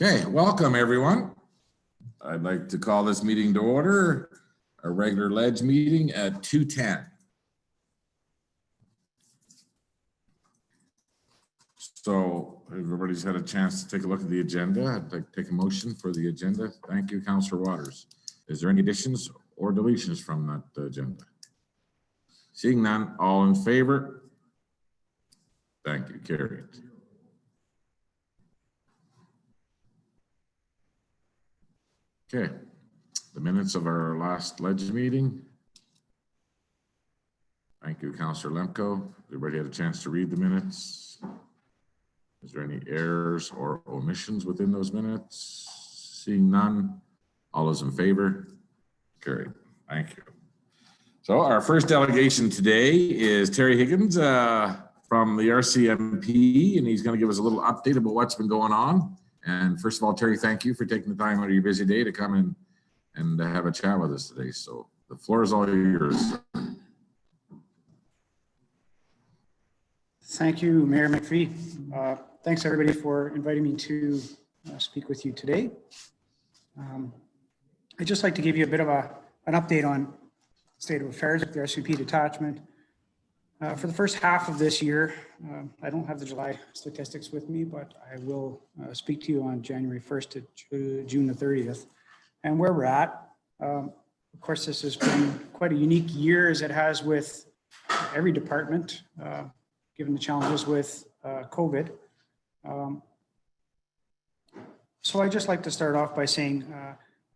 Okay, welcome everyone. I'd like to call this meeting to order, a regular ledge meeting at 2:10. So everybody's had a chance to take a look at the agenda. I'd like to take a motion for the agenda. Thank you, Councillor Waters. Is there any additions or deletions from that agenda? Seeing none, all in favor? Thank you, carried. Okay, the minutes of our last ledge meeting. Thank you, Councillor Lemko. Everybody had a chance to read the minutes? Is there any errors or omissions within those minutes? Seeing none, all those in favor? Carried. Thank you. So our first delegation today is Terry Higgins from the RCMP, and he's going to give us a little update about what's been going on. And first of all, Terry, thank you for taking the time out of your busy day to come in and have a chat with us today. So the floor is all yours. Thank you, Mayor McPhee. Thanks everybody for inviting me to speak with you today. I'd just like to give you a bit of an update on state of affairs with the RCMP detachment. For the first half of this year, I don't have the July statistics with me, but I will speak to you on January 1st to June the 30th and where we're at. Of course, this has been quite a unique year as it has with every department, given the challenges with COVID. So I'd just like to start off by saying,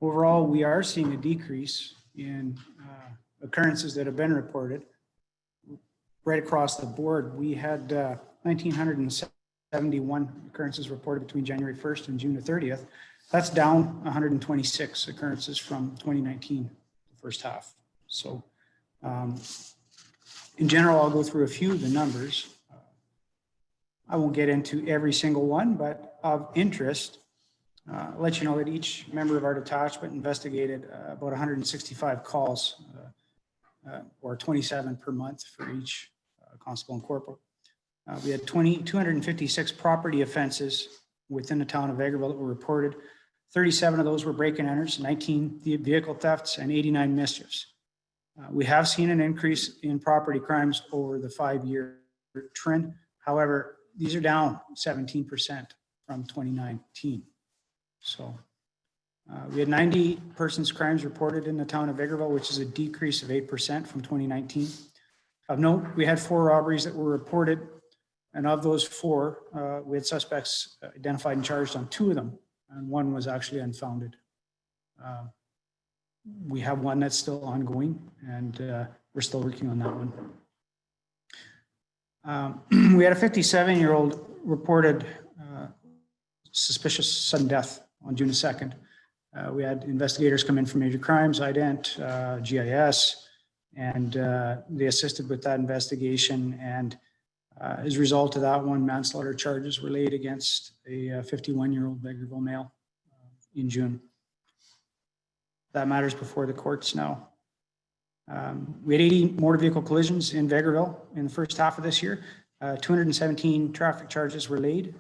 overall, we are seeing a decrease in occurrences that have been reported. Right across the board, we had 1,971 occurrences reported between January 1st and June the 30th. That's down 126 occurrences from 2019, the first half. So in general, I'll go through a few of the numbers. I won't get into every single one, but of interest, I'll let you know that each member of our detachment investigated about 165 calls, or 27 per month for each constable and corporal. We had 256 property offenses within the town of Vegreville that were reported. 37 of those were break-and-enters, 19 vehicle thefts, and 89 mischiefs. We have seen an increase in property crimes over the 5-year trend. However, these are down 17% from 2019. So we had 90 persons crimes reported in the town of Vegreville, which is a decrease of 8% from 2019. Of note, we had 4 robberies that were reported, and of those 4, we had suspects identified and charged on 2 of them, and 1 was actually unfounded. We have 1 that's still ongoing, and we're still working on that one. We had a 57-year-old reported suspicious sudden death on June 2nd. We had investigators come in for major crimes, ident, GIS, and they assisted with that investigation. And as a result of that one, manslaughter charges were laid against a 51-year-old Vegreville male in June. That matters before the courts now. We had 80 motor vehicle collisions in Vegreville in the first half of this year. 217 traffic charges were laid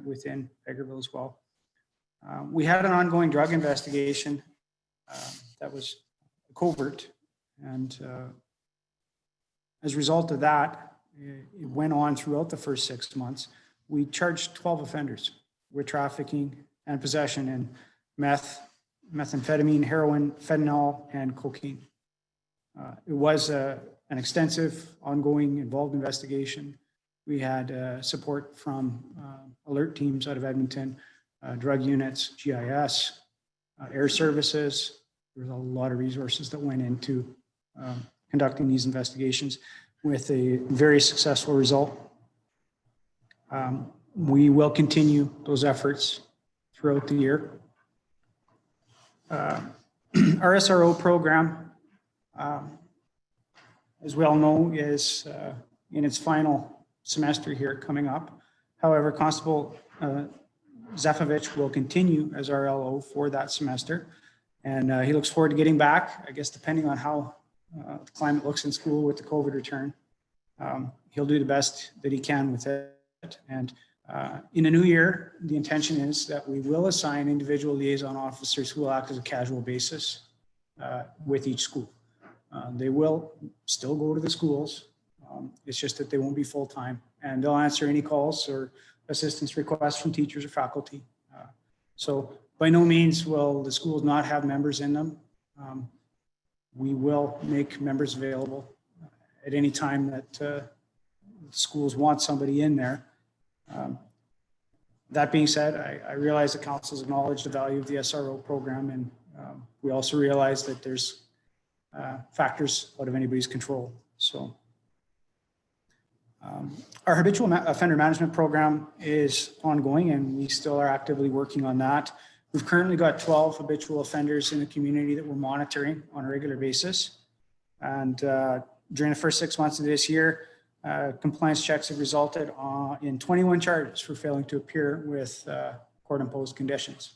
within Vegreville as well. We had an ongoing drug investigation that was covert, and as a result of that, it went on throughout the first 6 months. We charged 12 offenders with trafficking and possession in meth, methamphetamine, heroin, fentanyl, and cocaine. It was an extensive, ongoing, involved investigation. We had support from alert teams out of Edmonton, drug units, GIS, air services. There's a lot of resources that went into conducting these investigations with a very successful result. We will continue those efforts throughout the year. Our Sro Program, as we all know, is in its final semester here coming up. However, Constable Zefovich will continue as our LO for that semester, and he looks forward to getting back, I guess, depending on how the climate looks in school with the COVID return. He'll do the best that he can with it, and In the new year, the intention is that we will assign individual liaison officers who will act as a casual basis with each school. They will still go to the schools. It's just that they won't be full-time, and they'll answer any calls or assistance requests from teachers or faculty. So by no means will the schools not have members in them. We will make members available at any time that schools want somebody in there. That being said, I realize the council's acknowledged the value of the SRO program, and we also realize that there's factors out of anybody's control. So our habitual offender management program is ongoing, and we still are actively working on that. We've currently got 12 habitual offenders in the community that we're monitoring on a regular basis. And during the first 6 months of this year, compliance checks have resulted in 21 charges for failing to appear with court-imposed conditions.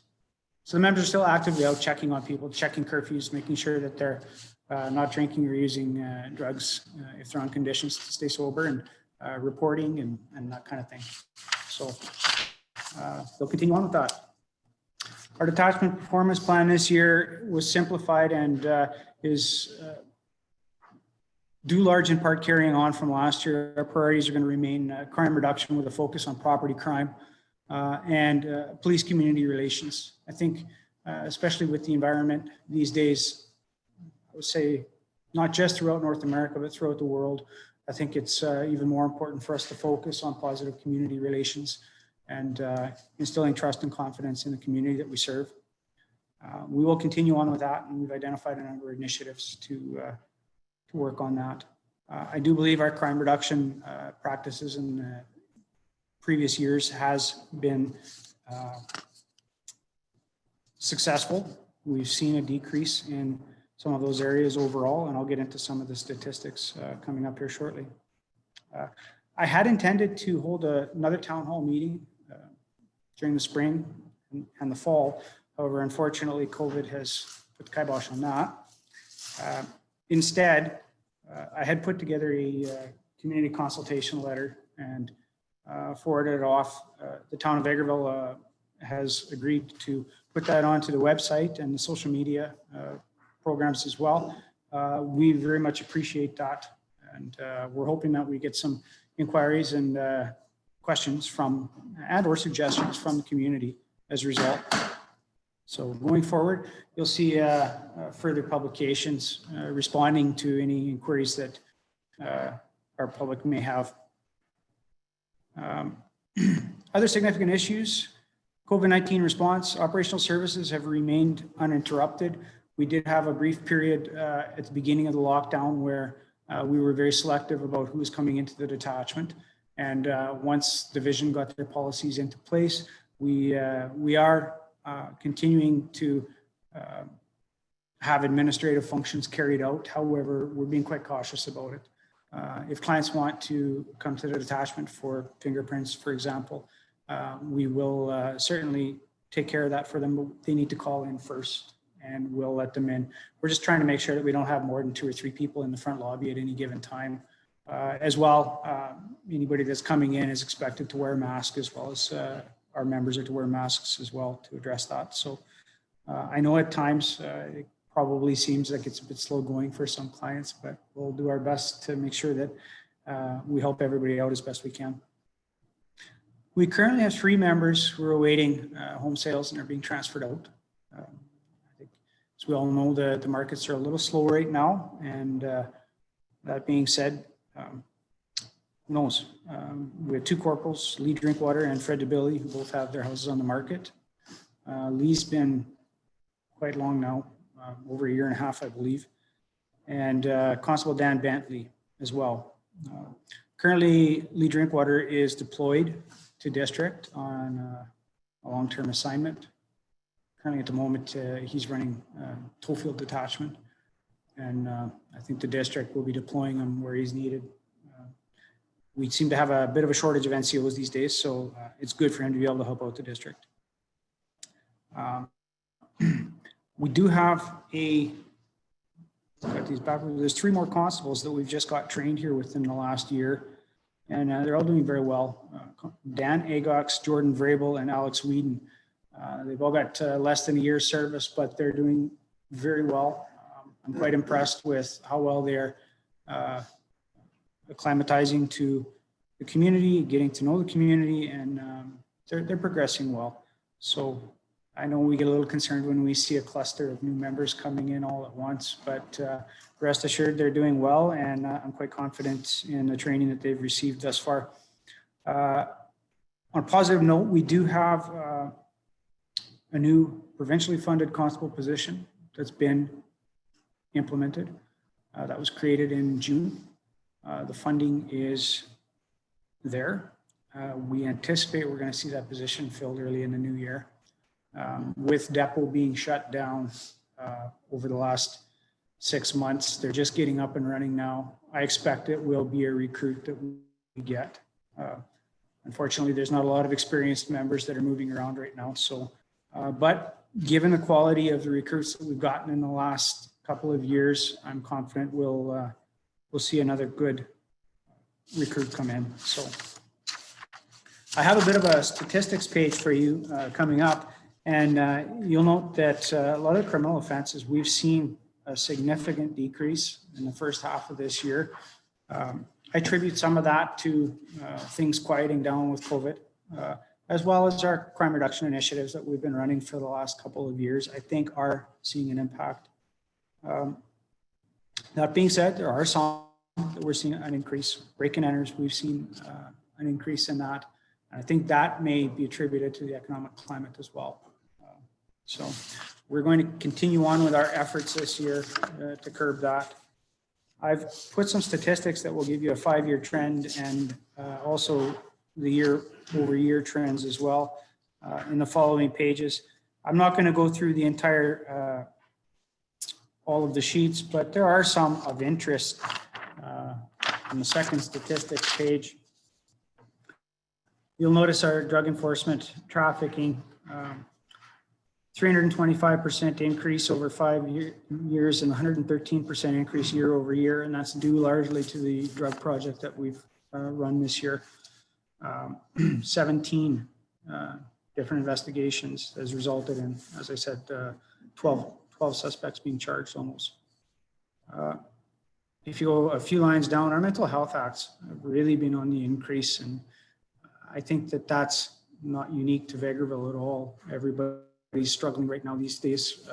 So the members are still actively out checking on people, checking curfews, making sure that they're not drinking or using drugs if they're on conditions to stay sober, and reporting and that kind of thing. So they'll continue on with that. Our detachment performance plan this year was simplified and is due large in part carrying on from last year. Our priorities are going to remain crime reduction with a focus on property crime and police community relations. I think, especially with the environment these days, I would say not just throughout North America, but throughout the world, I think it's even more important for us to focus on positive community relations and instilling trust and confidence in the community that we serve. We will continue on with that, and we've identified a number of initiatives to work on that. I do believe our crime reduction practices in previous years has been successful. We've seen a decrease in some of those areas overall, and I'll get into some of the statistics coming up here shortly. I had intended to hold another town hall meeting during the spring and the fall. However, unfortunately, COVID has put the kibosh on that. Instead, I had put together a community consultation letter and forwarded it off. The town of Vegreville has agreed to put that onto the website and the social media programs as well. We very much appreciate that, and we're hoping that we get some inquiries and questions from or suggestions from the community as a result. So going forward, you'll see further publications responding to any inquiries that our public may have. Other significant issues: COVID-19 response. Operational services have remained uninterrupted. We did have a brief period at the beginning of the lockdown where we were very selective about who was coming into the detachment. And once division got their policies into place, we are continuing to have administrative functions carried out. However, we're being quite cautious about it. If clients want to come to the detachment for fingerprints, for example, we will certainly take care of that for them, but they need to call in first and we'll let them in. We're just trying to make sure that we don't have more than 2 or 3 people in the front lobby at any given time. As well, anybody that's coming in is expected to wear a mask, as well as our members are to wear masks as well to address that. So I know at times it probably seems like it's a bit slow going for some clients, but we'll do our best to make sure that we help everybody out as best we can. We currently have 3 members who are awaiting home sales and are being transferred out. I think, as we all know, the markets are a little slow right now, and that being said, who knows? We have 2 corporals, Lee Drinkwater and Fred DeBilly, who both have their houses on the market. Lee's been quite long now, over 1.5 years, I believe. And Constable Dan Bentley as well. Currently, Lee Drinkwater is deployed to district on a long-term assignment. Currently at the moment, he's running Tollfield Detachment. And I think the district will be deploying him where he's needed. We seem to have a bit of a shortage of NCOs these days, so it's good for him to be able to help out the district. We do have got these backwards. There's 3 more constables that we've just got trained here within the last year. and they're all doing very well. Dan Agox, Jordan Vrabel, and Alex Whedon. They've all got less than a year's service, but they're doing very well. I'm quite impressed with how well they're acclimatizing to the community, getting to know the community, and they're progressing well. So I know we get a little concerned when we see a cluster of new members coming in all at once, but rest assured they're doing well, and I'm quite confident in the training that they've received thus far. On a positive note, we do have a new provincially funded constable position that's been implemented. That was created in June. The funding is there. We anticipate we're going to see that position filled early in the new year. With depot being shut down over the last 6 months, they're just getting up and running now. I expect it will be a recruit that we get. Unfortunately, there's not a lot of experienced members that are moving around right now. So, but given the quality of the recruits that we've gotten in the last couple of years, I'm confident we'll see another good recruit come in. So I have a bit of a statistics page for you coming up, and you'll note that a lot of criminal offenses, we've seen a significant decrease in the first half of this year. I attribute some of that to things quieting down with COVID, as well as our crime reduction initiatives that we've been running for the last couple of years, I think are seeing an impact. That being said, there are some that we're seeing an increase. Break-in enters, we've seen an increase in that. I think that may be attributed to the economic climate as well. So we're going to continue on with our efforts this year to curb that. I've put some statistics that will give you a 5-year trend and also the year-over-year trends as well in the following pages. I'm not going to go through the entire all of the sheets, but there are some of interest on the second statistics page. You'll notice our drug enforcement trafficking, 325% increase over 5 years and 113% increase year over year. And that's due largely to the drug project that we've run this year. 17 different investigations has resulted in, as I said, 12 suspects being charged almost. If you go a few lines down, our mental health acts have really been on the increase, and I think that that's not unique to Vegreville at all. Everybody's struggling right now these days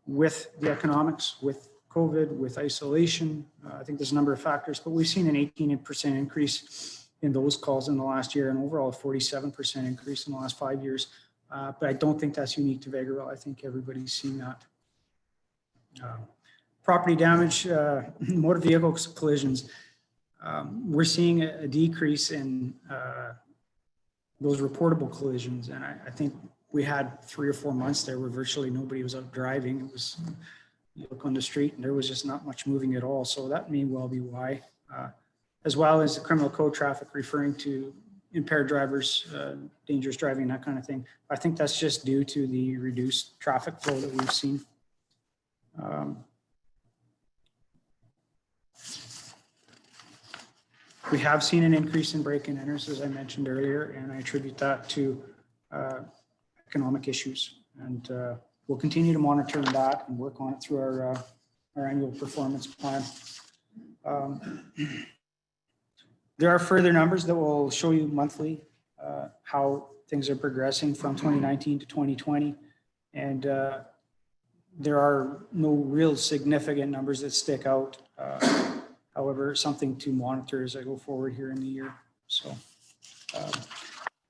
with the economics, with COVID, with isolation. I think there's a number of factors, but we've seen an 18% increase in those calls in the last year, and overall a 47% increase in the last 5 years. But I don't think that's unique to Vegreville. I think everybody's seen that. Property damage, motor vehicle collisions. We're seeing a decrease in those reportable collisions. And I think we had 3 or 4 months there where virtually nobody was out driving. It was, you look on the street and there was just not much moving at all. So that may well be why. As well as the criminal code traffic referring to impaired drivers, dangerous driving, that kind of thing. I think that's just due to the reduced traffic flow that we've seen. We have seen an increase in break-in enters, as I mentioned earlier, and I attribute that to economic issues. And we'll continue to monitor that and work on it through our annual performance plan. There are further numbers that will show you monthly how things are progressing from 2019 to 2020. And there are no real significant numbers that stick out. However, something to monitor as I go forward here in the year. So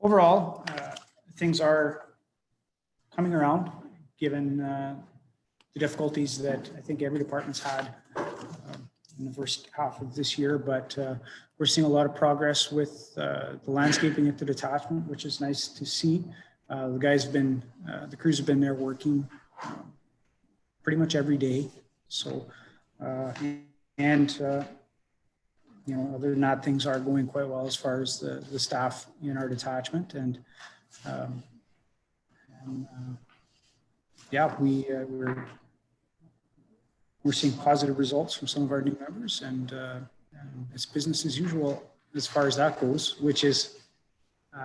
overall, things are coming around given the difficulties that I think every department's had in the first half of this year, but we're seeing a lot of progress with the landscaping at the detachment, which is nice to see. The crews have been there working pretty much every day. So, you know, other than that, things are going quite well as far as the staff in our detachment. And yeah, we're seeing positive results from some of our new members, and it's business as usual as far as that goes, which is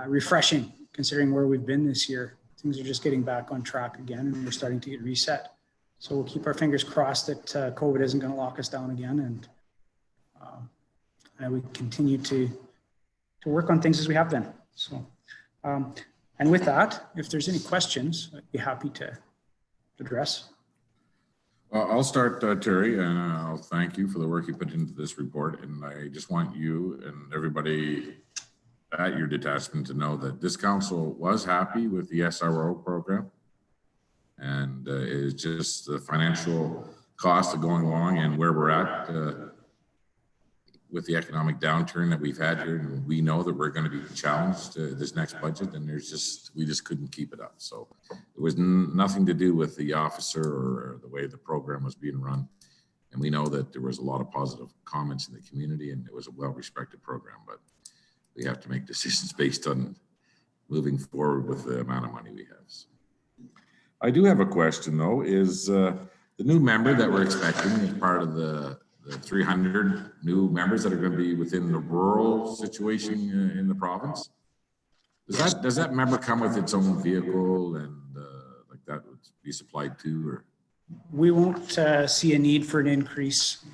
refreshing considering where we've been this year. Things are just getting back on track again, and we're starting to get reset. So we'll keep our fingers crossed that COVID isn't going to lock us down again, and we continue to work on things as we have been. So, and with that, if there's any questions, I'd be happy to address. I'll start, Terry, and I'll thank you for the work you put into this report. And I just want you and everybody at your detachment to know that this council was happy with the SRO program, and it's just the financial cost of going along and where we're at with the economic downturn that we've had here. And we know that we're going to be challenged this next budget, and we just couldn't keep it up. So it was nothing to do with the officer or the way the program was being run. And we know that there was a lot of positive comments in the community, and it was a well-respected program, but we have to make decisions based on moving forward with the amount of money we have. So I do have a question though, is the new member that we're expecting as part of the 300 new members that are going to be within the rural situation in the province. Does that member come with its own vehicle and like that would be supplied to, or? We won't see a need for an increase.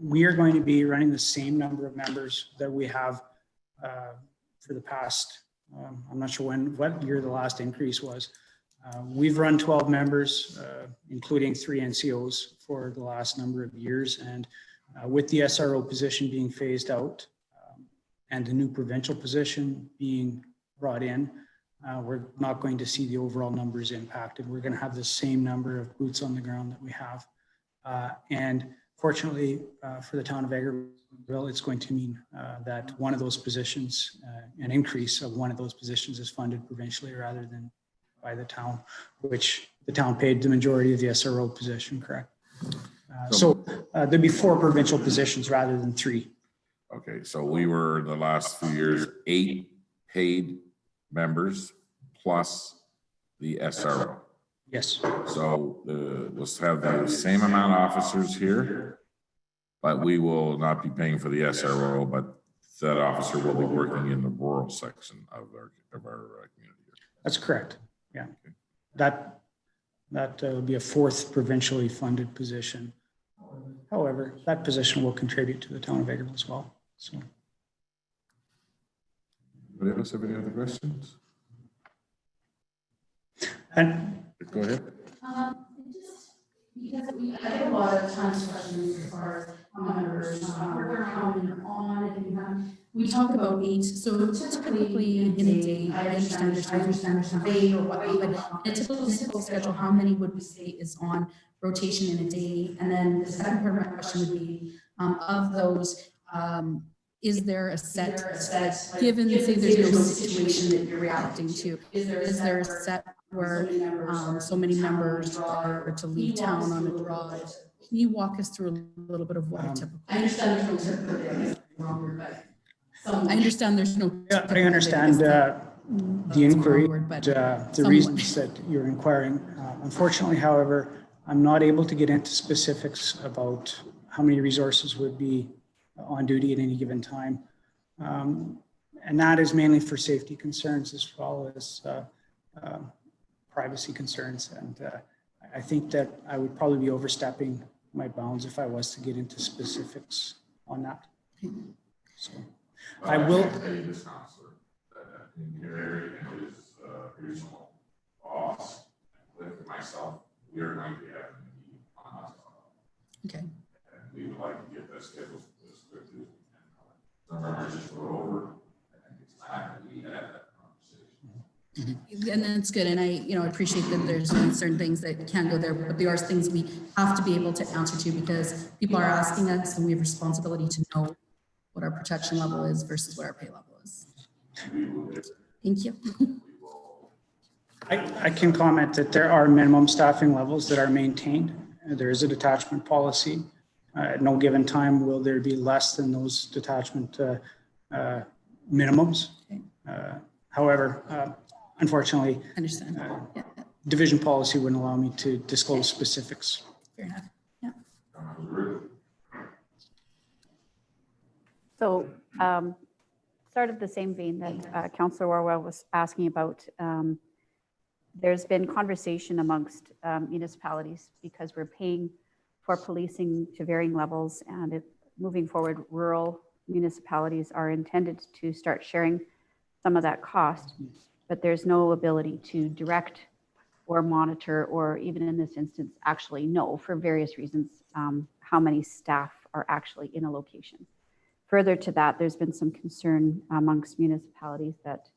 We are going to be running the same number of members that we have for the past, I'm not sure what year the last increase was. We've run 12 members, including 3 NCOs for the last number of years. And with the SRO position being phased out and the new provincial position being brought in, we're not going to see the overall numbers impacted. We're going to have the same number of boots on the ground that we have. And fortunately for the town of Egerville, it's going to mean that one of those positions, an increase of one of those positions is funded provincially rather than by the town, which the town paid the majority of the SRO position, correct? So there'd be 4 provincial positions rather than 3. Okay, so we were the last few years 8 paid members plus the SRO. Yes. So let's have the same amount of officers here, but we will not be paying for the SRO, but that officer will be working in the rural section of our community. That's correct. Yeah. Okay. That will be a 4th provincially funded position. However, that position will contribute to the town of Egerville as well. So. Anybody else have any other questions? And go ahead. Just because I get a lot of times questions as far as how members work around and on, and we talk about 8. So typically in a day, I understand there's 8 or whatnot, but in a typical schedule, how many would we say is on rotation in a day? And then the second part of my question would be, of those, is there a set, given say there's no situation that you're reacting to, is there a set where so many members are to leave town on a drive? Can you walk us through a little bit of what a typical? I understand there's no typical, I understand there's no. Yeah, I understand the inquiry, but the reasons that you're inquiring. Unfortunately, however, I'm not able to get into specifics about how many resources would be on duty at any given time. And that is mainly for safety concerns as well as privacy concerns. And I think that I would probably be overstepping my bounds if I was to get into specifics on that. So I will. This counselor that in your area is regional boss with myself. We are going to be having a meeting on that. Okay. And we would like to get that scheduled as quickly as we can. Some members just go over. I think it's time that we have that conversation. Mm-hmm. And that's good. And I appreciate that there's certain things that can go there, but there are things we have to be able to answer to because people are asking us and we have responsibility to know what our protection level is versus what our pay level is. Thank you. I can comment that there are minimum staffing levels that are maintained. There is a detachment policy. At no given time will there be less than those detachment minimums. Okay. However, unfortunately, I understand. Division policy wouldn't allow me to disclose specifics. Fair enough. Yeah. So sort of the same vein that Councillor Orwell was asking about. There's been conversation amongst municipalities because we're paying for policing to varying levels, and moving forward, rural municipalities are intended to start sharing some of that cost, but there's no ability to direct or monitor, or even in this instance, actually know for various reasons how many staff are actually in a location. Further to that, there's been some concern amongst municipalities that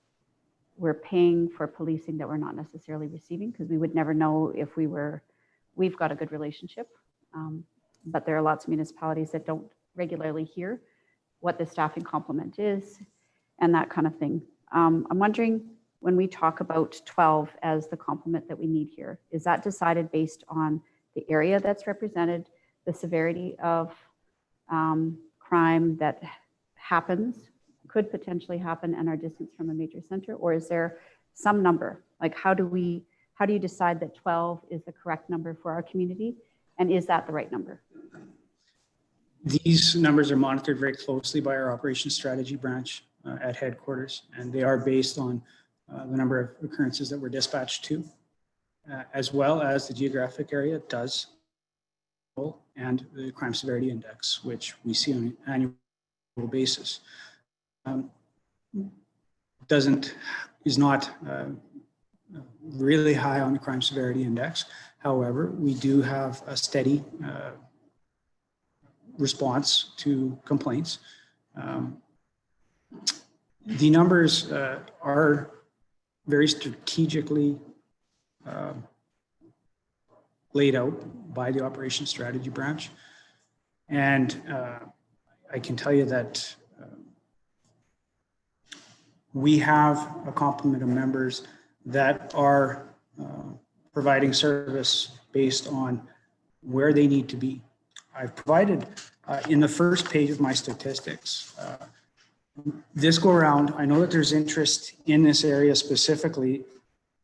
we're paying for policing that we're not necessarily receiving, because we would never know if we've got a good relationship. But there are lots of municipalities that don't regularly hear what the staffing complement is and that kind of thing. I'm wondering, when we talk about 12 as the complement that we need here, is that decided based on the area that's represented, the severity of crime that happens, could potentially happen, and our distance from a major center? Or is there some number? Like, how do you decide that 12 is the correct number for our community? And is that the right number? These numbers are monitored very closely by our operations strategy branch at headquarters, and they are based on the number of occurrences that we're dispatched to, as well as the geographic area it does, and the crime severity index, which we see on an annual basis. Is not really high on the crime severity index. However, we do have a steady response to complaints. The numbers are very strategically laid out by the operations strategy branch. And I can tell you that we have a complement of members that are providing service based on where they need to be. I've provided in the first page of my statistics, this go around, I know that there's interest in this area specifically.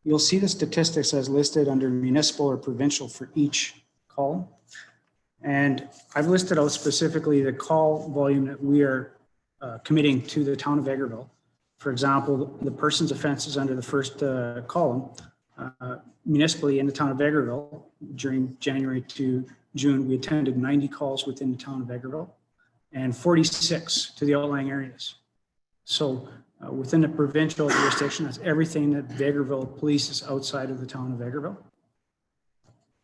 You'll see the statistics as listed under municipal or provincial for each column. And I've listed out specifically the call volume that we are committing to the town of Vegreville. For example, the person's offenses under the first column, municipally in the town of Vegreville, during January to June, we attended 90 calls within the town of Vegreville and 46 to the outlying areas. So within the provincial jurisdiction, that's everything that Vegreville polices outside of the town of Vegreville.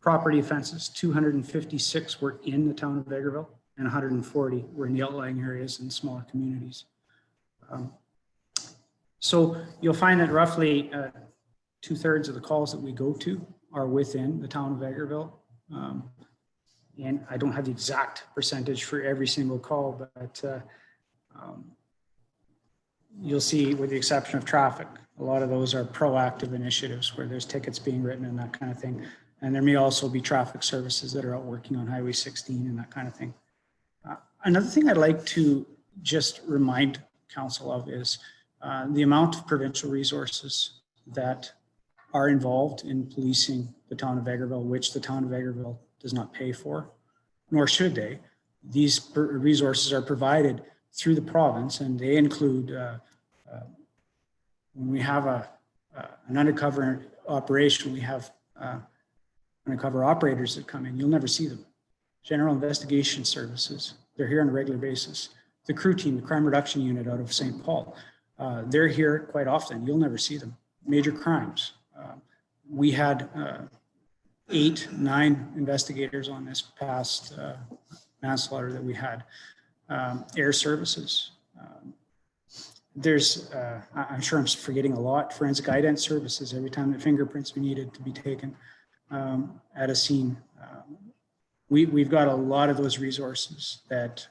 Property offenses, 256 were in the town of Vegreville and 140 were in the outlying areas and smaller communities. So you'll find that roughly 2/3 of the calls that we go to are within the town of Vegreville. And I don't have the exact percentage for every single call, but you'll see, with the exception of traffic, a lot of those are proactive initiatives where there's tickets being written and that kind of thing. And there may also be traffic services that are out working on Highway 16 and that kind of thing. Another thing I'd like to just remind council of is the amount of provincial resources that are involved in policing the town of Vegreville, which the town of Vegreville does not pay for, nor should they. These resources are provided through the province, and they include when we have an undercover operation, we have undercover operators that come in. You'll never see them. General investigation services, they're here on a regular basis. The crew team, the crime reduction unit out of St. Paul, they're here quite often. You'll never see them. Major crimes. We had 8, 9 investigators on this past manslaughter that we had. Air services. There's, I'm sure I'm forgetting a lot. Forensic ident services, every time the fingerprints we needed to be taken at a scene. We've got a lot of those resources that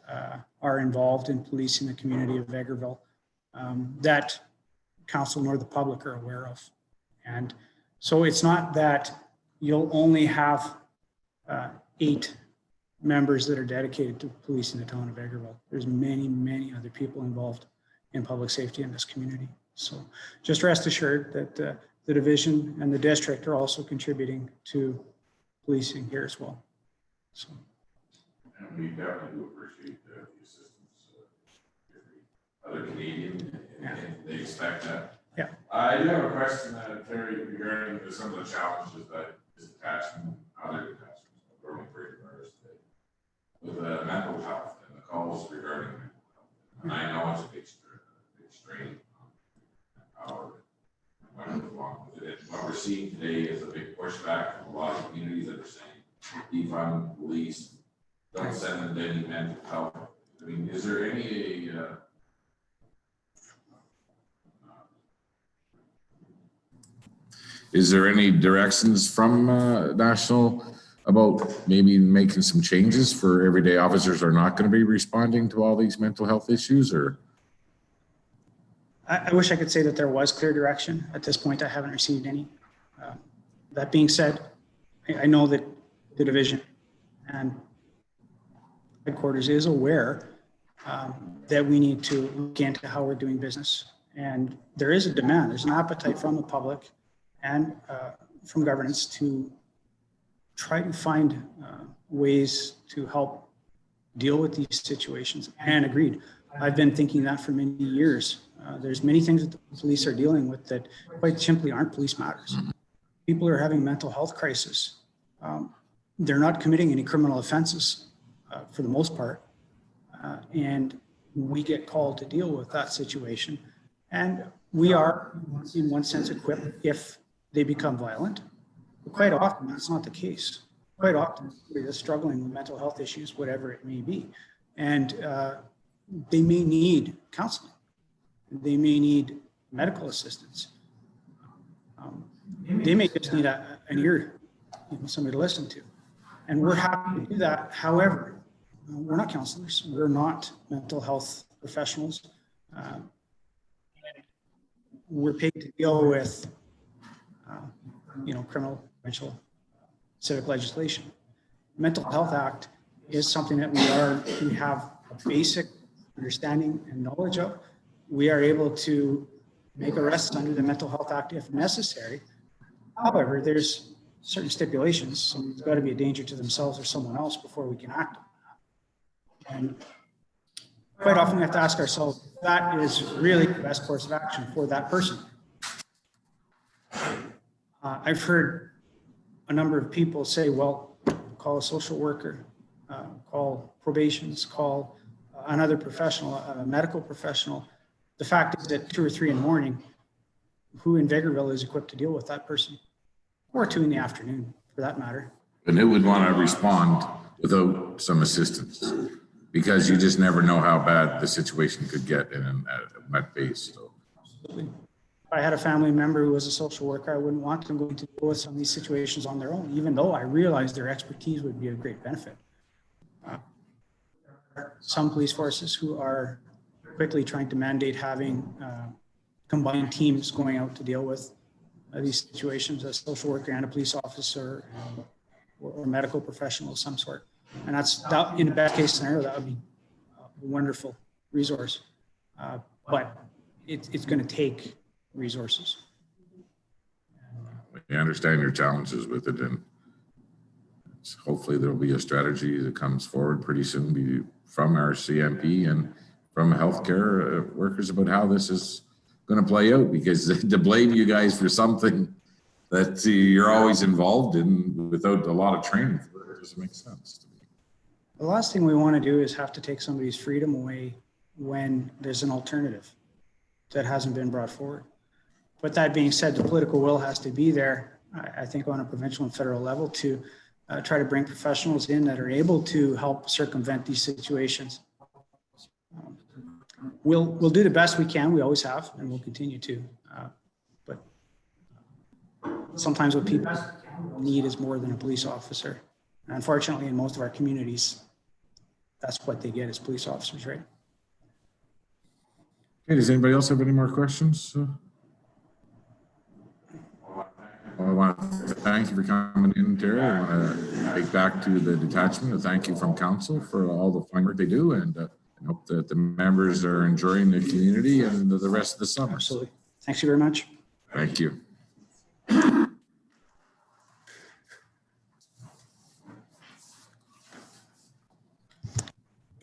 are involved in policing the community of Vegreville that council nor the public are aware of. And so it's not that you'll only have 8 members that are dedicated to policing the town of Vegreville. There's many, many other people involved in public safety in this community. So just rest assured that the division and the district are also contributing to policing here as well. So. And we definitely do appreciate the assistance of the other Canadian Yeah. They expect that. Yeah. I do have a question, Terry, regarding some of the challenges that this detachment, other detachments, are going to bring to ours today. With mental health and the calls regarding mental health. And I know it's a big strain on our, what we're seeing today is a big pushback from a lot of communities that are saying, defund police, don't send them to any mental health. I mean, is there any, is there any directions from national about maybe making some changes for everyday officers are not going to be responding to all these mental health issues, or? I wish I could say that there was clear direction. At this point, I haven't received any. That being said, I know that the division and headquarters is aware that we need to look into how we're doing business. And there is a demand, there's an appetite from the public and from governance to try to find ways to help deal with these situations. And agreed, I've been thinking that for many years. There's many things that the police are dealing with that quite simply aren't police matters. People are having mental health crisis. They're not committing any criminal offenses for the most part. And we get called to deal with that situation. And we are, in one sense, equipped if they become violent. But quite often, that's not the case. Quite often, they're struggling with mental health issues, whatever it may be. And they may need counseling. They may need medical assistance. They may just need an ear, somebody to listen to. And we're happy to do that. However, we're not counselors. We're not mental health professionals. We're paid to deal with, criminal, provincial, civic legislation. Mental Health Act is something that we have a basic understanding and knowledge of. We are able to make arrests under the Mental Health Act if necessary. However, there's certain stipulations. Someone's got to be a danger to themselves or someone else before we can act on that. And quite often we have to ask ourselves, that is really the best course of action for that person. I've heard a number of people say, well, call a social worker, call probations, call another professional, a medical professional. The fact is that 2 or 3 in the morning, who in Vegreville is equipped to deal with that person? Or 2 in the afternoon, for that matter. And who would want to respond without some assistance? Because you just never know how bad the situation could get in a met base. So. Absolutely. If I had a family member who was a social worker, I wouldn't want them going to deal with some of these situations on their own, even though I realize their expertise would be of great benefit. Some police forces who are quickly trying to mandate having combined teams going out to deal with these situations, a social worker and a police officer or medical professional of some sort. And that, in the best case scenario, that would be a wonderful resource. But it's going to take resources. We understand your challenges with it, and hopefully there will be a strategy that comes forward pretty soon from our CMP and from healthcare workers about how this is going to play out, because to blame you guys for something that you're always involved in without a lot of training for it doesn't make sense to me. The last thing we want to do is have to take somebody's freedom away when there's an alternative that hasn't been brought forward. But that being said, the political will has to be there, I think, on a provincial and federal level to try to bring professionals in that are able to help circumvent these situations. We'll do the best we can. We always have, and we'll continue to. But sometimes what people need is more than a police officer. And unfortunately, in most of our communities, that's what they get as police officers, right? Okay, does anybody else have any more questions? I want to thank you for coming in, Terry. I want to take back to the detachment. A thank you from council for all the fine work they do, and I hope that the members are enjoying the community and the rest of the summer. Absolutely. Thanks you very much. Thank you.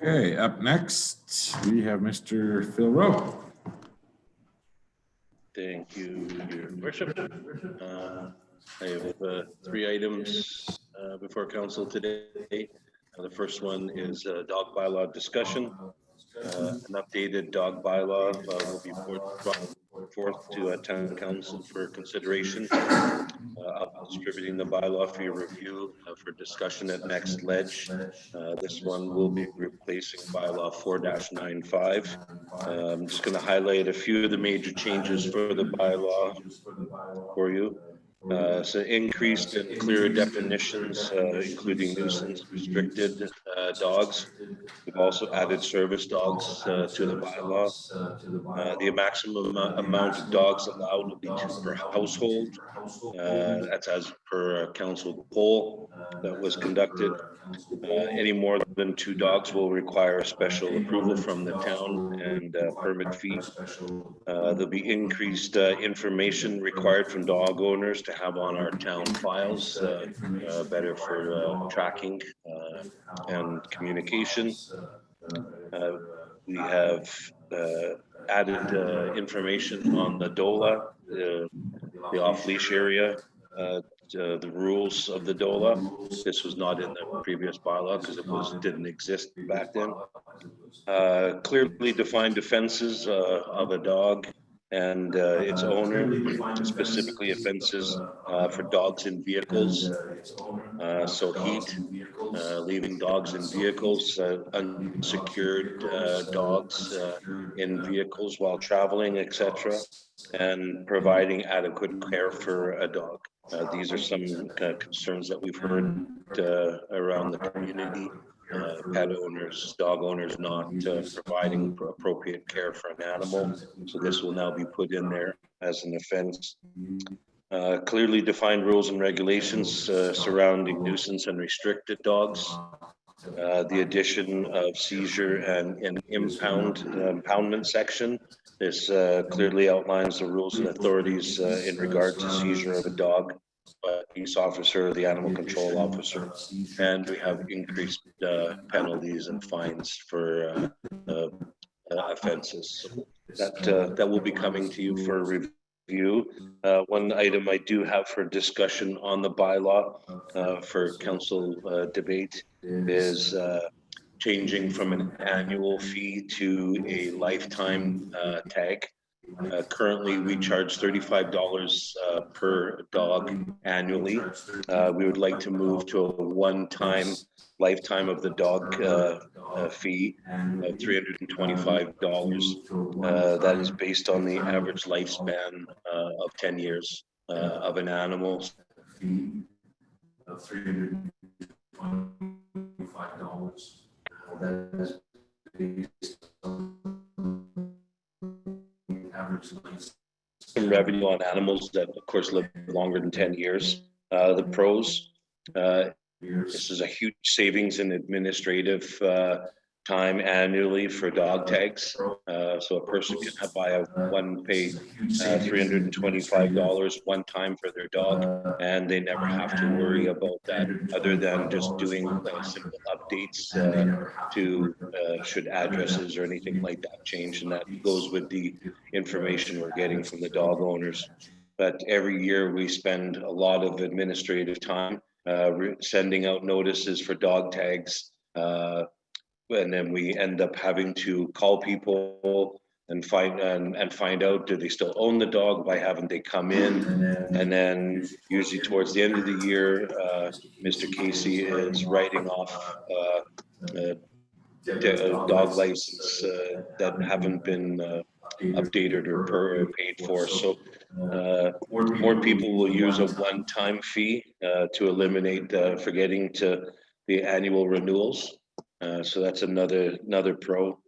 Okay, up next, we have Mr. Phil Rowe. Thank you, Your Worship. I have three items before council today. The first one is dog bylaw discussion. An updated dog bylaw will be brought forth to town council for consideration. I'll be distributing the bylaw for your review for discussion at next ledge. This one will be replacing bylaw 4-95. I'm just going to highlight a few of the major changes for the bylaw for you. So increased and clearer definitions, including nuisance restricted dogs. We've also added service dogs to the bylaw. The maximum amount of dogs allowed will be 2 per household. That's as per council poll that was conducted. Any more than 2 dogs will require special approval from the town and permit fee. There'll be increased information required from dog owners to have on our town files, better for tracking and communication. We have added information on the DOLA, the off-leash area, the rules of the DOLA. This was not in the previous bylaw because it didn't exist back then. Clearly defined offenses of a dog and its owner, specifically offenses for dogs in vehicles. So heat, leaving dogs in vehicles, unsecured dogs in vehicles while traveling, etc., and providing adequate care for a dog. These are some concerns that we've heard around the community. Pet owners, dog owners not providing appropriate care for an animal. So this will now be put in there as an offense. Clearly defined rules and regulations surrounding nuisance and restricted dogs. The addition of seizure and impoundment section. This clearly outlines the rules and authorities in regard to seizure of a dog, police officer, the animal control officer, and we have increased penalties and fines for offenses. So that will be coming to you for review. One item I do have for discussion on the bylaw for council debate is changing from an annual fee to a lifetime tag. Currently, we charge $35 per dog annually. We would like to move to a one-time lifetime of the dog fee of $325. That is based on the average lifespan of 10 years of an animal. Of $325. That is based on average lifespan. Revenue on animals that, of course, live longer than 10 years. The pros. This is a huge savings in administrative time annually for dog tags. So a person can pay $325 one time for their dog, and they never have to worry about that other than just doing simple updates to should addresses or anything like that change, and that goes with the information we're getting from the dog owners. But every year we spend a lot of administrative time sending out notices for dog tags, and then we end up having to call people and find out, do they still own the dog? Why haven't they come in? And then usually towards the end of the year, Mr. Casey is writing off dog license that haven't been updated or paid for. So more people will use a one-time fee to eliminate forgetting to the annual renewals. So that's another pro.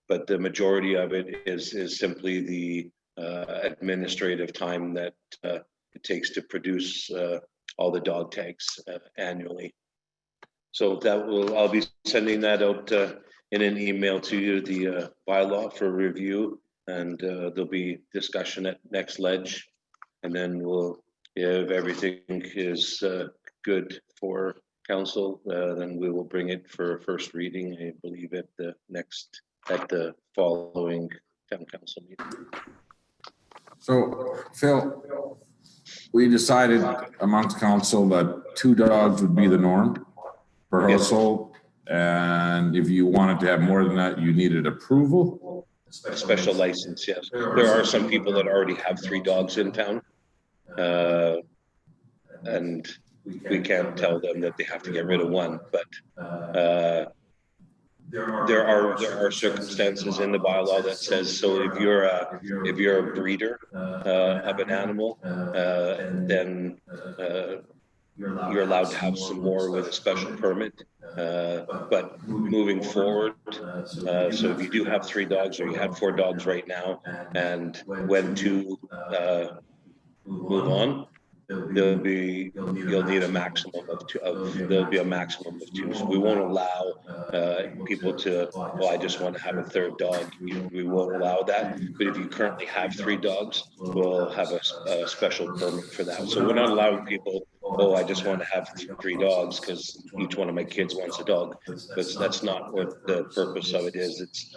But the majority of it is simply the administrative time that it takes to produce all the dog tags annually. So I'll be sending that out in an email to you, the bylaw for review, and there'll be discussion at next ledge, and then if everything is good for council, then we will bring it for first reading, I believe, at the following town council meeting. So, Phil, we decided amongst council that 2 dogs would be the norm per Yes. household. And if you wanted to have more than that, you needed approval. A special license, yes. There are some people that already have 3 dogs in town. And we can't tell them that they have to get rid of 1, but there are circumstances in the bylaw that says, so if you're a breeder of an animal, then you're allowed to have some more with a special permit. But moving forward, so if you do have 3 dogs or you had 4 dogs right now, and when to move on, you'll need a maximum of 2. There'll be a maximum of 2. So we won't allow people to, well, I just want to have a 3rd dog. We won't allow that. But if you currently have 3 dogs, we'll have a special permit for that. So we're not allowing people, oh, I just want to have 3 dogs because each one of my kids wants a dog. But that's not what the purpose of it is. It's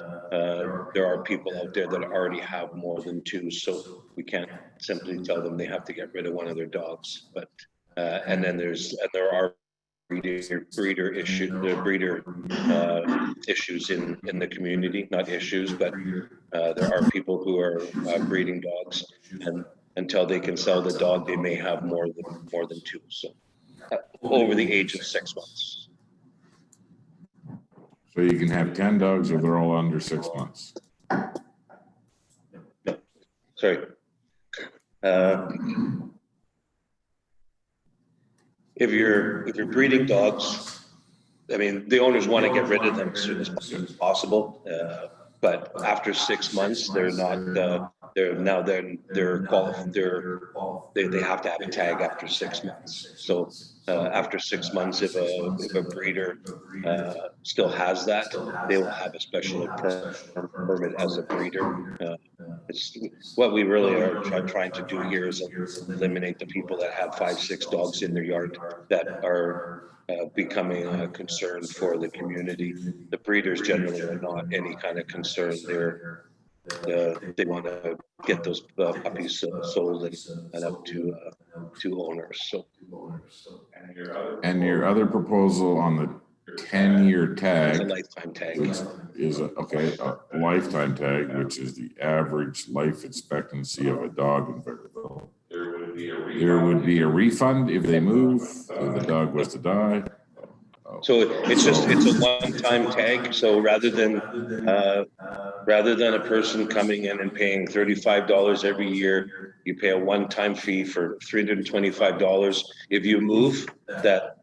there are people out there that already have more than 2, so we can't simply tell them they have to get rid of one of their dogs. But and then there are breeder issues in the community, not issues, but there are people who are breeding dogs, and until they can sell the dog, they may have more than 2. So over the age of 6 months. So you can have 10 dogs if they're all under 6 months. Sorry. If you're breeding dogs, I mean, the owners want to get rid of them as soon as possible. But after 6 months, they're not. They have to have a tag after 6 months. So after 6 months, if a breeder still has that, they will have a special permit as a breeder. It's what we really are trying to do here is eliminate the people that have 5-6 dogs in their yard that are becoming a concern for the community. The breeders generally are not any kind of concern. They want to get those puppies sold and up to owners. So, And your other proposal on the 10-year it's tag, a lifetime tag. which is a lifetime tag, which is the average life expectancy of a dog in Fairfield. There would be a refund if they move, if the dog was to die. So it's a one-time tag. So rather than a person coming in and paying $35 every year, you pay a one-time fee for $325. If you move, that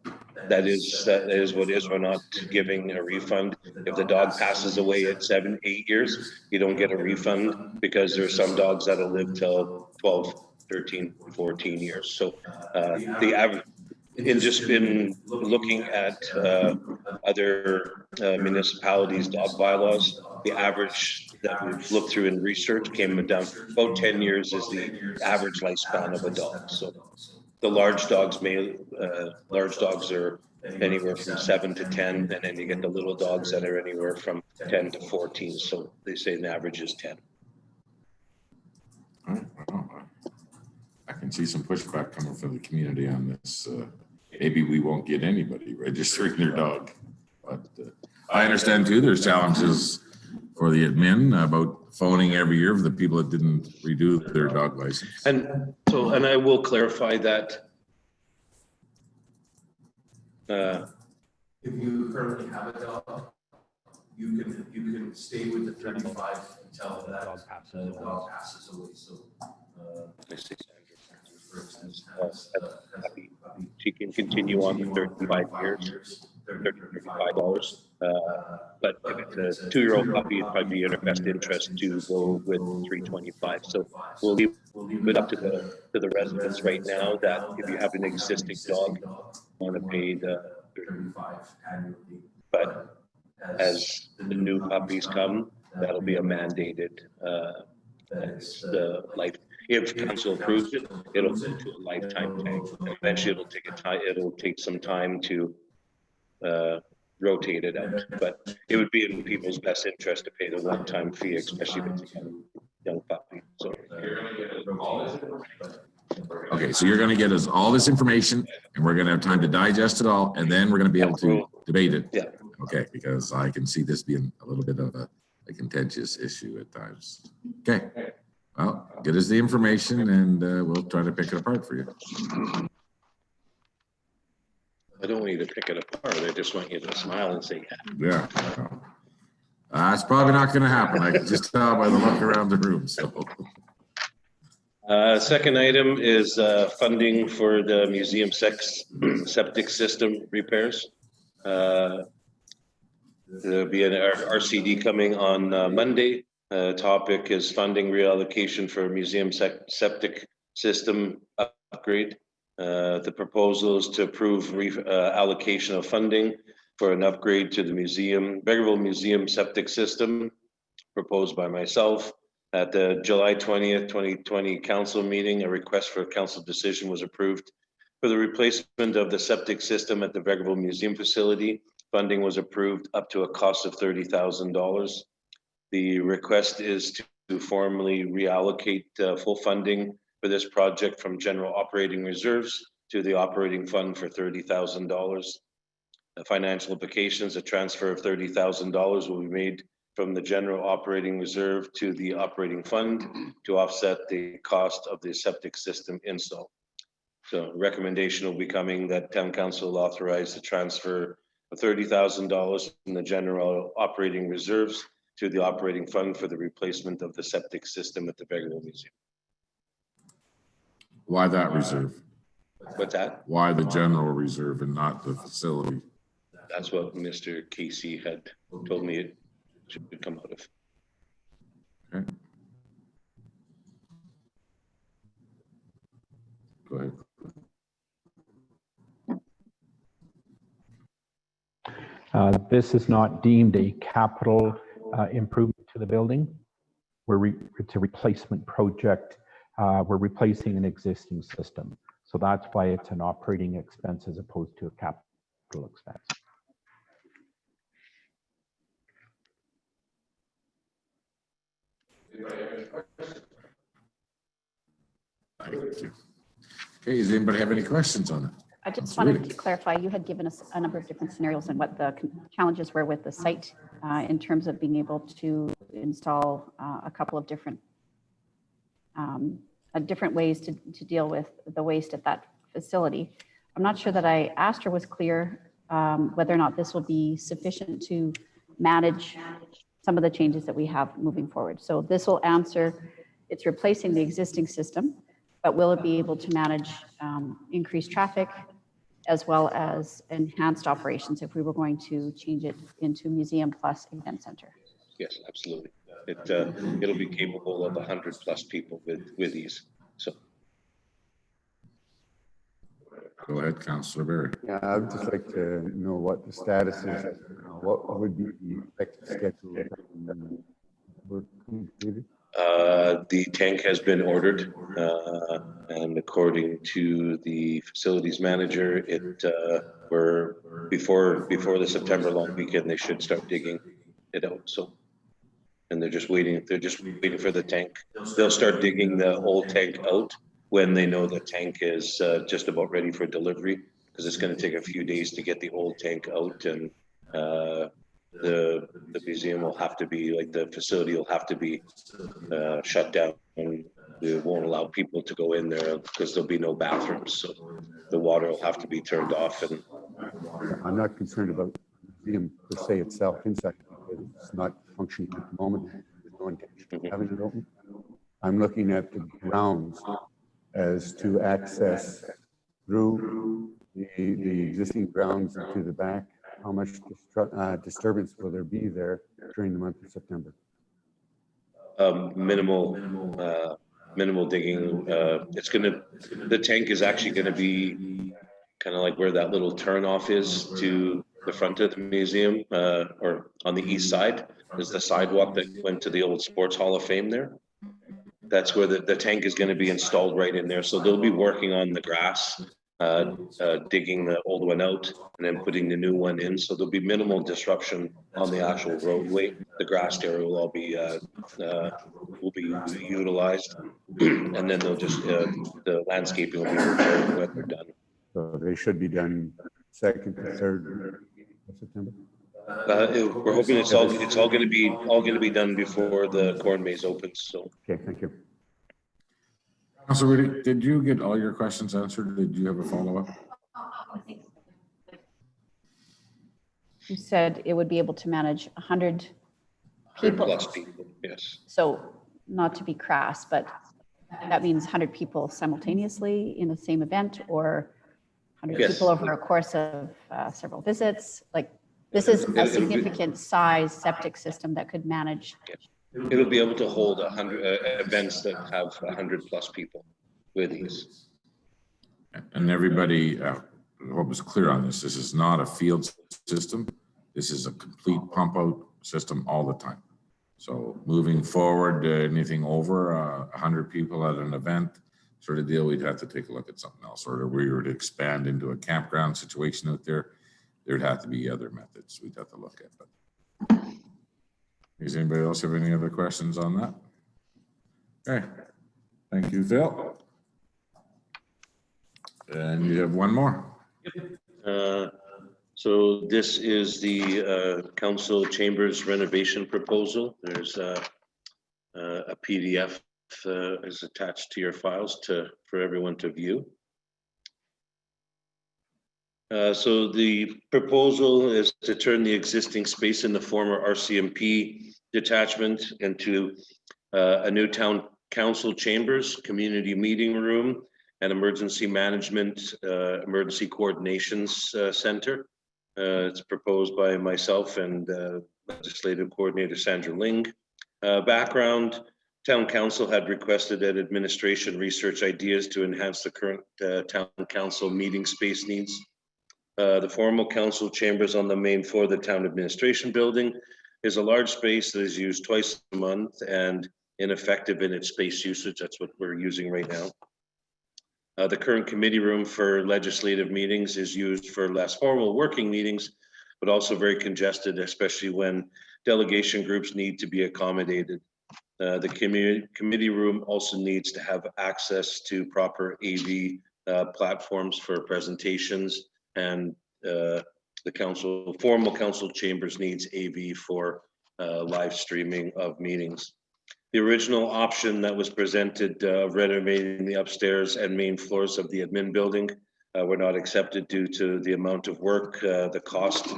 is what it is. We're not giving a refund. If the dog passes away at 7-8 years, you don't get a refund, because there's some dogs that'll live till 12, 13, 14 years. So the average. And just been looking at other municipalities' dog bylaws, the average that we've looked through in research came down about 10 years is the average lifespan of a dog. So the large dogs are anywhere from 7 to 10, and then you get the little dogs that are anywhere from 10 to 14. So they say the average is 10. I can see some pushback coming from the community on this. Maybe we won't get anybody registering their dog. But I understand too, there's challenges for the admin about phoning every year for the people that didn't redo their dog license. And I will clarify that. If you currently have a dog, you can stay with the 35 until that dog passes away. So, I see. For instance, she can continue on for 35 years, $35. But if it's a 2-year-old puppy, it'd probably be in her best interest to go with $325. So we'll leave it up to the residents right now that if you have an existing dog, want to pay the $35 annually. But as the new puppies come, that'll be a mandated. The life. If council approves it, it'll go to a lifetime tag. Eventually, it'll take some time to rotate it out. But it would be in people's best interest to pay the one-time fee, especially if it's a young puppy. So Okay, so you're gonna get us all this information and we're gonna have time to digest it all and then we're gonna be able to debate it. Yeah. Okay, because I can see this being a little bit of a contentious issue at times. Okay, well, get us the information and we'll try to pick it apart for you. I don't want you to pick it apart. I just want you to smile and say, Yeah. It's probably not gonna happen. I can just tell by the look around the room, so. Second item is funding for the museum septic system repairs. There'll be an RCD coming on Monday. Topic is funding reallocation for museum septic system upgrade. The proposal is to approve allocation of funding for an upgrade to the Vegreville Museum septic system, proposed by myself. At the July 20th, 2020 council meeting, a request for a council decision was approved for the replacement of the septic system at the Vegreville Museum facility. Funding was approved up to a cost of $30,000. The request is to formally reallocate full funding for this project from general operating reserves to the operating fund for $30,000. The financial implications, a transfer of $30,000 will be made from the general operating reserve to the operating fund to offset the cost of the septic system install. So recommendation will be coming that town council will authorize the transfer of $30,000 from the general operating reserves to the operating fund for the replacement of the septic system at the Vegreville Museum. Why that reserve? What's that? Why the general reserve and not the facility? That's what Mr. Casey had told me it should come out of. Okay. Go ahead. This is not deemed a capital improvement to the building. It's a replacement project. We're replacing an existing system. So that's why it's an operating expense as opposed to a capital expense. Thank you. Okay, does anybody have any questions on it? I just wanted to clarify, you had given us a number of different scenarios and what the challenges were with the site in terms of being able to install a couple of different ways to deal with the waste at that facility. I'm not sure that I asked or was clear whether or not this will be sufficient to manage some of the changes that we have moving forward. So this will answer, it's replacing the existing system, but will it be able to manage increased traffic as well as enhanced operations if we were going to change it into museum plus event center? Yes, absolutely. It'll be capable of 100+ people with ease. So. Go ahead, Councillor Berry. Yeah, I would just like to know what the status is. What would be the expected schedule of work completed? The tank has been ordered, and according to the facilities manager, we're before the September long weekend, they should start digging it out. So, and they're just waiting for the tank. They'll start digging the old tank out when they know the tank is just about ready for delivery, because it's going to take a few days to get the old tank out, and the museum will have to be, like, the facility will have to be shut down, and we won't allow people to go in there because there'll be no bathrooms, so the water will have to be turned off. And I'm not concerned about the museum per se itself inside, because it's not functioning at the moment. There's no intention of having it open. I'm looking at the grounds as to access through the existing grounds to the back. How much disturbance will there be there during the month of September? Minimal digging. The tank is actually gonna be kind of like where that little turnoff is to the front of the museum, or on the east side. There's the sidewalk that went to the old Sports Hall of Fame there. That's where the tank is going to be installed, right in there. So they'll be working on the grass digging the old one out and then putting the new one in. So there'll be minimal disruption on the actual roadway. The grassed area will all be utilized, and then they'll just the landscaping will be repaired when they're done. So they should be done 2nd to 3rd of September. We're hoping it's all going to be done before the corn maze opens. So Okay, thank you. Councilor Rudy, did you get all your questions answered? Did you have a follow-up? You said it would be able to manage 100 people. plus people, yes. So not to be crass, but that means 100 people simultaneously in the same event, or 100 Yes. people over a course of several visits. Like, this is a significant size septic system that could manage. It'll be able to hold 100 events that have 100 plus people with these. And everybody, I hope is clear on this. This is not a field system. This is a complete pump out system all the time. So moving forward, anything over 100 people at an event sort of deal, we'd have to take a look at something else. Or if we were to expand into a campground situation out there, there'd have to be other methods we'd have to look at. But does anybody else have any other questions on that? Okay, thank you, Phil. And you have one more. So this is the council chambers renovation proposal. There's a PDF is attached to your files for everyone to view. So the proposal is to turn the existing space in the former RCMP detachment into a new town council chambers, community meeting room, and emergency management, emergency coordinations center. It's proposed by myself and legislative coordinator Sandra Ling. Background, town council had requested an administration research ideas to enhance the current town council meeting space needs. The formal council chambers on the main floor of the town administration building is a large space that is used twice a month and ineffective in its space usage. That's what we're using right now. The current committee room for legislative meetings is used for less formal working meetings, but also very congested, especially when delegation groups need to be accommodated. The committee room also needs to have access to proper AV platforms for presentations, and the formal council chambers needs AV for live streaming of meetings. The original option that was presented of renovating the upstairs and main floors of the admin building were not accepted due to the amount of work, the cost,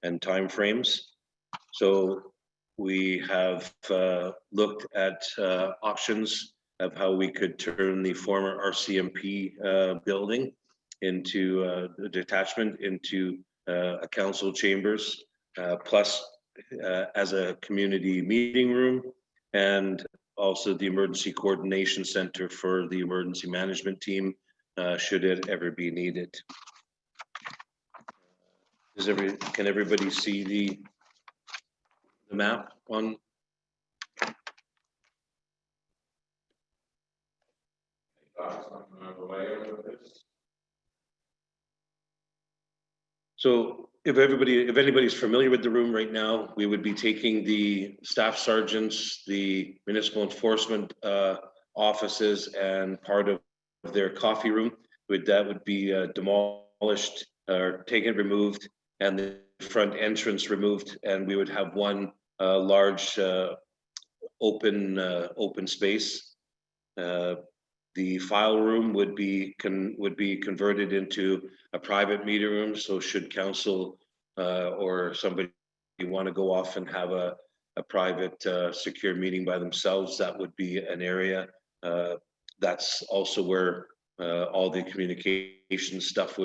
and timeframes. So we have looked at options of how we could turn the former RCMP building into the detachment into a council chambers, plus as a community meeting room, and also the emergency coordination center for the emergency management team, should it ever be needed. Can everybody see the map on? So if anybody's familiar with the room right now, we would be taking the staff sergeants, the municipal enforcement offices, and part of their coffee room. That would be demolished or removed, and the front entrance removed, and we would have one large open space. The file room would be converted into a private meeting room. So should council or somebody want to go off and have a private secure meeting by themselves, that would be an area. That's also where all the communication stuff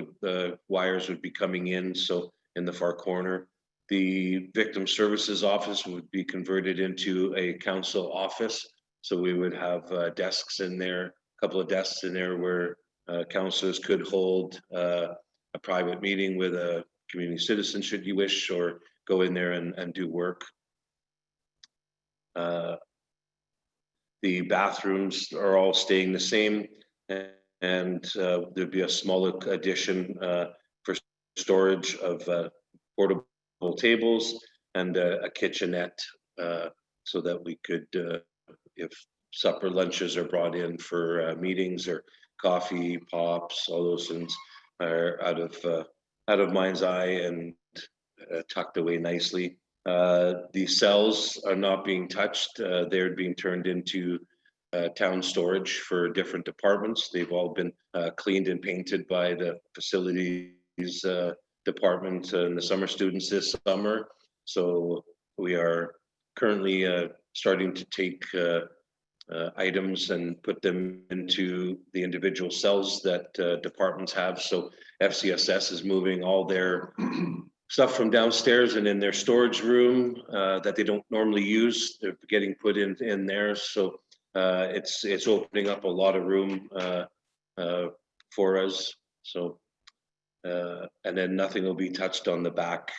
wires would be coming in. So in the far corner, the victim services office would be converted into a council office. So we would have desks in there, a couple of desks in there where councillors could hold a private meeting with a community citizen should you wish, or go in there and do work. The bathrooms are all staying the same, and there'd be a small addition for storage of portable tables and a kitchenette so that we could, if supper lunches are brought in for meetings or coffee, pops, all those things are out of mind's eye and tucked away nicely. The cells are not being touched. They're being turned into town storage for different departments. They've all been cleaned and painted by the facilities department and the summer students this summer. So we are currently starting to take items and put them into the individual cells that departments have. So FCSS is moving all their stuff from downstairs and in their storage room that they don't normally use. They're getting put in there. So it's opening up a lot of room for us. So and then nothing will be touched on the back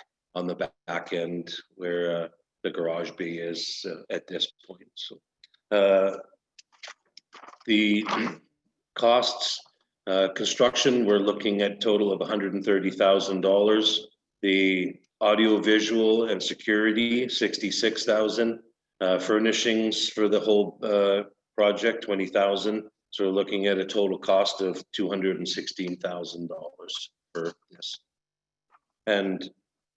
end where the garage bay is at this point. So the costs, construction, we're looking at total of $130,000. The audio visual and security, $66,000. Furnishings for the whole project, $20,000. So we're looking at a total cost of $216,000 for this. And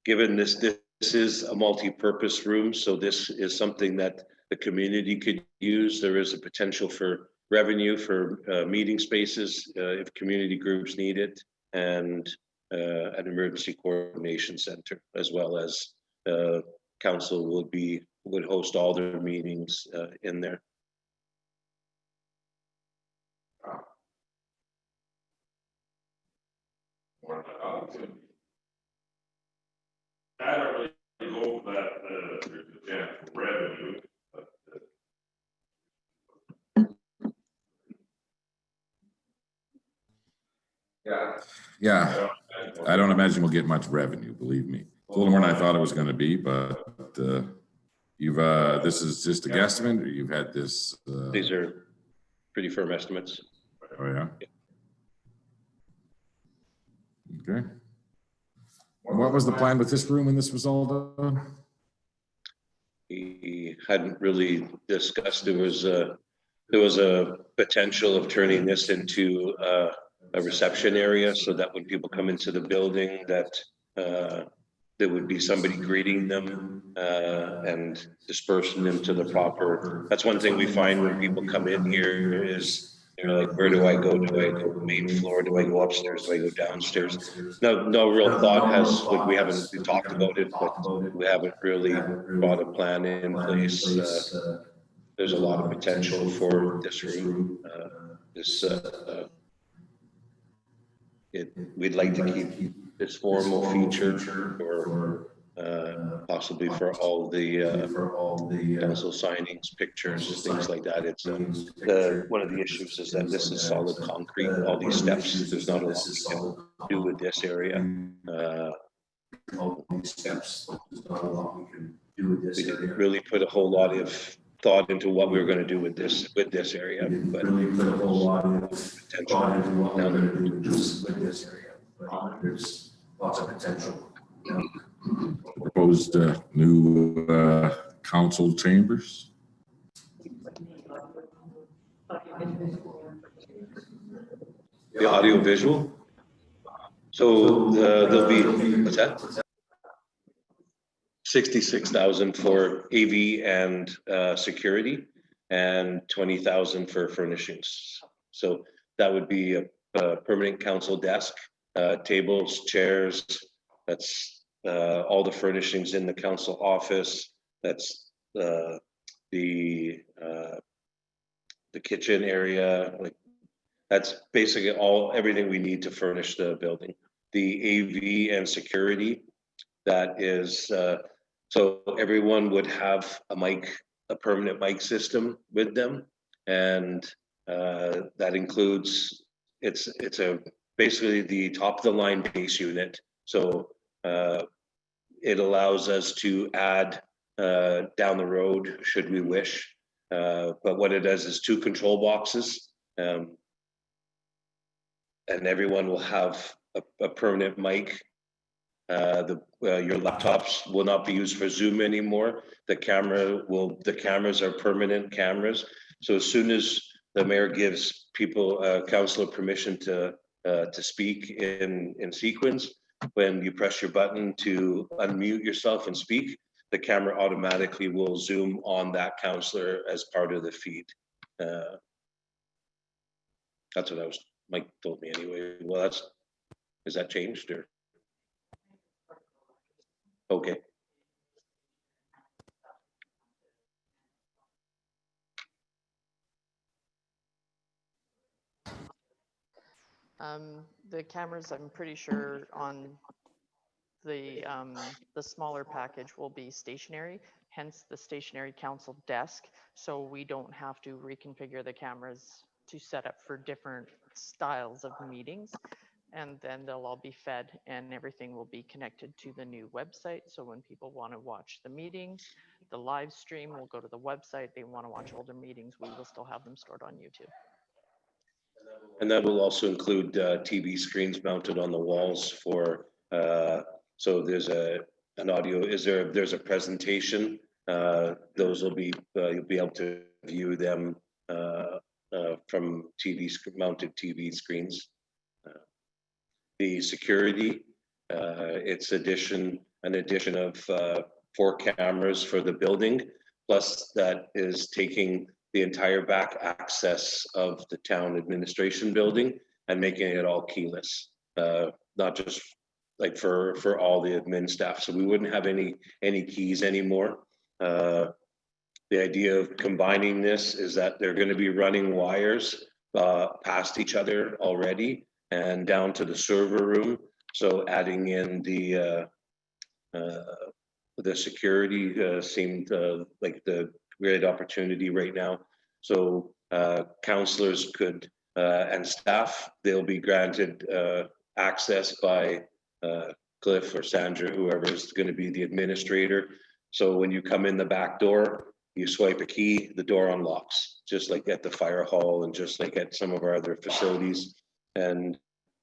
given this is a multi-purpose room, so this is something that the community could use. There is a potential for revenue for meeting spaces if community groups need it, and an emergency coordination center, as well as council would host all their meetings in there. I don't really hope that there's a chance for revenue, but yeah, I don't imagine we'll get much revenue, believe me. It's a little more than I thought it was going to be, but you've this is just a guesstimate, or you've had this? These are pretty firm estimates. Oh yeah. Okay. What was the plan with this room when this was all done? We hadn't really discussed. There was a potential of turning this into a reception area, so that when people come into the building, that there would be somebody greeting them and dispersing them to the proper. That's one thing we find when people come in here is they're like, where do I go? Do I go main floor? Do I go upstairs? Do I go downstairs? No real thought has, we haven't talked about it, but we haven't really brought a plan in place. There's a lot of potential for this room. We'd like to keep this formal feature or possibly for all the council signings, pictures, things like that. It's one of the issues is that this is solid concrete, all these steps. There's not a lot we can do with this area. We didn't really put a whole lot of thought into what we were going to do with this area, but potential down there. There's lots of potential. Proposed new council chambers. The audio visual. So there'll be, what's that? 66,000 for AV and security, and 20,000 for furnishings. So that would be a permanent council desk, tables, chairs. That's all the furnishings in the council office. That's the kitchen area. Like that's basically everything we need to furnish the building. The AV and security, that is so everyone would have a permanent mic system with them, and that includes it's basically the top of the line base unit. So it allows us to add down the road should we wish, but what it does is 2 control boxes. and everyone will have a permanent mic. Your laptops will not be used for Zoom anymore. The cameras are permanent cameras. So as soon as the mayor gives people, councilor permission to speak in sequence, when you press your button to unmute yourself and speak, the camera automatically will zoom on that councilor as part of the feed. That's what Mike told me anyway. Well, is that changed or? Okay. The cameras, I'm pretty sure on the smaller package will be stationary, hence the stationary council desk. So we don't have to reconfigure the cameras to set up for different styles of meetings. And then they'll all be fed and everything will be connected to the new website. So when people want to watch the meeting, the live stream will go to the website. They want to watch older meetings, we will still have them stored on YouTube. And that will also include TV screens mounted on the walls for, so there's an audio, there's a presentation. Those will be, you'll be able to view them from mounted TV screens. The security, it's an addition of 4 cameras for the building, plus that is taking the entire back access of the town administration building and making it all keyless, not just like for all the admin staff. So we wouldn't have any keys anymore. The idea of combining this is that they're going to be running wires past each other already and down to the server room. So adding in the security seemed like the great opportunity right now. So councillors could and staff, they'll be granted access by Cliff or Sandra, whoever is going to be the administrator. So when you come in the back door, you swipe a key, the door unlocks, just like at the fire hall and just like at some of our other facilities. And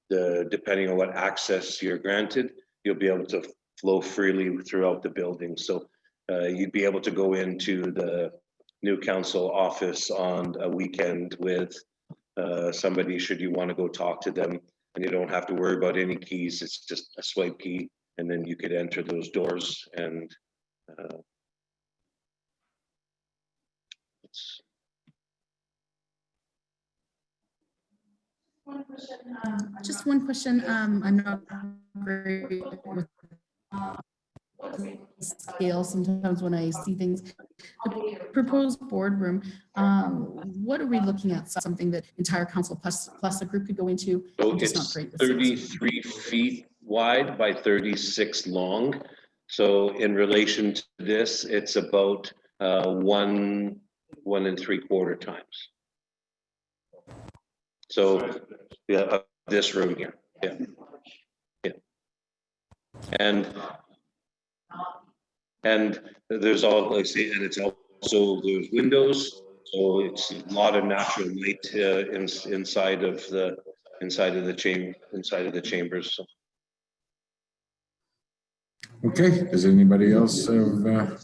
depending on what access you're granted, you'll be able to flow freely throughout the building. So you'd be able to go into the new council office on a weekend with somebody should you want to go talk to them, and you don't have to worry about any keys. It's just a swipe key, and then you could enter those doors. And it's Just one question. I'm not great with scale sometimes when I see things. The proposed boardroom, what are we looking at? Something that entire council plus a group could go into? So I'm just it's not great with 33 feet wide by 36 long. So in relation to this, it's about 1 1¾ times. So yeah, this room here, yeah, yeah, and there's all, like say, and it's also there's windows, so it's a lot of natural light inside of the chambers. So. Okay, does anybody else have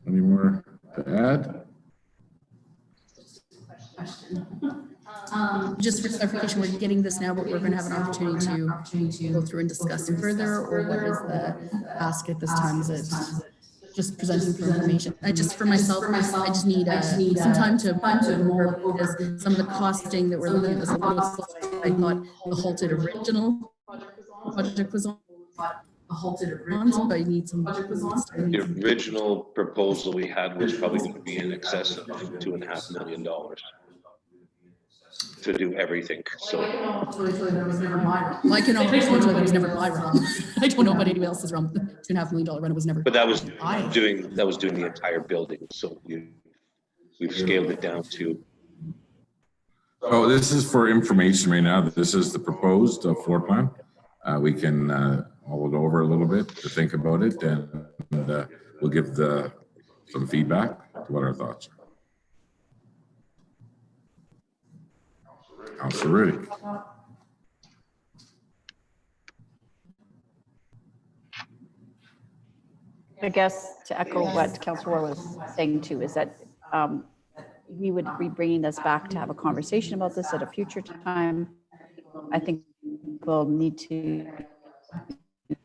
any more to add? Just for clarification, we're getting this now, but we're going to have an opportunity to go through and discuss it further, or what is the ask at this time? Is it just presenting for information? Just for myself, I just need some time to because some of the costing that we're looking at is a little. I thought the halted original project was on. So I need some. The original proposal we had was probably going to be in excess of $2.5 million. To do everything. So I can always tell you that was never my realm. I don't know about anybody else's realm. The $2.5 million run was never. But that was doing the entire building. So we've scaled it down to. Oh, this is for information right now. This is the proposed floor plan. We can hold it over a little bit to think about it, and we'll give some feedback to what our thoughts are. Councillor Riddick. I guess to echo what Councillor was saying too, is that we would be bringing this back to have a conversation about this at a future time. I think we'll need to be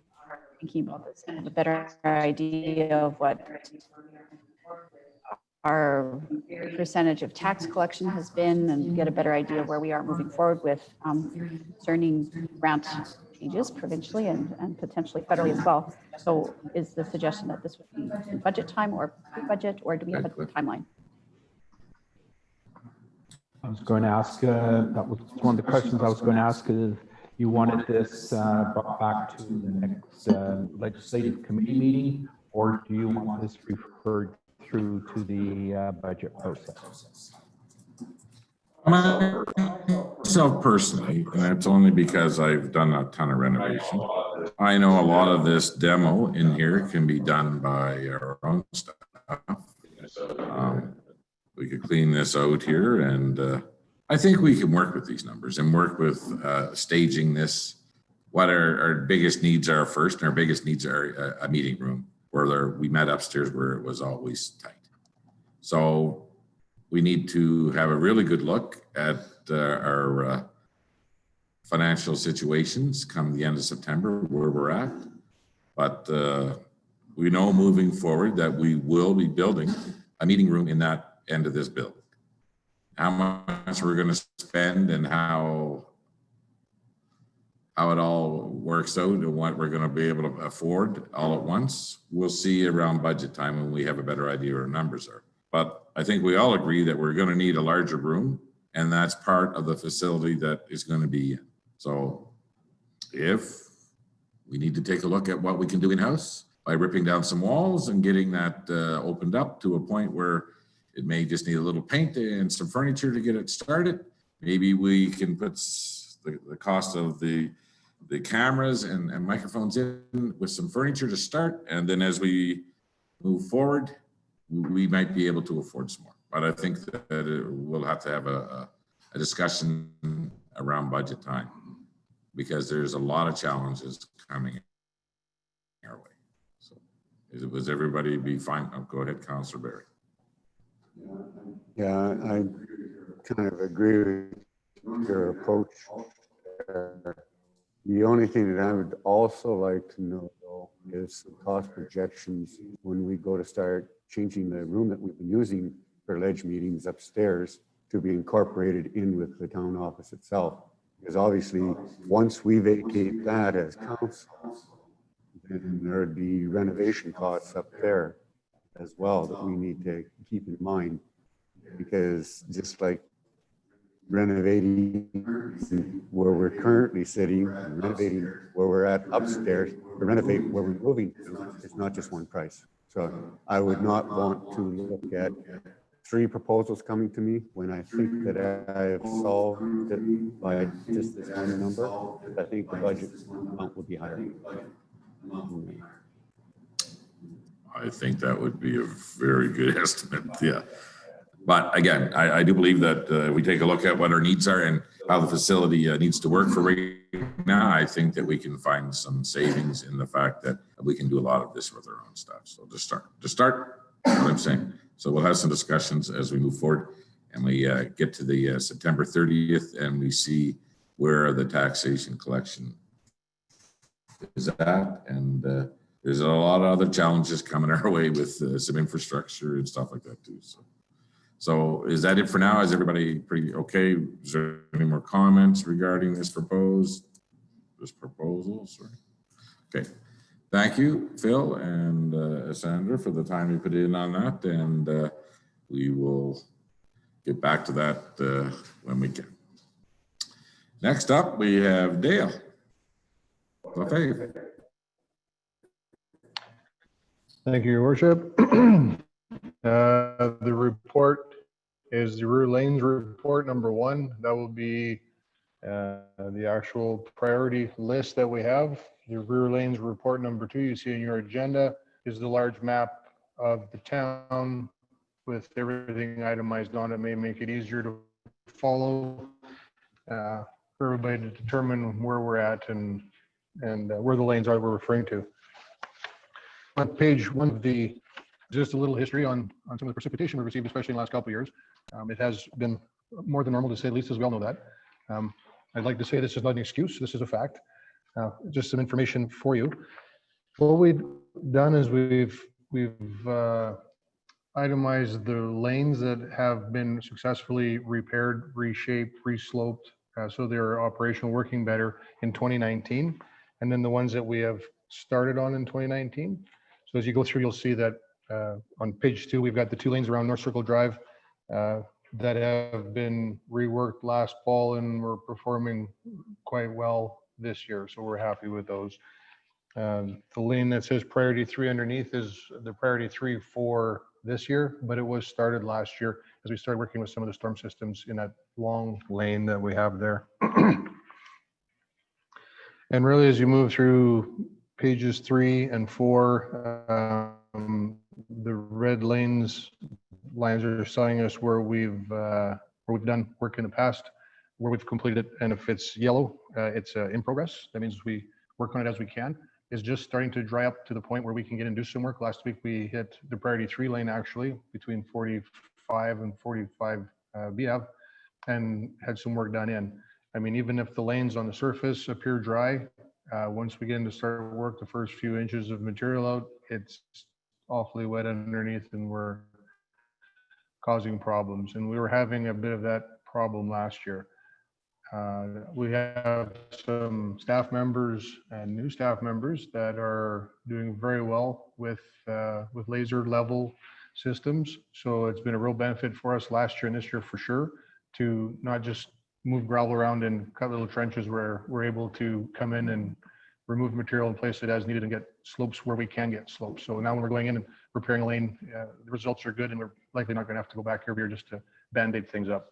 thinking about this and have a better idea of what our percentage of tax collection has been and get a better idea of where we are moving forward with concerning grant changes provincially and potentially federally as well. So is the suggestion that this would be in budget time or pre-budget, or do we have a timeline? I was going to ask, that was one of the questions I was going to ask, if you wanted this brought back to the next legislative committee meeting, or do you want this referred through to the budget process? Myself personally, and it's only because I've done a ton of renovation, I know a lot of this demo in here can be done by our own staff. We could clean this out here, and I think we can work with these numbers and work with staging this, what our biggest needs are first, and our biggest needs are a meeting room where we met upstairs where it was always tight. So we need to have a really good look at our financial situations come the end of September, where we're at. But we know moving forward that we will be building a meeting room in that end of this building. How much we're going to spend and how it all works out and what we're going to be able to afford all at once, we'll see around budget time when we have a better idea what our numbers are. But I think we all agree that we're going to need a larger room, and that's part of the facility that is going to be in. So if we need to take a look at what we can do in-house by ripping down some walls and getting that opened up to a point where it may just need a little paint and some furniture to get it started, maybe we can put the cost of the cameras and microphones in with some furniture to start. And then as we move forward, we might be able to afford some more. But I think that we'll have to have a discussion around budget time, because there's a lot of challenges coming our way. So was everybody be fine? Oh, go ahead, Councillor Barry. Yeah, I kind of agree with your approach. The only thing that I would also like to know, though, is some cost projections when we go to start changing the room that we've been using for ledge meetings upstairs to be incorporated in with the town office itself. Because obviously, once we vacate that as council, then there'd be renovation costs up there as well that we need to keep in mind. Because just like renovating where we're currently sitting, renovating where we're at upstairs, to renovate where we're moving to, it's not just one price. So I would not want to look at 3 proposals coming to me when I think that I have solved it by just this one number. I think the budget amount will be higher. I think that would be a very good estimate, yeah. But again, I do believe that we take a look at what our needs are and how the facility needs to work for right now. I think that we can find some savings in the fact that we can do a lot of this with our own stuff. So to start, what I'm saying. So we'll have some discussions as we move forward, and we get to the September 30th, and we see where the taxation collection is at. And there's a lot of other challenges coming our way with some infrastructure and stuff like that too. So is that it for now? Is everybody pretty okay? Is there any more comments regarding this proposal? Sorry. Okay. Thank you, Phil and Sandra, for the time you put in on that. And we will get back to that when we can. Next up, we have Dale. Lefebvre. Thank you, Your Worship. The report is the Rural Lanes report number 1. That will be the actual priority list that we have. The Rural Lanes report number 2 you see in your agenda is the large map of the town with everything itemized on it. May make it easier to follow. for everybody to determine where we're at and where the lanes are we're referring to. On page one of the, just a little history on some of the precipitation we received, especially in the last couple of years. It has been more than normal, to say the least, as we all know that. I'd like to say this is not an excuse, this is a fact. Just some information for you. What we've done is we've itemized the lanes that have been successfully repaired, reshaped, resloped, so they're operational, working better in 2019, and then the ones that we have started on in 2019. So as you go through, you'll see that on page 2, we've got the 2 lanes around North Circle Drive that have been reworked last fall and were performing quite well this year. So we're happy with those. The lane that says priority 3 underneath is the priority 3 for this year, but it was started last year as we started working with some of the storm systems in that long lane that we have there. And really, as you move through pages 3 and 4, the red lines are showing us where we've done work in the past, where we've completed it, and if it's yellow, it's in progress. That means we work on it as we can. Is just starting to dry up to the point where we can get and do some work. Last week we hit the priority 3 lane actually between 45 and 45 BF and had some work done in. I mean, even if the lanes on the surface appear dry, once we get into start work, the first few inches of material out, it's awfully wet underneath and we're causing problems. And we were having a bit of that problem last year. We have some staff members and new staff members that are doing very well with laser level systems. So it's been a real benefit for us last year and this year for sure, to not just move gravel around and cut little trenches where we're able to come in and remove material and place it as needed and get slopes where we can get slopes. So now when we're going in and repairing a lane, the results are good and we're likely not going to have to go back every year just to band-aid things up.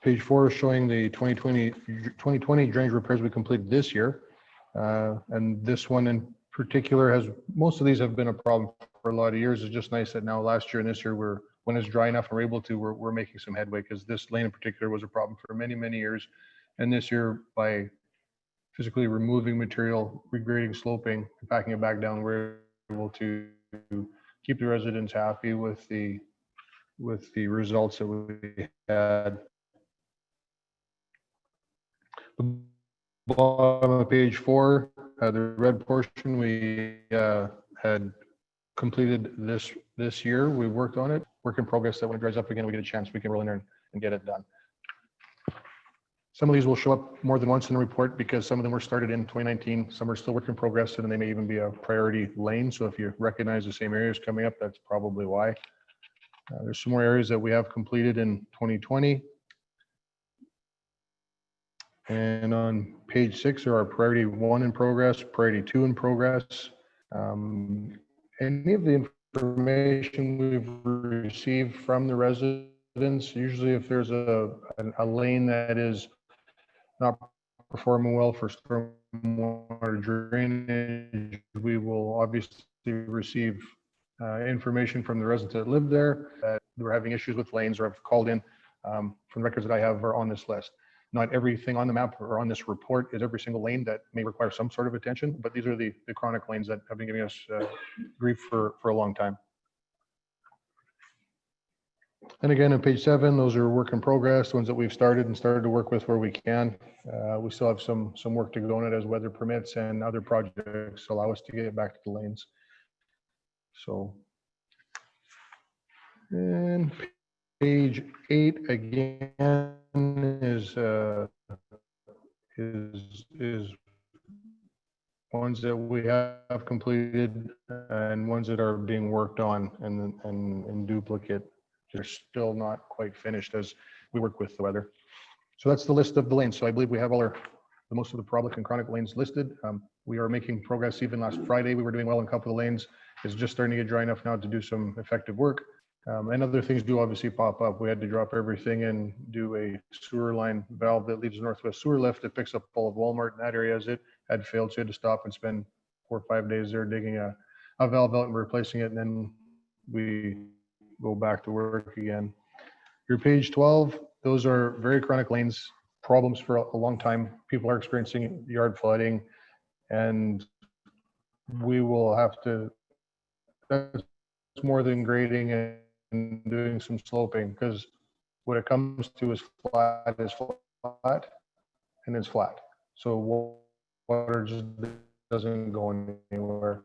Page 4 is showing the 2020 drainage repairs we completed this year. And this one in particular has, most of these have been a problem for a lot of years. It's just nice that now last year and this year, when it's dry enough and we're able to, we're making some headway, because this lane in particular was a problem for many, many years. And this year, by physically removing material, regrading, sloping, and packing it back down, we're able to keep the residents happy with the results that we had. The bottom of page 4, the red portion we had completed this year. We worked on it. Work in progress that when it dries up again, we get a chance, we can roll in there and get it done. Some of these will show up more than once in the report because some of them were started in 2019. Some are still work in progress, and they may even be a priority lane. So if you recognize the same areas coming up, that's probably why. There's some more areas that we have completed in 2020. And on page 6 are our priority 1 in progress, priority 2 in progress. Any of the information we've received from the residents, usually if there's a lane that is not performing well for stormwater drainage, we will obviously receive information from the residents that live there that were having issues with lanes or have called in. From the records that I have are on this list. Not everything on the map or on this report is every single lane that may require some sort of attention, but these are the chronic lanes that have been giving us grief for a long time. And again, on page 7, those are work in progress, ones that we've started to work with where we can. We still have some work to go on it as weather permits and other projects allow us to get back to the lanes. So, and page 8 again is ones that we have completed and ones that are being worked on and in duplicate. They're still not quite finished as we work with the weather. So that's the list of the lanes. So I believe we have all the most of the public and chronic lanes listed. We are making progress. Even last Friday, we were doing well in a couple of lanes. It's just starting to get dry enough now to do some effective work. And other things do obviously pop up. We had to drop everything and do a sewer line valve that leaves the northwest sewer lift that picks up all of Walmart in that area as it had failed. So we had to stop and spend 4 or 5 days there digging a valve out and replacing it. And then we go back to work again. Your page 12, those are very chronic lanes problems for a long time. People are experiencing yard flooding, and we will have to, that's more than grading and doing some sloping, because what it comes to is flat and it's flat. So water just doesn't go anywhere.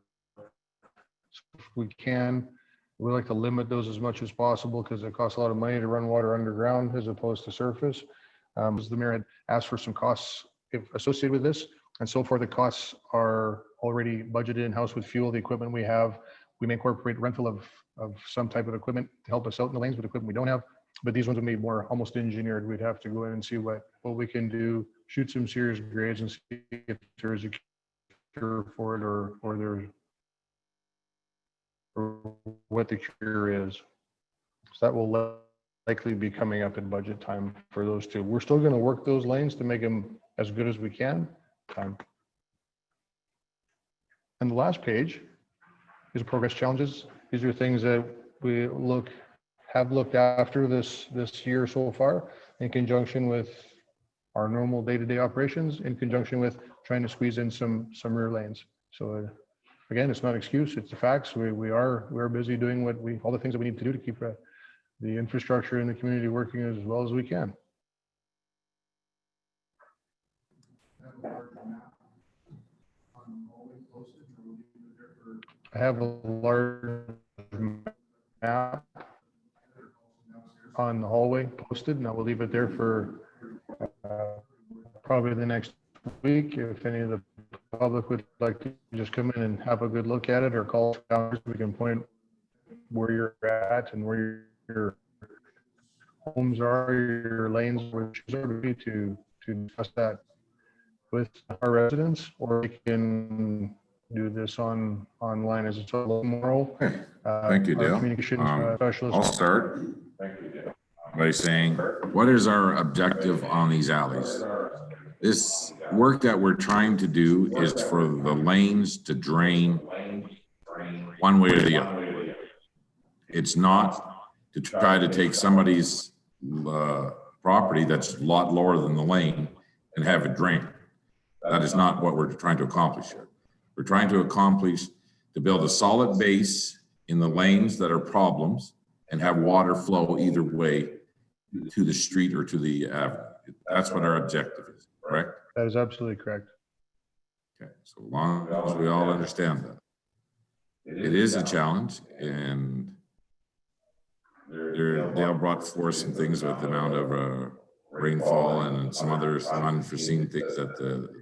So if we can, we like to limit those as much as possible because it costs a lot of money to run water underground as opposed to surface. As the mayor had asked for some costs associated with this, and so far the costs are already budgeted in-house with fuel, the equipment we have. We may incorporate rental of some type of equipment to help us out in the lanes with equipment we don't have, but these ones will be more almost engineered. We'd have to go in and see what we can do, shoot some serious grades and see if there's a cure for it or what the cure is. So that will likely be coming up in budget time for those two. We're still going to work those lanes to make them as good as we can. And the last page is progress challenges. These are things that we have looked after this year so far in conjunction with our normal day-to-day operations, in conjunction with trying to squeeze in some rear lanes. So again, it's not an excuse, it's the facts. We are busy doing all the things that we need to do to keep the infrastructure in the community working as well as we can. I have a large map on the hallway posted, and I will leave it there for probably the next week. If any of the public would like to just come in and have a good look at it or call us, we can point where you're at and where your homes are, your lanes, which is already to discuss that with our residents, or we can do this online as it's a little more. Thank you, Dale. Communications specialist. I'll start by saying, what is our objective on these alleys? This work that we're trying to do is for the lanes to drain one way or the other. It's not to try to take somebody's property that's a lot lower than the lane and have it drain. That is not what we're trying to accomplish here. We're trying to accomplish to build a solid base in the lanes that are problems and have water flow either way to the street or to the avenue. That's what our objective is, correct? That is absolutely correct. Okay, so long as we all understand that. It is a challenge, and Dale brought forth some things with the amount of rainfall and some other unforeseen things that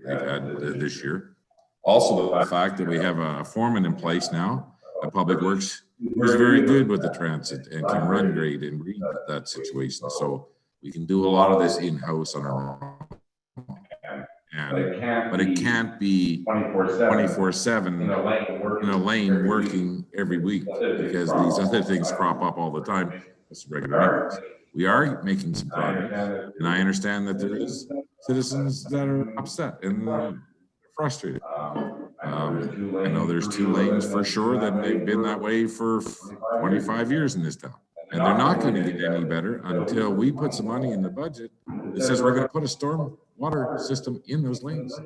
they've had this year. Also, the fact that we have a foreman in place now at Public Works who's very good with the transit and can run grade and read that situation. So we can do a lot of this in-house on our own. But it can't be 24/7 in a lane working every week because these other things crop up all the time. It's regular maintenance. We are making some progress, and I understand that there is citizens that are upset and frustrated. I know there's 2 lanes for sure that they've been that way for 25 years in this town, and they're not going to get any better until we put some money in the budget that says we're going to put a storm water system in those lanes,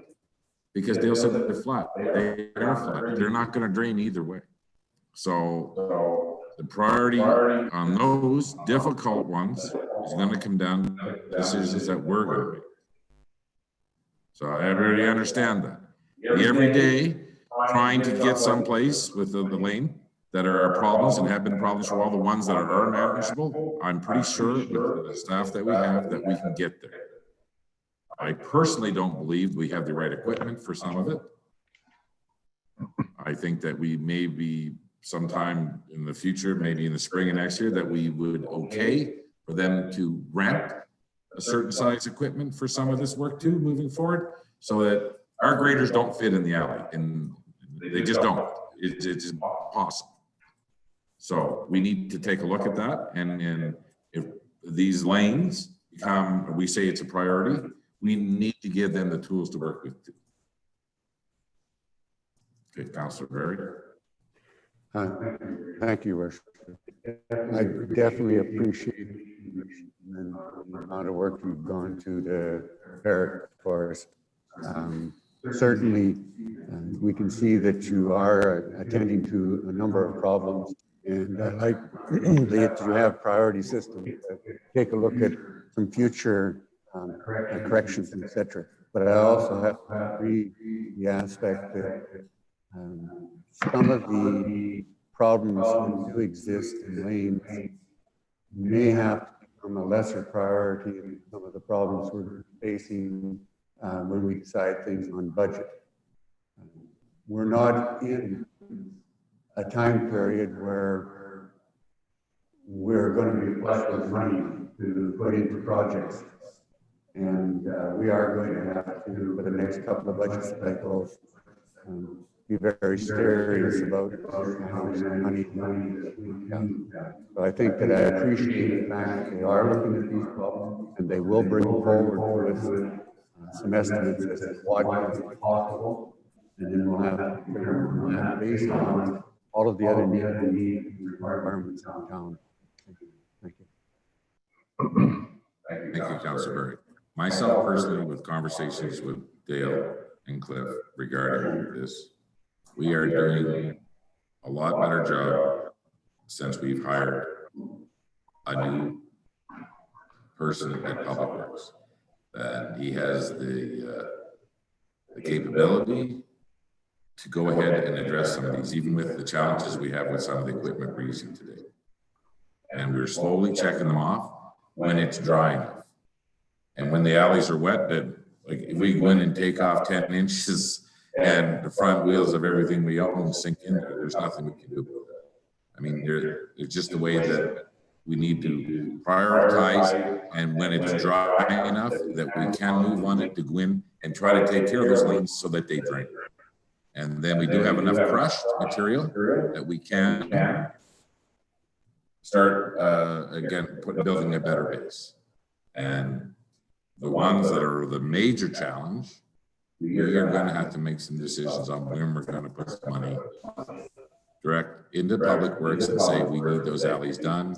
because Dale said that they're flat. They are flat. They're not going to drain either way. So the priority on those difficult ones is going to come down to decisions that we're going to make. So I already understand that. Every day trying to get someplace with the lane that are problems and have been problems for all the ones that are manageable, I'm pretty sure with the staff that we have that we can get there. I personally don't believe we have the right equipment for some of it. I think that we may be sometime in the future, maybe in the spring of next year, that we would okay for them to rent a certain size equipment for some of this work too, moving forward, so that our graders don't fit in the alley, and they just don't. It's impossible. So we need to take a look at that, and if these lanes become, we say it's a priority, we need to give them the tools to work with too. Okay, Councillor Berry. Thank you, Worship. I definitely appreciate the amount of work you've gone to prepared for us. Certainly, we can see that you are attending to a number of problems, and I like that you have priority systems. Take a look at some future corrections, etc. But I also have to agree the aspect that some of the problems that do exist in lanes may have to become a lesser priority than some of the problems we're facing when we decide things on budget. We're not in a time period where we're going to be flush with money to put into projects. And we are going to have to, for the next couple of budget cycles, be very serious about how much money. So I think that I appreciate the fact that they are looking at these problems, and they will bring forward to us some estimates as to what is possible, and then we'll have to determine on that based on all of the other needs and requirements in town. Thank you. Thank you, Councillor Berry. Myself personally, with conversations with Dale and Cliff regarding this, we are doing a lot better job since we've hired a new person at Public Works. That he has the capability to go ahead and address some of these, even with the challenges we have with some of the equipment we're using today. And we're slowly checking them off when it's dry enough. And when the alleys are wet, that like if we go in and take off 10 inches and the front wheels of everything we own sink in there, there's nothing we can do about that. I mean, it's just the way that we need to prioritize, and when it's dry enough that we can move on it, to go in and try to take care of those lanes so that they drain. And then we do have enough crushed material that we can start again building a better base. And the ones that are the major challenge, we are going to have to make some decisions on when we're going to put some money direct into Public Works and say we need those alleys done.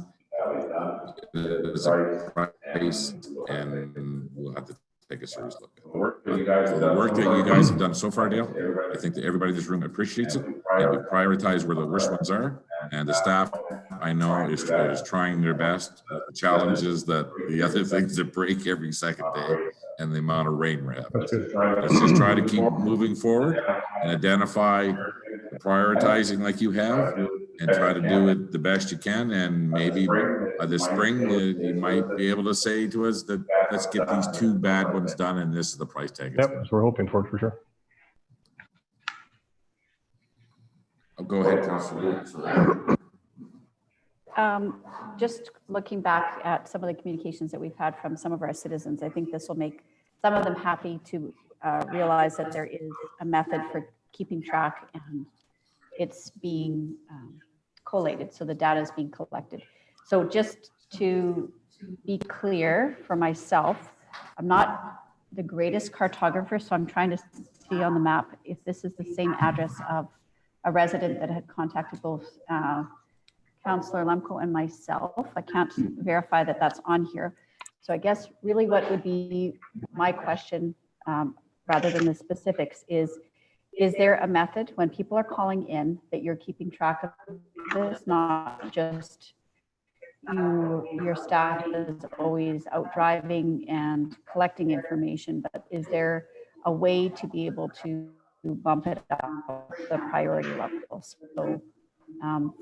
There's a price, and we'll have to take a serious look at it. So the work that you guys have done so far, Dale, I think that everybody in this room appreciates it, and we prioritize where the worst ones are. And the staff, I know, is trying their best. The challenge is that the other things that break every second day and the amount of rain we're having. Let's just try to keep moving forward and identify the prioritizing like you have, and try to do it the best you can. And maybe by the spring, you might be able to say to us that let's get these two bad ones done, and this is the price tag. Yep, that's what we're hoping for sure. Oh, go ahead, Councillor. Just looking back at some of the communications that we've had from some of our citizens, I think this will make some of them happy to realize that there is a method for keeping track, and it's being collated, so the data is being collected. So just to be clear for myself, I'm not the greatest cartographer, so I'm trying to see on the map if this is the same address of a resident that had contacted both Councillor Lemko and myself. I can't verify that that's on here. So I guess really what would be my question, rather than the specifics, is there a method when people are calling in that you're keeping track of this, not just your staff is always out driving and collecting information, but is there a way to be able to bump it up the priority levels? So,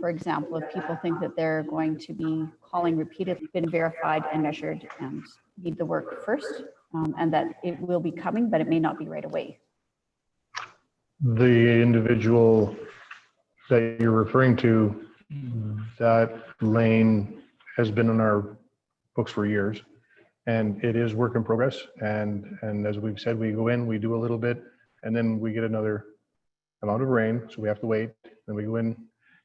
for example, if people think that they're going to be calling repeatedly, been verified and measured and need the work first, and that it will be coming, but it may not be right away. The individual that you're referring to, that lane has been on our books for years, and it is work in progress. And as we've said, we go in, we do a little bit, and then we get another amount of rain, so we have to wait. Then we go in,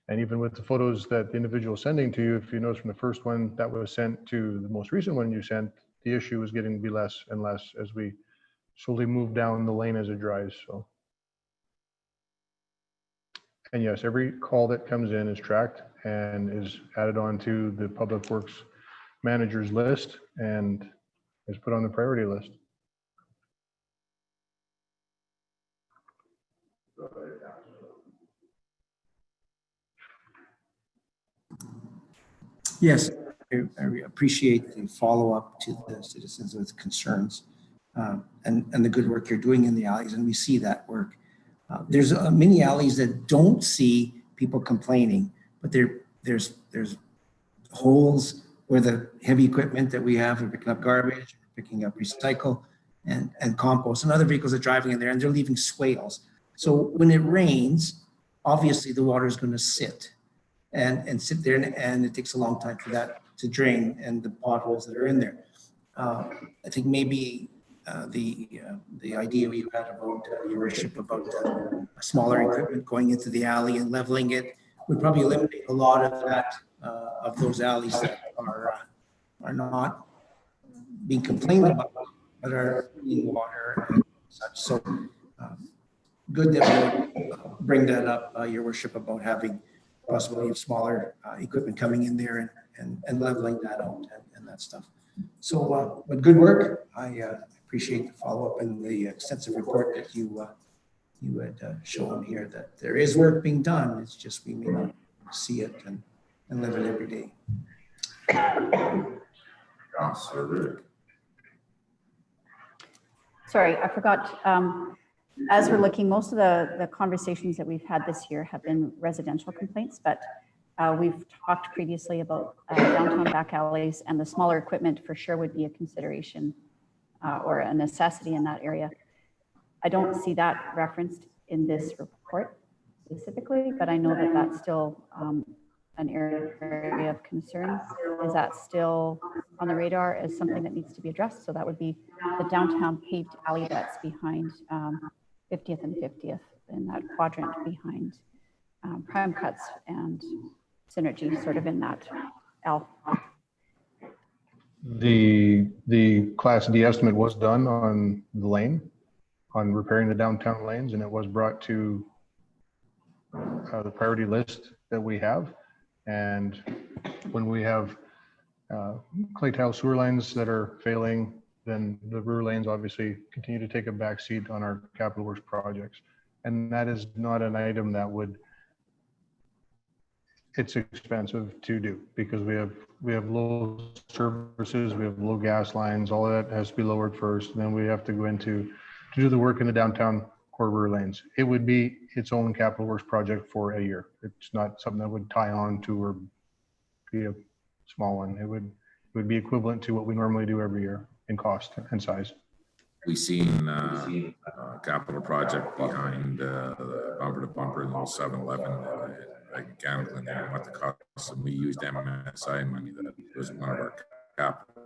and even with the photos that the individual is sending to you, if you notice from the first one that was sent to the most recent one you sent, the issue is getting to be less and less as we slowly move down the lane as it dries. So. And yes, every call that comes in is tracked and is added onto the Public Works manager's list and is put on the priority list. Yes, I appreciate the follow-up to the citizens with concerns and the good work you're doing in the alleys, and we see that work. There's many alleys that don't see people complaining, but there's holes where the heavy equipment that we have, we're picking up garbage, picking up recycle and compost, and other vehicles are driving in there and they're leaving swales. So when it rains, obviously the water is going to sit and sit there, and it takes a long time for that to drain and the potholes that are in there. I think maybe the idea you had about your worship about smaller equipment going into the alley and leveling it would probably eliminate a lot of that of those alleys that are not being complained about, but are in water and such. So good that we bring that up, your worship, about having possibility of smaller equipment coming in there and leveling that out and that stuff. So, but good work. I appreciate the follow-up and the extensive report that you had shown here, that there is work being done. It's just we may not see it and live it every day. Sorry, I forgot. As we're looking, most of the conversations that we've had this year have been residential complaints, but we've talked previously about downtown back alleys, and the smaller equipment for sure would be a consideration or a necessity in that area. I don't see that referenced in this report specifically, but I know that that's still an area of concern. Is that still on the radar as something that needs to be addressed? So that would be the downtown paved alley that's behind 50th and 50th, in that quadrant behind Prime Cuts and Synergy, sort of in that L. The Class D estimate was done on the lane, on repairing the downtown lanes, and it was brought to the priority list that we have. And when we have clay tile sewer lines that are failing, then the rear lanes obviously continue to take a back seat on our capital works projects. And that is not an item that would, it's expensive to do, because we have low services, we have low gas lines, all of that has to be lowered first. And then we have to go into to do the work in the downtown core rear lanes. It would be its own capital works project for a year. It's not something that would tie on to or be a small one. It would be equivalent to what we normally do every year in cost and size. We seen a capital project behind the bumper to bumper in the 7-Eleven, like Gamble in there, and what the cost, and we used MSI money. That was one of our capital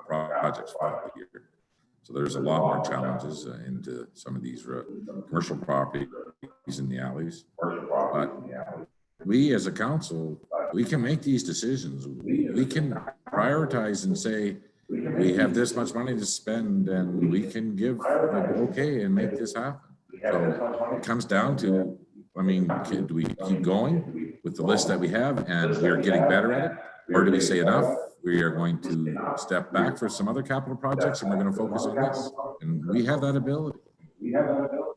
projects for the year. So there's a lot more challenges into some of these commercial properties in the alleys. But we as a council, we can make these decisions. We can prioritize and say, we have this much money to spend, and we can give okay and make this happen. So it comes down to, I mean, do we keep going with the list that we have and we're getting better at it? Or do we say enough? We are going to step back for some other capital projects and we're going to focus on this. And we have that ability.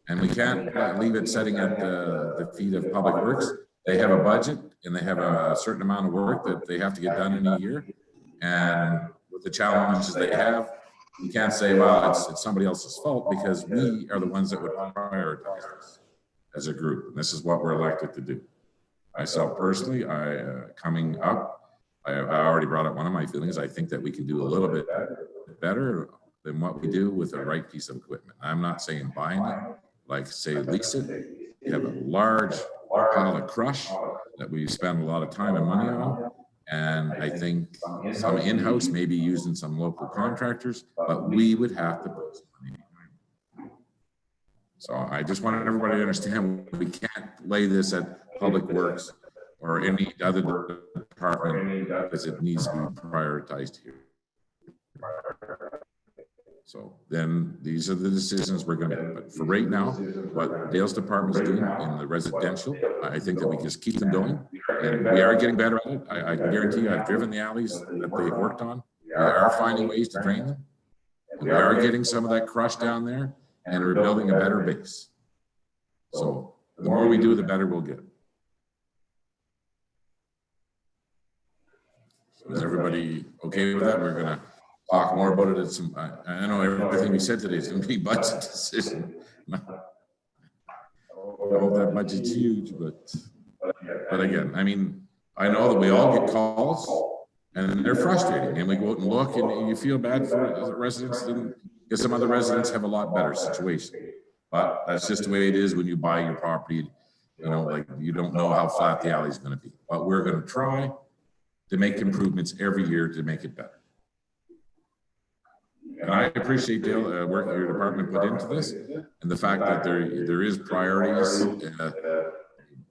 And we can't leave it sitting at the feet of Public Works. They have a budget and they have a certain amount of work that they have to get done in a year. And with the challenges they have, you can't say, well, it's somebody else's fault, because we are the ones that would prioritize this as a group. And this is what we're elected to do. Myself personally, coming up, I already brought up one of my feelings. I think that we can do a little bit better than what we do with the right piece of equipment. I'm not saying buying it, like say lease it. You have a large pile of crush that we spend a lot of time and money on. And I think some in-house, maybe using some local contractors, but we would have to put some money behind it. So I just wanted everybody to understand, we can't lay this at Public Works or any other department, because it needs to be prioritized here. So then these are the decisions we're going to make. But for right now, what Dale's department is doing in the residential, I think that we just keep them going. And we are getting better at it. I can guarantee you, I've driven the alleys that they've worked on. We are finding ways to drain them. And we are getting some of that crush down there, and we're building a better base. So the more we do, the better we'll get. Is everybody okay with that? We're gonna talk more about it at some, I know everything we said today is gonna be budget decision. I hope that budget's huge, but again, I mean, I know that we all get calls and they're frustrating, and we go out and look and you feel bad for the residents, because some other residents have a lot better situation. But that's just the way it is when you buy your property. You know, like, you don't know how flat the alley is going to be, but we're going to try to make improvements every year to make it better. And I appreciate the work that your department put into this, and the fact that there is priorities.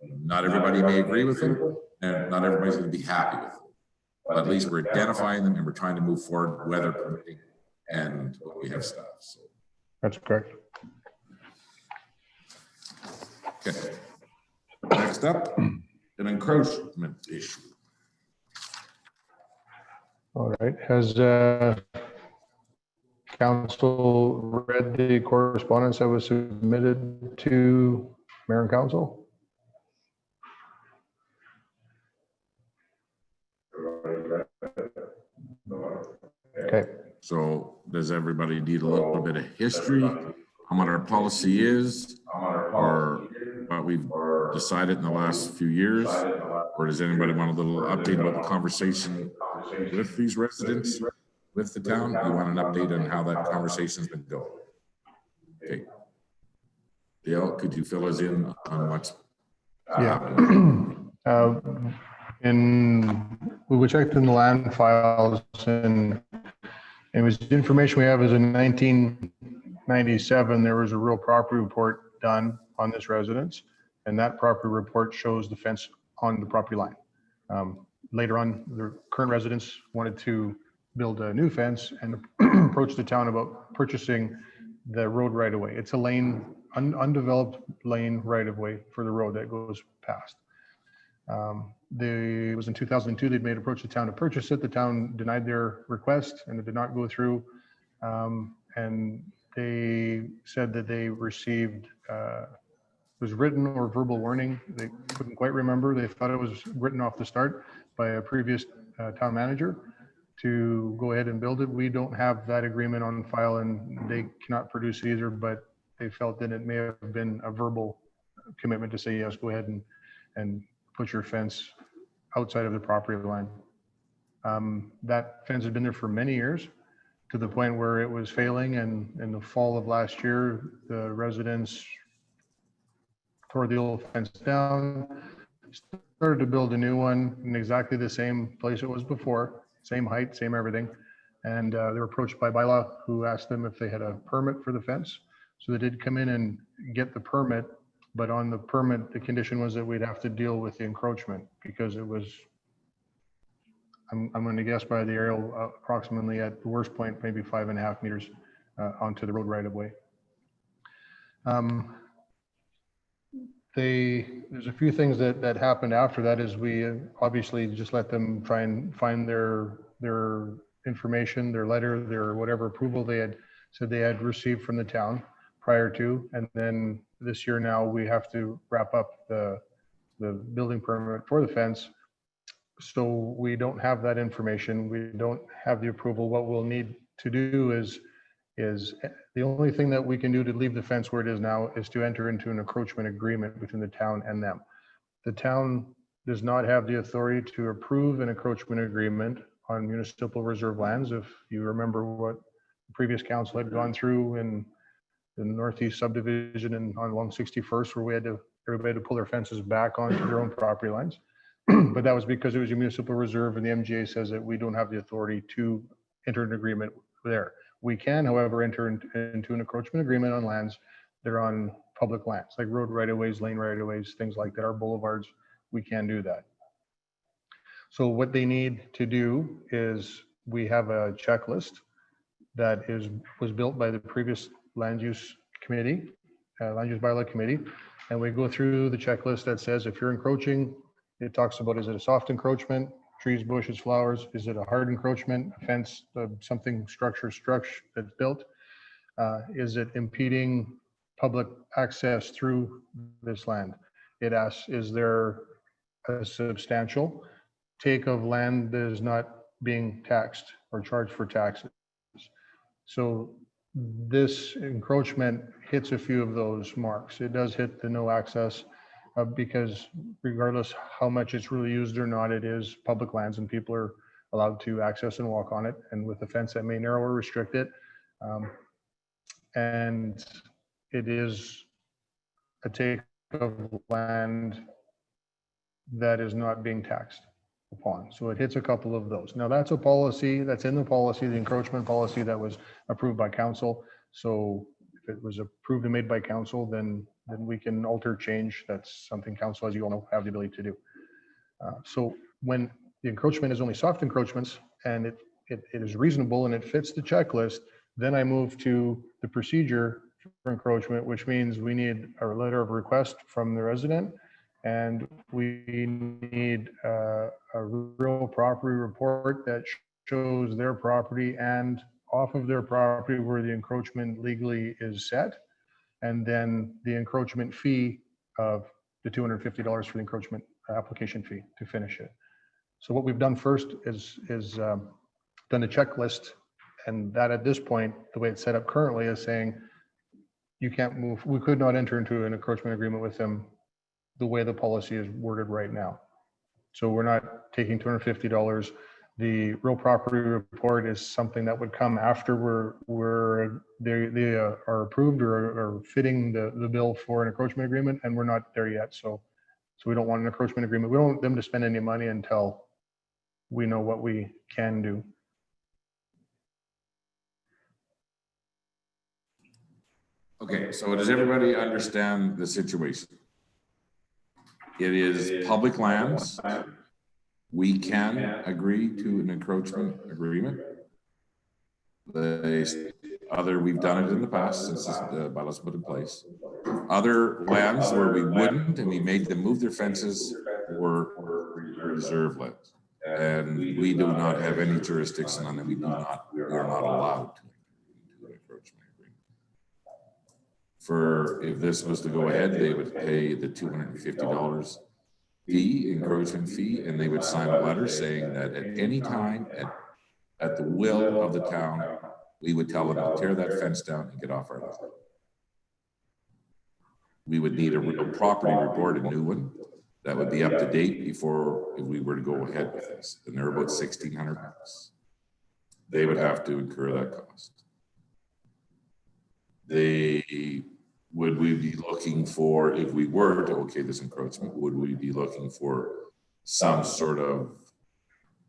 Not everybody may agree with them, and not everybody's going to be happy with them. But at least we're identifying them and we're trying to move forward, weather permitting, and we have staff. So. That's correct. Okay. Next up, an encroachment issue. All right. Has council read the correspondence that was submitted to mayor and council? Okay. So does everybody need a little bit of history on what our policy is, or what we've decided in the last few years? Or does anybody want a little update about the conversation with these residents, with the town? You want an update on how that conversation's been going? Okay. Dale, could you fill us in on what's happening? We checked in the land files, and it was the information we have is in 1997, there was a real property report done on this residence, and that property report shows the fence on the property line. Later on, the current residents wanted to build a new fence and approached the town about purchasing the road right away. It's a lane, undeveloped lane right of way for the road that goes past. It was in 2002, they'd made approach to the town to purchase it. The town denied their request and it did not go through. And they said that they received, was written or verbal warning. They couldn't quite remember. They thought it was written off the start by a previous town manager to go ahead and build it. We don't have that agreement on file and they cannot produce it either, but they felt that it may have been a verbal commitment to say, yes, go ahead and put your fence outside of the property line. That fence has been there for many years, to the point where it was failing, and in the fall of last year, the residents tore the old fence down, started to build a new one in exactly the same place it was before, same height, same everything. And they were approached by Bylaw, who asked them if they had a permit for the fence. So they did come in and get the permit, but on the permit, the condition was that we'd have to deal with the encroachment, because it was, I'm going to guess by the aerial, approximately at the worst point, maybe 5.5 meters onto the road right of way. There's a few things that happened after that, is we obviously just let them try and find their information, their letter, their whatever approval they had said they had received from the town prior to, and then this year now we have to wrap up the building permit for the fence. So we don't have that information. We don't have the approval. What we'll need to do is the only thing that we can do to leave the fence where it is now is to enter into an encroachment agreement between the town and them. The town does not have the authority to approve an encroachment agreement on municipal reserve lands. If you remember what the previous council had gone through in the Northeast subdivision and on along 61st, where we had everybody to pull their fences back onto their own property lines. But that was because it was a municipal reserve, and the MGA says that we don't have the authority to enter an agreement there. We can, however, enter into an encroachment agreement on lands that are on public lands, like road right-of-ways, lane right-of-ways, things like that, our boulevards. We can do that. So what they need to do is, we have a checklist that was built by the previous land use committee, land use bylaw committee, and we go through the checklist that says if you're encroaching, it talks about, is it a soft encroachment, trees, bushes, flowers? Is it a hard encroachment, a fence, something structure that's built? Is it impeding public access through this land? It asks, is there a substantial take of land that is not being taxed or charged for taxes. So this encroachment hits a few of those marks. It does hit the no access because regardless how much it's really used or not, it is public lands and people are allowed to access and walk on it. And with a fence that may narrow or restrict it. And it is a take of land that is not being taxed upon. So it hits a couple of those. Now that's a policy that's in the policy, the encroachment policy that was approved by council. So if it was approved and made by council, then we can alter, change. That's something council, as you all know, have the ability to do. So when the encroachment is only soft encroachments and it is reasonable and it fits the checklist, then I move to the procedure for encroachment, which means we need a letter of request from the resident and we need a real property report that shows their property and off of their property where the encroachment legally is set. And then the encroachment fee of the $250 for the encroachment application fee to finish it. So what we've done first is done a checklist, and that at this point, the way it's set up currently is saying you can't move, we could not enter into an encroachment agreement with them the way the policy is worded right now. So we're not taking $250. The real property report is something that would come after they are approved or fitting the bill for an encroachment agreement, and we're not there yet. So we don't want an encroachment agreement. We don't want them to spend any money until we know what we can do. Okay, so does everybody understand the situation? It is public lands. We can agree to an encroachment agreement. We've done it in the past since this bylaw's put in place. Other lands where we wouldn't and we made them move their fences were reserve lands. And we do not have any jurisdiction on them. We are not allowed to do an encroachment agreement. If this was to go ahead, they would pay the $250 fee, encroachment fee, and they would sign a letter saying that at any time, at the will of the town, we would tell them to tear that fence down and get off our land. We would need a real property report, a new one, that would be up to date before if we were to go ahead with this. And they're about $1,600. They would have to incur that cost. Would we be looking for, if we were to okay this encroachment, would we be looking for some sort of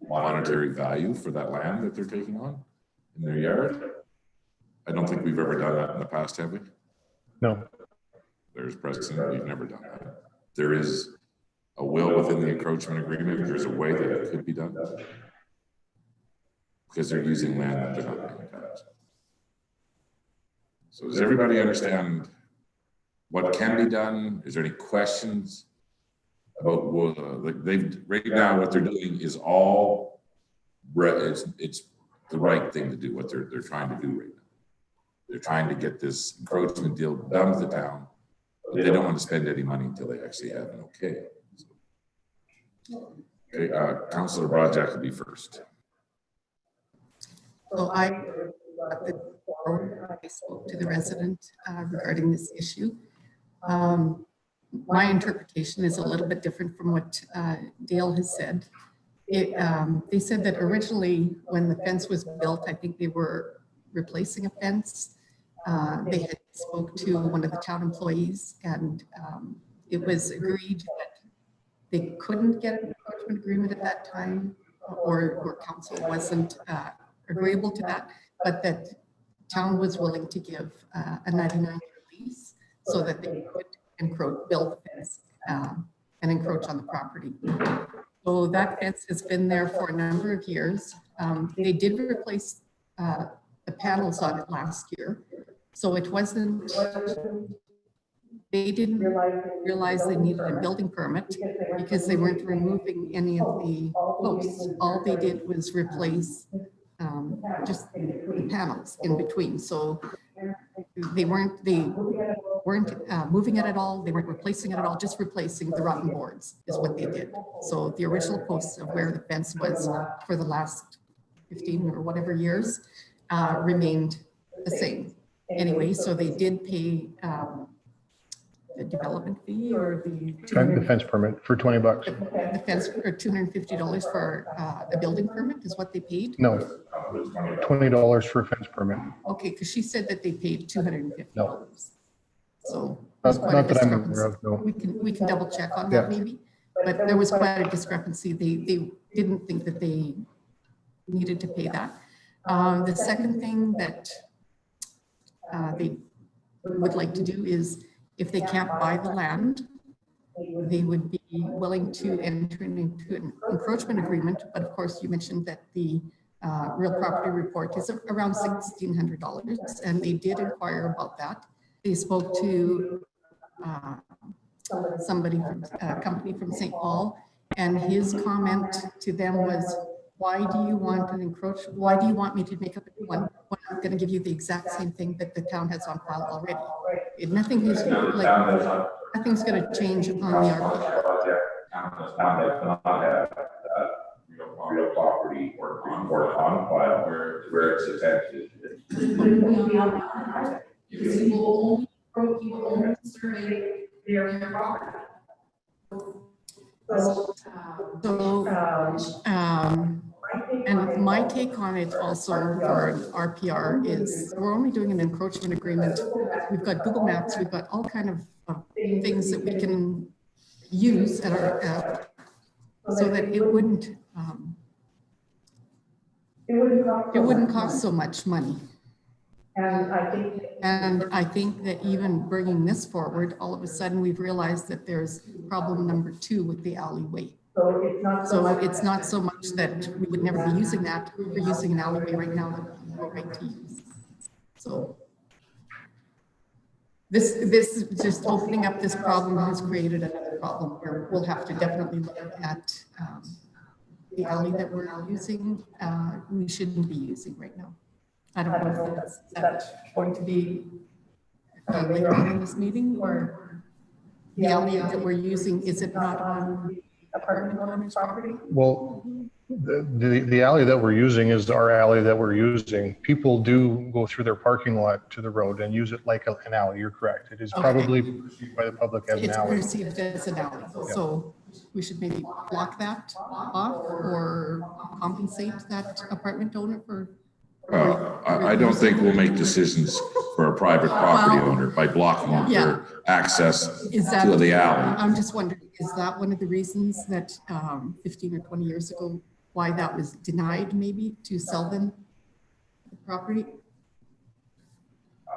monetary value for that land that they're taking on in their yard? I don't think we've ever done that in the past, have we? No. There's precedent, we've never done that. There is a will within the encroachment agreement. There's a way that it could be done because they're using land that they're not paying tax. So does everybody understand what can be done? Is there any questions about right now what they're doing is all it's the right thing to do, what they're trying to do right now. They're trying to get this encroachment deal done with the town, but they don't want to spend any money until they actually have an okay. Okay, Councillor Brajak will be first. So I spoke to the resident regarding this issue. My interpretation is a little bit different from what Dale has said. They said that originally when the fence was built, I think they were replacing a fence. They had spoke to one of the town employees and it was agreed that they couldn't get an encroachment agreement at that time or council wasn't agreeable to that, but that town was willing to give a 99-year lease so that they could build the fence and encroach on the property. So that fence has been there for a number of years. They did replace the panels on it last year. So it wasn't, they didn't realize they needed a building permit because they weren't removing any of the posts. All they did was replace just the panels in between. So they weren't moving it at all. They weren't replacing it at all, just replacing the rotten boards is what they did. So the original posts of where the fence was for the last 15 or whatever years, remained the same. Anyway, so they did pay the development fee or the Fence permit for 20 bucks. the fence for $250 for a building permit is what they paid? No, $20 for a fence permit. Okay, because she said that they paid $250. No. So Not, there's quite a not that I'm aware discrepancy. of, no. We can double check on that Yeah. maybe, but there was quite a discrepancy. They didn't think that they needed to pay that. The second thing that they would like to do is if they can't buy the land, they would be willing to enter into an encroachment agreement. But of course, you mentioned that the real property report is around $1,600, and they did inquire about that. They spoke to somebody from a company from St. Paul, and his comment to them was, why do you want an encroachment? Why do you want me to make up a new one when I'm going to give you the exact same thing that the town has on file already? Nothing's going to change on the RP. Real property or on file where it's attached. You will only survey their property. And my take on it also for an RPR is we're only doing an encroachment agreement. We've got Google Maps, we've got all kind of things that we can use at our so that it wouldn't cost so much money. And I think that even bringing this forward, all of a sudden we've realized that there's problem number 2 with the alleyway. So it's not so much that we would never be using that. We're using an alleyway right now that we have no right to use. So this just opening up this problem has created another problem where we'll have to definitely look at the alley that we're using. We shouldn't be using right now. I don't know if that's going to be later on in this meeting, or the alley that we're using, is it not on apartment owner's property? Well, the alley that we're using is our alley that we're using. People do go through their parking lot to the road and use it like an alley. You're correct. It is probably perceived by the public as an It's alley. perceived as an alley, so we should maybe block that off or compensate that apartment owner for. I don't think we'll make decisions for a private property Well, owner by blocking their access to the alley. I'm just wondering, is that one of the reasons that 15 or 20 years ago, why that was denied maybe to sell them the property?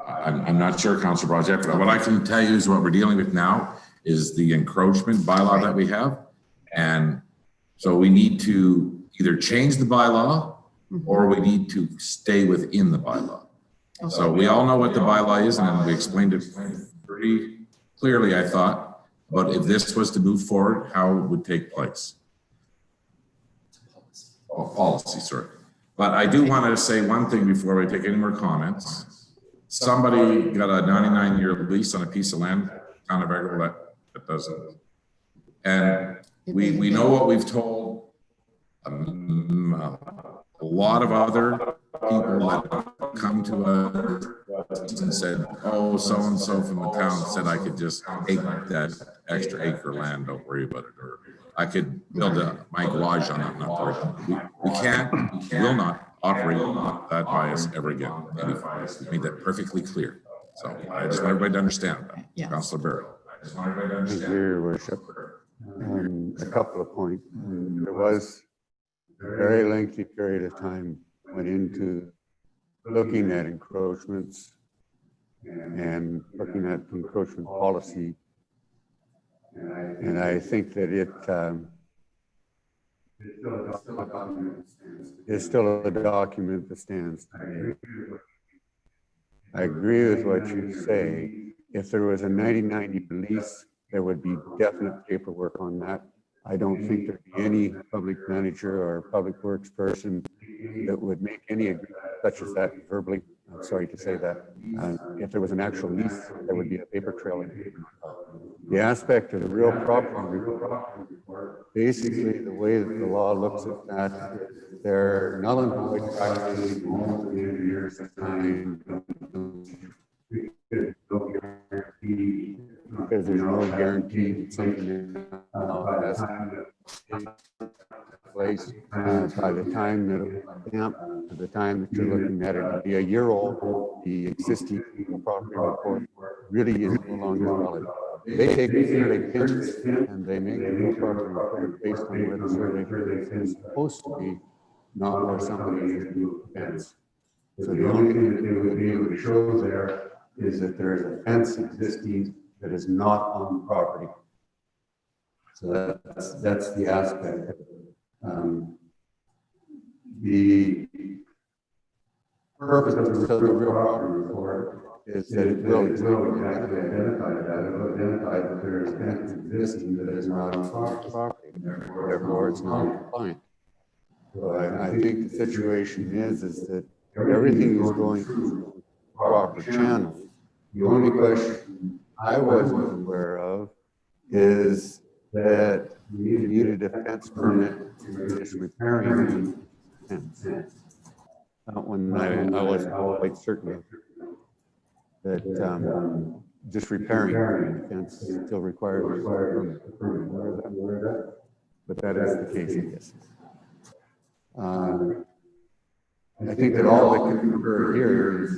I'm not sure, Councilor Project, but what I can tell you is what we're dealing with now is the encroachment bylaw that we have. And so we need to either change the bylaw or we need to stay within the bylaw. Okay. So we all know what the bylaw is, and we explained it pretty clearly, I thought. But if this was to move forward, how it would take place? Oh, policy, sorry. But I do want to say one thing before we take any more comments. Somebody got a 99-year lease on a piece of land, town of Egerville, that doesn't. And we know what we've told a lot of other people that come to us and said, oh, so-and-so from the town said I could just take that extra acre land, don't worry about it. Or I could build my garage on it, not worry. We can't, we will not operate that bias ever again. We made that perfectly clear. So I just want everybody to understand that. Yes. Councilor Barry. Thank you, Your Worship. A couple of points. There was a very lengthy period of time went into looking at encroachments and looking at encroachment policy. And I think that it is still a document that stands today. I agree with what you say. If there was a 90-90 lease, there would be definite paperwork on that. I don't think there'd be any public manager or public works person that would make any agreement such as that verbally. I'm sorry to say that. If there was an actual lease, there would be a paper trail. The aspect of the real property report basically, the way that the law looks at that, they're null and void practically most of the engineers time. Because there's no guarantee that something has place by the time that at the time that you're looking at it, it'll be a year old. The existing property report really is no longer valid. They take the survey pins and they make the real property report based on where the survey is supposed to be, not where somebody is doing a fence. So the only thing that they would be able to show there is that there is a fence existing that is not on the property. So that's the aspect. The purpose of the real property report is that it will identify that there is a fence existing that is not on property. Therefore, it's not compliant. So I think the situation is that everything is going through proper channels. The only question I wasn't aware of is that you needed a fence permit for just repairing the fence. That one I wasn't quite certain of. That just repairing the fence still requires a permit. But that is the case, I guess. I think that all that can occur here is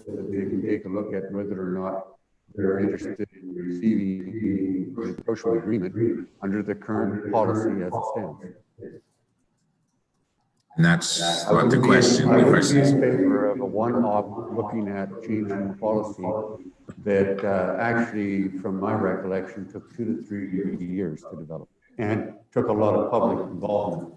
that they can take a look at whether or not they're interested in receiving the encroachment agreement under the current policy as it stands. And that's what the question. I would be in favor of a one-off looking at changing the policy that actually, from my recollection, took 2 to 3 years to develop and took a lot of public involvement.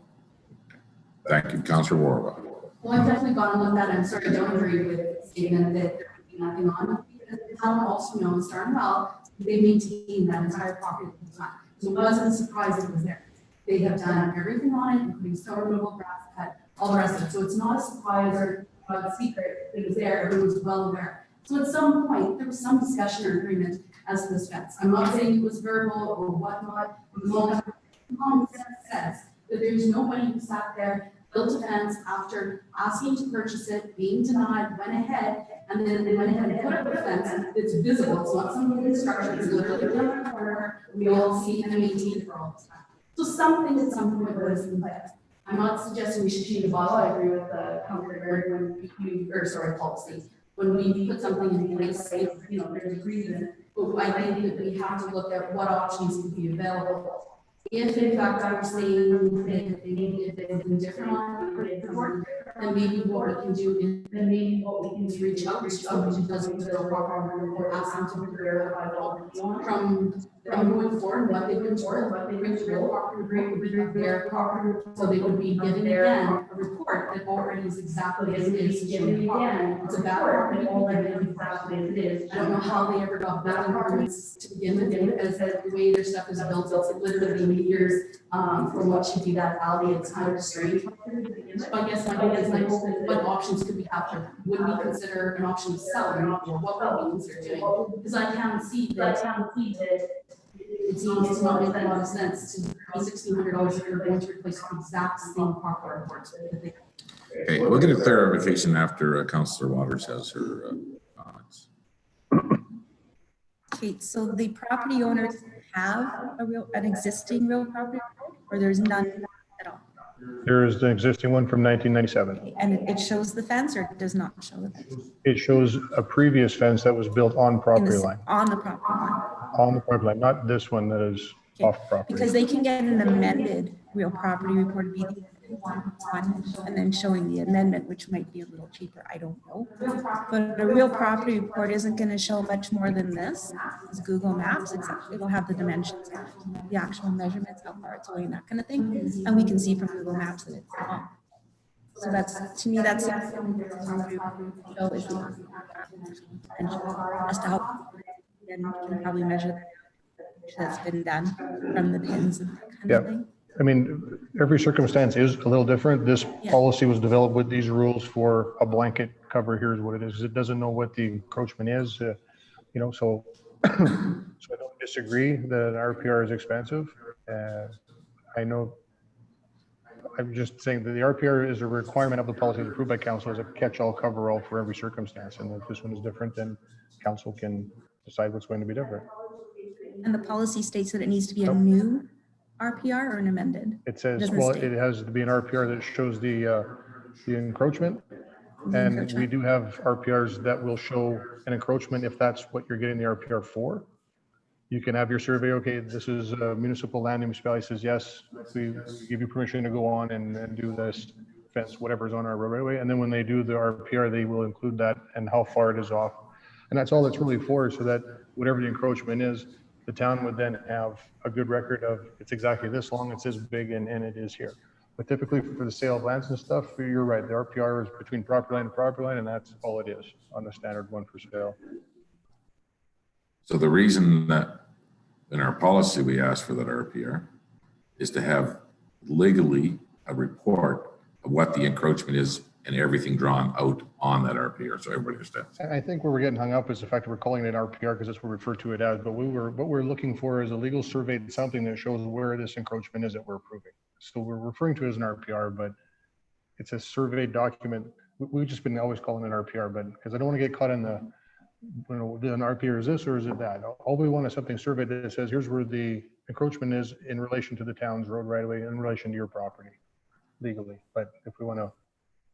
Thank you, Councillor Warwell. Well, I've definitely gone on that. I'm sorry, I don't agree with the statement that there would be nothing on it, because the town also knows darn well they maintain that entire property at the time. So it wasn't surprised it was there. They have done everything on it, including snow removal, grass cut, all the rest of it. So it's not a surprise or a secret. It was there. Everyone was well aware. So at some point, there was some discussion or agreement as to this fence. I'm not saying it was verbal or whatnot. It was all common sense says that there's nobody who sat there, built a fence after asking to purchase it, being denied, went ahead, and then they went ahead and put up a fence that's visible. It's not some construction, it's literally down the corner. We all see and maintain it for all this time. So something at some point was in place. I'm not suggesting we should change the bylaw. I agree with policy. When we put something in place, there's a reason. But I think that we have to look at what options could be available. If in fact I was saying that they needed something different on the report, then maybe what we can do is reach out to somebody who doesn't do the proper or ask them to verify from going forward, what they've been told, what they bring to real property agreement with their property. So they would be given again a report that already is exactly as it is. It's a bad property, exactly as it is. I don't know how they ever got building permits to begin with, because the way their stuff is built, it's literally years from what should be that alley. It's kind of strange. So I guess my idea is like, what options could we have for them? Would we consider an option of selling, or what would we consider doing? Because I can't see that. It seems to not make a lot of sense to pay $1,600 if you're going to replace the exact same property report. Okay, we'll get a clarification after Councillor Waters has her comments. Okay, so the property owners have an existing real property report, or there's none at all? There is the existing one from 1997. Okay, and it shows the fence, or it does not show the fence? It shows a previous fence that was built on property line. On the property line. On the property line, not this one that is off property. Because they can get an amended real property report, be the one, and then showing the amendment, which might be a little cheaper, I don't know. But a real property report isn't going to show much more than this. It's Google Maps, it'll have the dimensions, the actual measurements, how far it's away, and that kind of thing. And we can see from Google Maps that it's off. So that's, to me, that's show is the as to how then we can probably measure that that's been done from the pins and that kind of thing. I mean, every circumstance is a little different. This policy was developed with these rules for a blanket cover. Here's what it is. It doesn't know what the encroachment is, so so I don't disagree that RPR is expensive. I know, I'm just saying that the RPR is a requirement of the policies approved by council as a catch-all cover-all for every circumstance. And if this one is different, then council can decide what's going to be different. And the policy states that it needs to be a new RPR or an amended? It says, Doesn't well, state. it has to be an RPR that shows the encroachment. The And we encroachment. do have RPRs that will show an encroachment if that's what you're getting the RPR for. You can have your survey, okay, this is a municipal land, the municipality says, yes, we give you permission to go on and do this fence, whatever's on our right away. And then when they do the RPR, they will include that and how far it is off. And that's all that's really for, so that whatever the encroachment is, the town would then have a good record of it's exactly this long, it's this big, and it is here. But typically for the sale of lands and stuff, you're right, the RPR is between property line and property line, and that's all it is on the standard one for sale. So the reason that in our policy we ask for that RPR is to have legally a report of what the encroachment is and everything drawn out on that RPR, so everybody understands. I think where we're getting hung up is the fact that we're calling it RPR because that's what we refer to it as, but what we're looking for is a legal survey, something that shows where this encroachment is that we're approving. So we're referring to it as an RPR, but it's a survey document. We've just been always calling it RPR, but because I don't want to get caught in the, you know, an RPR is this or is it that? All we want is something surveyed that says, here's where the encroachment is in relation to the town's road right away, in relation to your property legally. But if we want to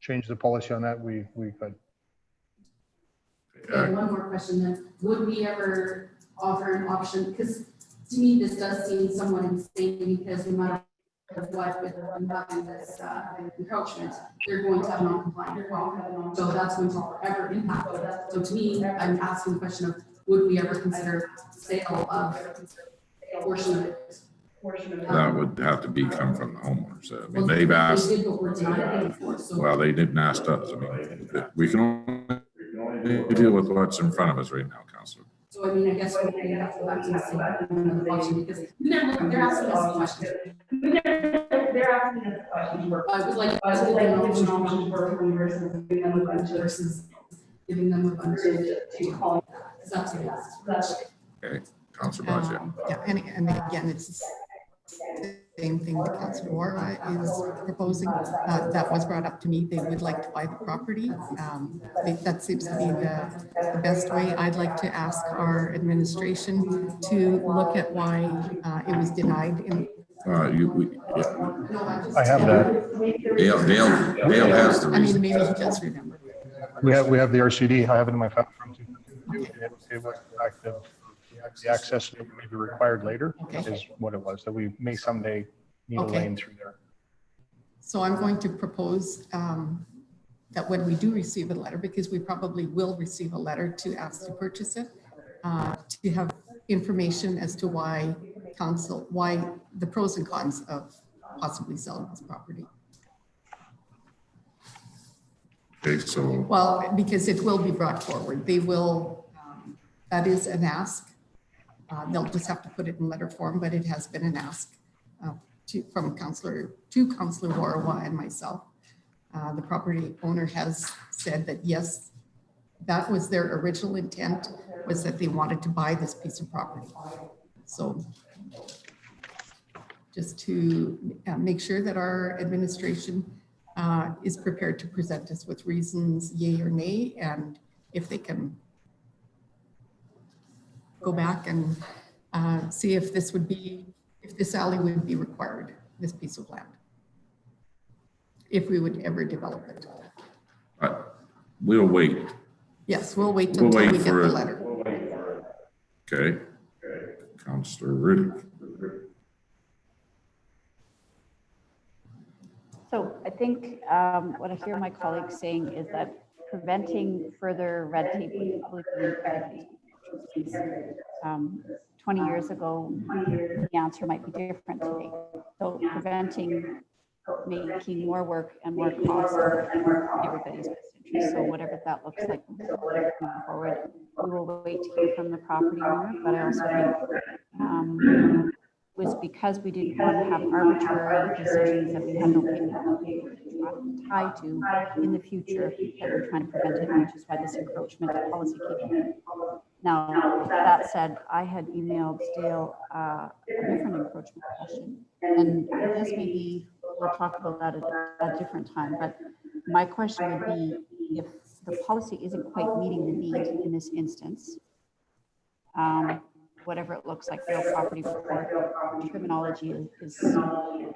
change the policy on that, we could. Okay, one more question then. Would we ever offer an option? Because to me, this does seem somewhat insane because no matter what, with having this encroachment, they're going to have non-compliant well. So that's going to forever impact it. So to me, I'm asking the question of, would we ever consider sale of a portion of it? That would have to be come from the homeowners. I mean, Well, they've asked, They did, but we're denying it before, so. well, they didn't ask us. I mean, we can only deal with what's in front of us right now, Councillor. So I mean, I guess we have to go back to the same option because they're asking us questions. I would like to give them an option for versus giving them a bunch versus giving them a bunch to call. That's what it is. That's Okay, Councillor Baja. Yeah, and again, it's the same thing that Councillor Warwa is proposing. That was brought up to me. They would like to buy the property. That seems to be the best way. I'd like to ask our administration to look at why it was denied in. I have that. Dale has the I mean, reason. maybe he does remember. We have the RCD. I have it in my file from 2002. It was active. The access that may be required later is what it was, that we may someday need a lane through there. So I'm going to propose that when we do receive a letter, because we probably will receive a letter to ask to purchase it, to have information as to why the pros and cons of possibly selling this property. Okay, so. Well, because it will be brought forward. They will, that is an ask. They'll just have to put it in letter form, but it has been an ask from Councillor Warwa and myself. The property owner has said that yes, that was their original intent, was that they wanted to buy this piece of property. So just to make sure that our administration is prepared to present us with reasons yay or nay, and if they can go back and see if this alley would be required, this piece of land, if we would ever develop it. We'll wait. Yes, we'll wait until we get the letter. Okay. Councillor Riddick. So I think what I hear my colleagues saying is that preventing further red tape with public utilities. 20 years ago, the answer might be different today. So preventing making more work and more cost in everybody's best interest. So whatever that looks like moving forward, we will wait to hear from the property owner. But I also think it was because we didn't want to have arbitrary decisions that we had no tie to in the future that we're trying to prevent it, which is why this encroachment policy came in. Now, that said, I had emailed Dale a different encroachment question, and this may be, we'll talk about that at a different time, but my question would be, if the policy isn't quite meeting the need in this instance, whatever it looks like, real property report, terminology is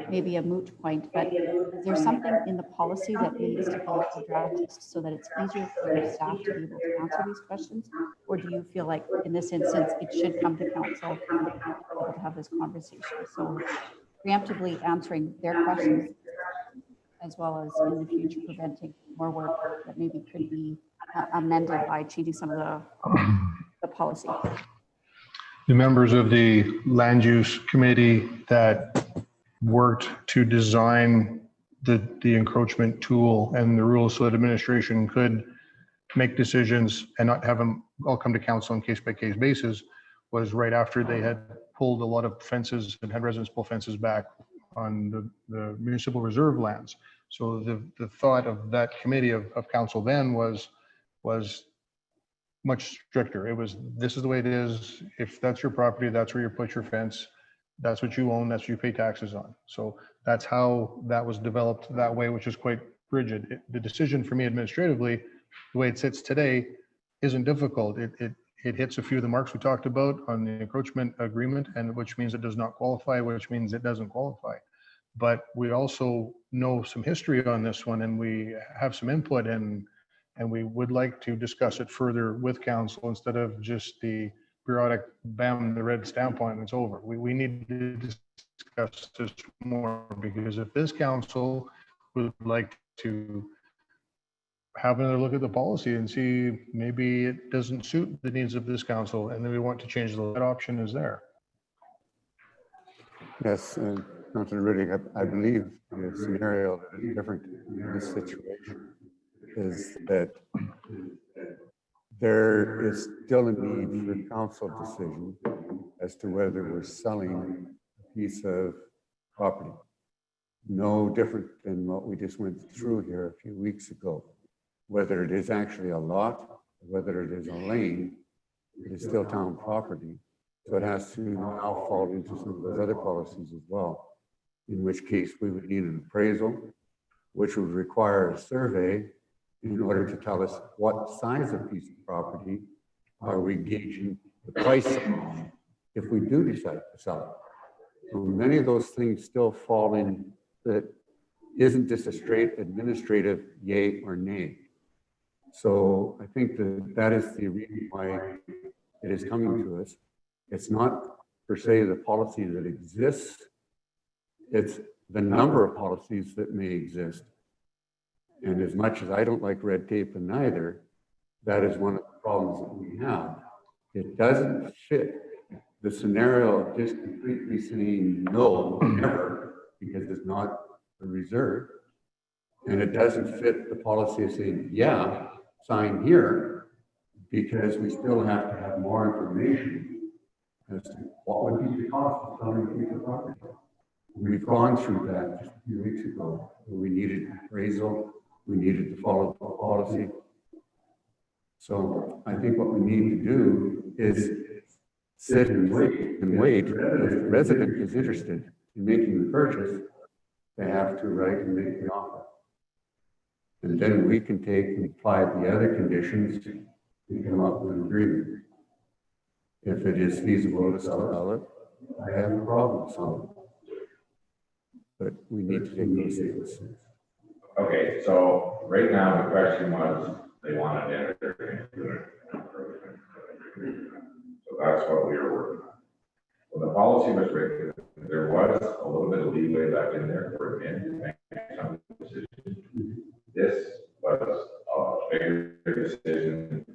maybe a moot point, but is there something in the policy that needs to be addressed so that it's easier for your staff to be able to answer these questions? Or do you feel like in this instance, it should come to council to have this conversation? So preemptively answering their questions, as well as in the future preventing more work that maybe could be amended by changing some of the policy. The members of the land use committee that worked to design the encroachment tool and the rules so that administration could make decisions and not have them all come to council on case by case basis was right after they had pulled a lot of fences and had residents pull fences back on the municipal reserve lands. So the thought of that committee of council then was much stricter. It was, this is the way it is. If that's your property, that's where you put your fence. That's what you own. That's what you pay taxes on. So that's how that was developed that way, which is quite rigid. The decision for me administratively, the way it sits today, isn't difficult. It hits a few of the marks we talked about on the encroachment agreement, and which means it does not qualify, which means it doesn't qualify. But we also know some history on this one, and we have some input, and we would like to discuss it further with council instead of just the periodic bam, the red stamp on it, it's over. We need to discuss this more, because if this council would like to have another look at the policy and see maybe it doesn't suit the needs of this council, and then we want to change that option is there. Yes, Councilor Riddick, I believe the scenario that is different in this situation is that there is still a need for council decision as to whether we're selling a piece of property. No different than what we just went through here a few weeks ago. Whether it is actually a lot, whether it is a lane, it is still town property. So it has to now fall into some of those other policies as well, in which case we would need an appraisal, which would require a survey in order to tell us what size of piece of property are we gauging the price of if we do decide to sell it. So many of those things still fall in that isn't just a straight administrative yay or nay. So I think that is the reason why it is coming to us. It's not per se the policy that exists, it's the number of policies that may exist. And as much as I don't like red tape and neither, that is one of the problems that we have. It doesn't fit the scenario of just completely saying no, never, because it's not a reserve. And it doesn't fit the policy of saying, yeah, sign here, because we still have to have more information as to what would be the cost of selling a piece of property. We've gone through that just a few weeks ago, where we needed appraisal, we needed to follow the policy. So I think what we need to do is sit and wait. If the resident is interested in making the purchase, they have to write and make the offer. And then we can take and apply the other conditions and come up with an agreement. If it is feasible to sell it, I have no problem selling it. But we need to take those things. Okay, so right now the question was, they want to enter into it. So that's what we were working on. When the policy was written, there was a little bit of leeway left in there for admin to make some decisions. This was a bigger decision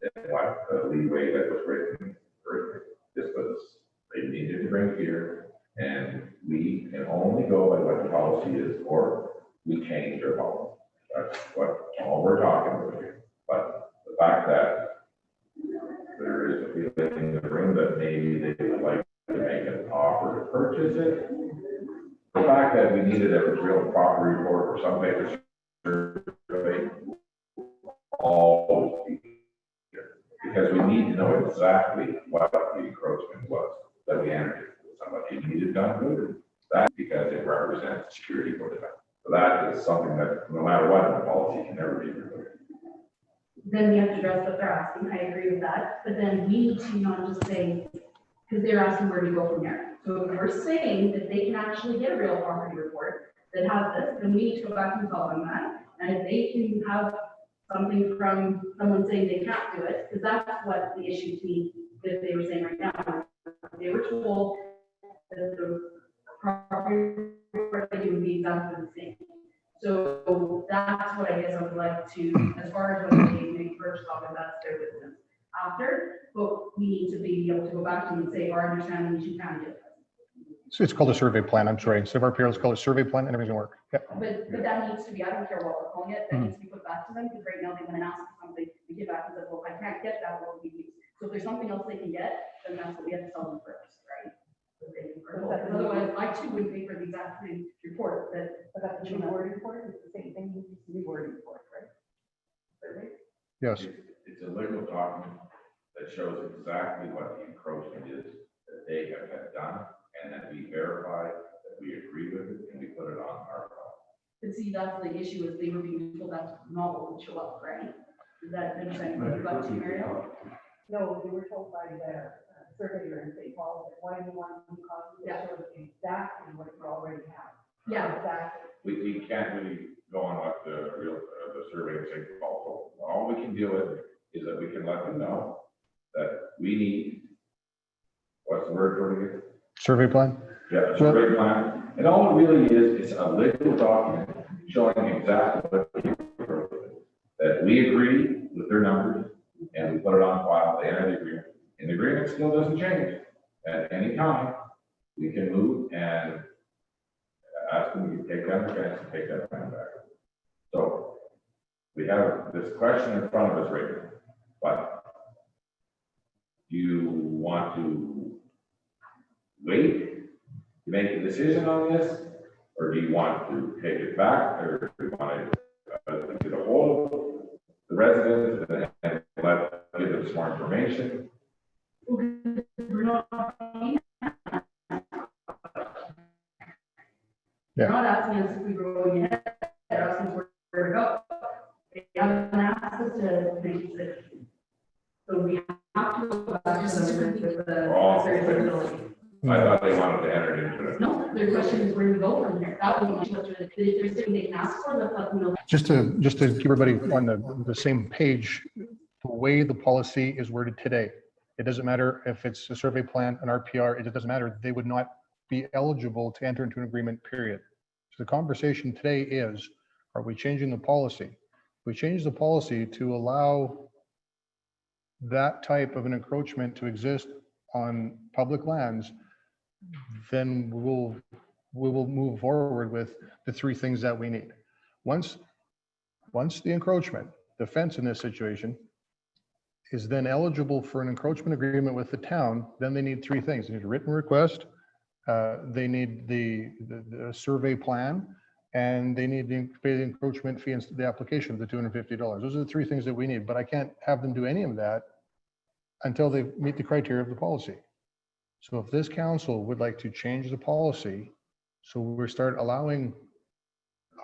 than what the leeway that was written for. This was, they needed to bring it here, and we can only go by what the policy is, or we change our policy. That's what all we're talking about here. But the fact that there is a feeling in the room that maybe they would like to make an offer to purchase it, the fact that we needed a real property report or some paper survey, always be here. Because we need to know exactly what the encroachment was that we entered. Somebody needed done good. That's because it represents security for the town. So that is something that no matter what, the policy can never be removed. Then we have to address what they're asking. I agree with that. But then we need to not just say, because they're asking where to go from there. So if we're saying that they can actually get a real property report that has this, then we need to go back and tell them that. And if they can have something from someone saying they can't do it, because that's what the issue to me that they were saying right now. They were told that the property report they would be exactly the same. So that's what I guess I would like to, as far as what they make first off, and that's their business. After, but we need to be able to go back to them and say, our understanding is you can do it. So it's called a survey plan. I'm sorry. Instead of RPR, let's call it a survey plan and everything's gonna work. Yeah. But that needs to be, I don't care what we're calling it, that needs to be put back to them, because right now they went and asked for something, we get back and said, well, I can't get that, what we use. So if there's something else they can get, then that's what we have to tell them first, right? Because otherwise, I too would pay for the exact same report that. But that's the reward report, it's the same thing, it's the reward report, right? Yes. It's a legal document that shows exactly what the encroachment is that they have had done, and that we verify that we agree with it, and we put it on our file. But see, that's the issue, is they were being told that's not what would show up, right? Is that understanding what you're about to, Mario? No, they were told by the surveyor in St. Paul that why you want to cause to show exactly what you already have. Yeah, exactly. We can't really go on what the survey of St. Paul. All we can do is that we can let them know that we need, what's the word for it? Survey plan? Yeah, a survey plan. And all it really is a legal document showing exactly what that we agree with their numbers, and we put it on file, they enter the agreement. And the agreement still doesn't change. At any time, we can move and ask them to take down the fence and take that plan back. So we have this question in front of us right now, but do you want to wait to make a decision on this, or do you want to take it back, or do you want to get a hold of the residents and give them some more information? They're not asking us if we were going ahead, they're asking us where to go. They haven't asked us to make a decision. So we have to go back to them with the. I thought they wanted to enter into it. No, their question is where to go from here. That was much better. If there's something they can ask for, let them know. Just to keep everybody on the same page, the way the policy is worded today, it doesn't matter if it's a survey plan, an RPR, it doesn't matter. They would not be eligible to enter into an agreement, period. So the conversation today is, are we changing the policy? We change the policy to allow that type of an encroachment to exist on public lands, then we will move forward with the three things that we need. Once the encroachment, the fence in this situation, is then eligible for an encroachment agreement with the town, then they need three things. They need a written request, they need the survey plan, and they need to pay the encroachment fee and the application of the $250. Those are the three things that we need, but I can't have them do any of that until they meet the criteria of the policy. So if this council would like to change the policy, so we start allowing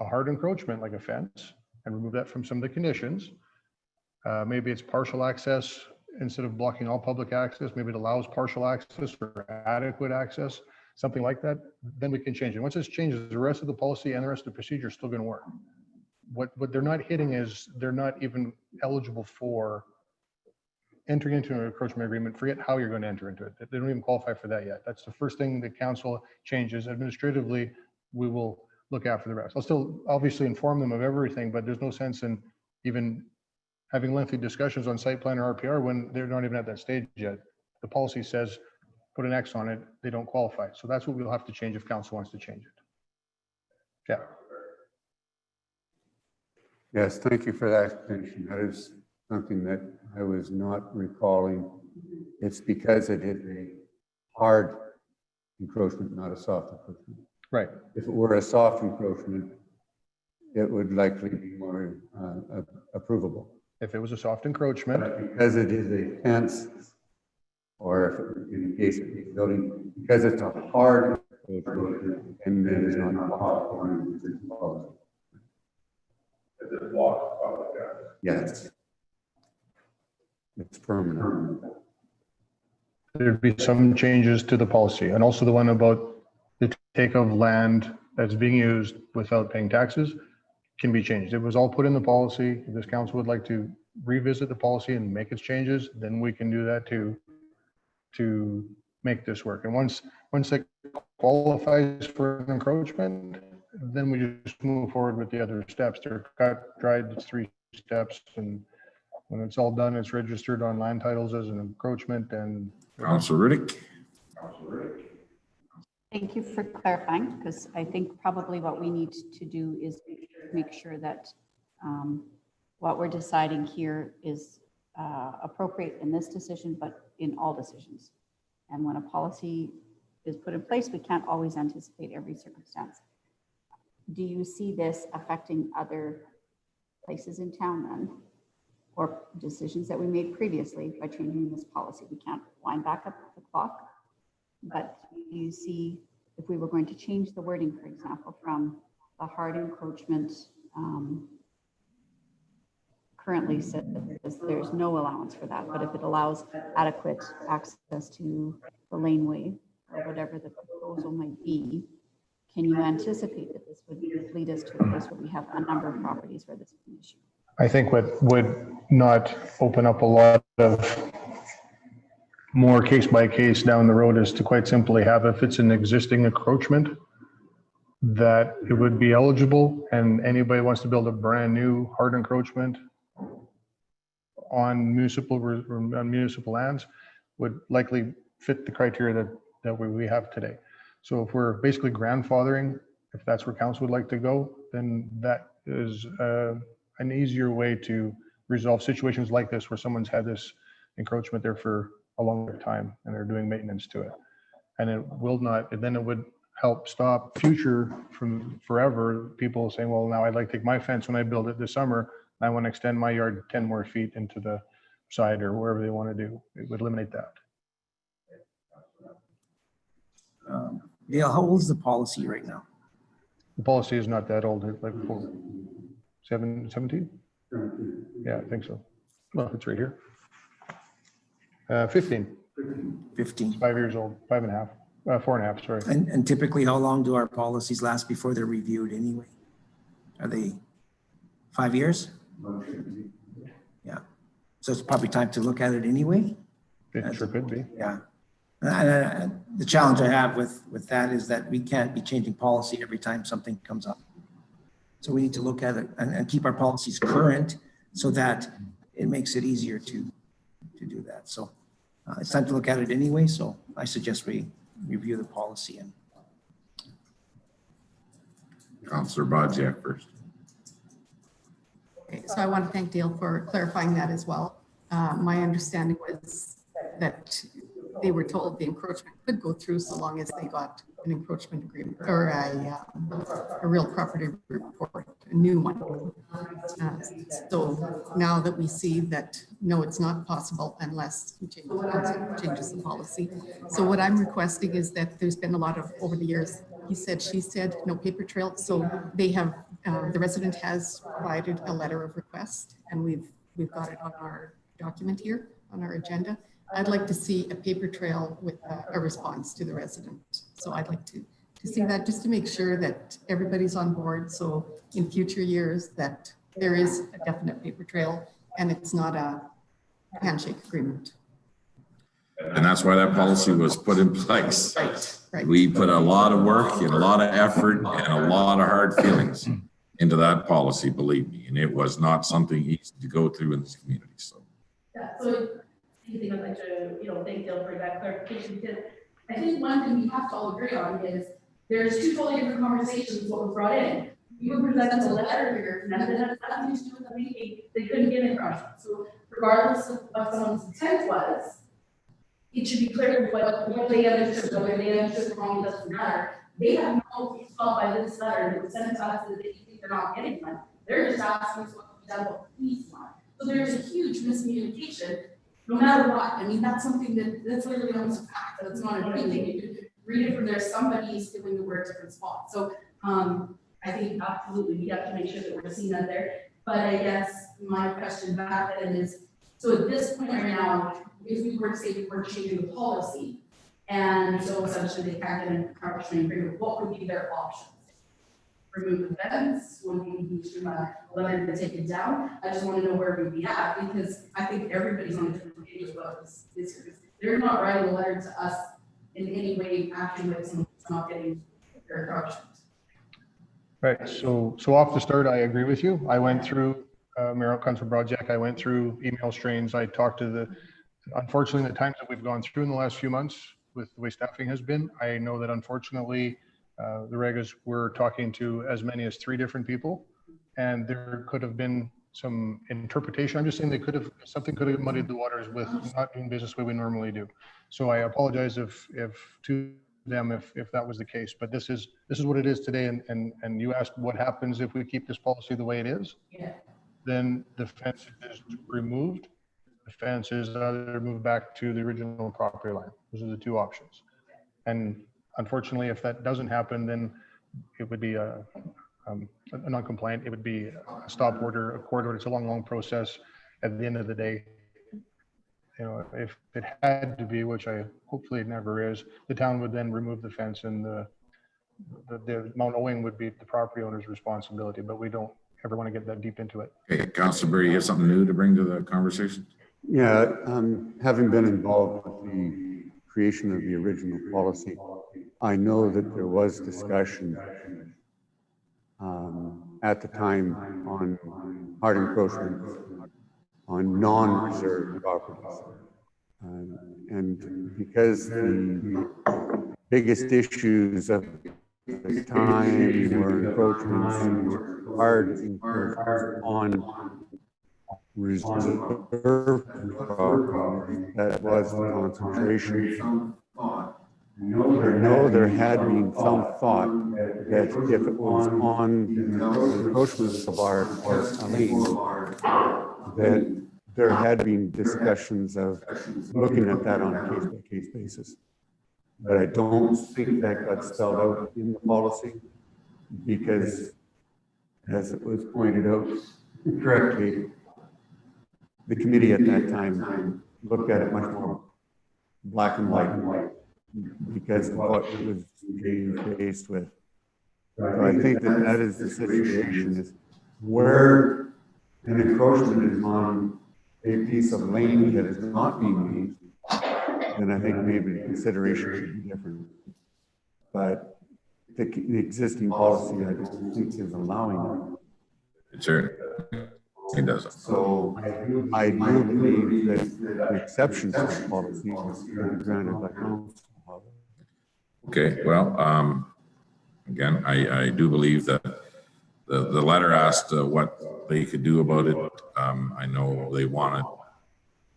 a hard encroachment like a fence and remove that from some of the conditions, maybe it's partial access instead of blocking all public access, maybe it allows partial access or adequate access, something like that, then we can change it. Once it's changed, the rest of the policy and the rest of the procedure is still going to work. What they're not hitting is they're not even eligible for entering into an encroachment agreement. Forget how you're going to enter into it. They don't even qualify for that yet. That's the first thing the council changes. Administratively, we will look after the rest. I'll still obviously inform them of everything, but there's no sense in even having lengthy discussions on site plan or RPR when they're not even at that stage yet. The policy says, put an X on it, they don't qualify. So that's what we'll have to change if council wants to change it. Yeah. Yes, thank you for that explanation. That is something that I was not recalling. It's because it is a hard encroachment, not a soft encroachment. Right. If it were a soft encroachment, it would likely be more approvable. If it was a soft encroachment, But because it is a fence, or if it, in the case of the building, because it's a hard encroachment, and it is not possible. Is it blocked public access? Yes. It's permanent. there'd be some changes to the policy, and also the one about the take of land that's being used without paying taxes can be changed. It was all put in the policy. If this council would like to revisit the policy and make its changes, then we can do that too, to make this work. And once it qualifies for an encroachment, then we just move forward with the other steps. They're cut, dried, it's 3 steps, and when it's all done, it's registered on land titles as an encroachment. And Councilor Riddick. Thank you for clarifying, because I think probably what we need to do is make sure that what we're deciding here is appropriate in this decision, but in all decisions. And when a policy is put in place, we can't always anticipate every circumstance. Do you see this affecting other places in town then? Or decisions that we made previously by changing this policy? We can't wind back up the clock, but you see, if we were going to change the wording, for example, from the hard encroachment currently says there's no allowance for that, but if it allows adequate access to the laneway or whatever the proposal might be, can you anticipate that this would lead us to a place where we have a number of properties where this is an issue? I think what would not open up a lot of more case by case down the road is to quite simply have, if it's an existing encroachment, that it would be eligible, and anybody wants to build a brand new hard encroachment on municipal lands would likely fit the criteria that we have today. So if we're basically grandfathering, if that's where council would like to go, then that is an easier way to resolve situations like this, where someone's had this encroachment there for a longer time and they're doing maintenance to it. And it will not, then it would help stop future from forever people saying, well, now I'd like to take my fence when I build it this summer, and I want to extend my yard 10 more feet into the side or wherever they want to do. It would eliminate that. Dale, how old is the policy right now? The policy is not that old, it's like 17? Yeah, I think so. Well, it's right here. 15. 15. 5 years old, 5.5, 4.5, sorry. And typically, how long do our policies last before they're reviewed anyway? Are they 5 years? Yeah. So it's probably time to look at it anyway? It sure could be. Yeah. And the challenge I have with that is that we can't be changing policy every time something comes up. So we need to look at it and keep our policies current so that it makes it easier to do that. So it's time to look at it anyway. So I suggest we review the policy. And Councilor Bodziak first. Okay, so I want to thank Dale for clarifying that as well. My understanding was that they were told the encroachment could go through so long as they got an encroachment agreement or a real property report, a new one. So now that we see that, no, it's not possible unless he changes the policy. So what I'm requesting is that there's been a lot of, over the years, he said, she said, no paper trail. So they have, the resident has provided a letter of request, and we've got it on our document here on our agenda. I'd like to see a paper trail with a response to the resident. So I'd like to see that, just to make sure that everybody's on board. So in future years that there is a definite paper trail and it's not a handshake agreement. And that's why that policy was put in place. Right. We put a lot of work and a lot of effort and a lot of hard feelings into that policy, believe me. And it was not something easy to go through in this community. So. Yeah, so I'd like to, thank Dale for that clarification, because I think one thing we have to all agree on is there's two totally different conversations what was brought in. You were presenting a letter here, and that had nothing to do with the meeting. They couldn't get in front. So regardless of what someone's intent was, it should be clear what they understood, whether they understood wrong, doesn't matter. They have no thought by this letter, that was sent to us that they think they're not getting money. They're just asking us what to be done about police money. So there's a huge miscommunication, no matter what. I mean, that's something that's literally almost a fact, that's not an opinion. You could read it from there, somebody's feeling that we're at a different spot. So I think absolutely we have to make sure that we're seeing that there. But I guess my question back then is, so at this point right now, if we were to say we're changing the policy, and so essentially they can't get an encroachment agreement, what would be their options? Remove the fence? Would we be issuing a letter to take it down? I just want to know where we'd be at, because I think everybody's on a different page about this. They're not writing a letter to us in any way acting like someone's not getting their encroachment. Right, so off the start, I agree with you. I went through Mayor Council Project, I went through email strains, I talked to unfortunately, the times that we've gone through in the last few months with the way staffing has been, I know that unfortunately, the Regas were talking to as many as 3 different people, and there could have been some interpretation. I'm just saying something could have muddied the waters with not doing business the way we normally do. So I apologize if to them if that was the case, but this is what it is today. And you asked what happens if we keep this policy the way it is. Yeah. Then the fence is removed. The fence is either moved back to the original property line. Those are the 2 options. And unfortunately, if that doesn't happen, then it would be a non-compliant. It would be a stop order, a court order. It's a long process. At the end of the day, you know, if it had to be, which I hopefully it never is, the town would then remove the fence, and the amount owing would be the property owner's responsibility. But we don't ever want to get that deep into it. Okay, Councilor Berry, you have something new to bring to the conversation? Yeah, having been involved with the creation of the original policy, I know that there was discussion at the time on hard encroachment on non-reserved properties. And because the biggest issues of the time were encroachments, hard encroachments on reserved properties, that was the concentration. I know there had been some thought that if it was on the encroachment of our lane, that there had been discussions of looking at that on a case-by-case basis. But I don't think that got spelled out in the policy, because, as it was pointed out correctly, the committee at that time looked at it much more black and white, because of what it was being faced with. So I think that is the situation, is where an encroachment is on a piece of lane that is not being used, then I think maybe the consideration should be different. But the existing policy, I don't think, is allowing it. Sure, it doesn't. So I do believe that the exceptions to the policy should be granted by council. Okay, well, again, I do believe that the letter asked what they could do about it. I know they wanted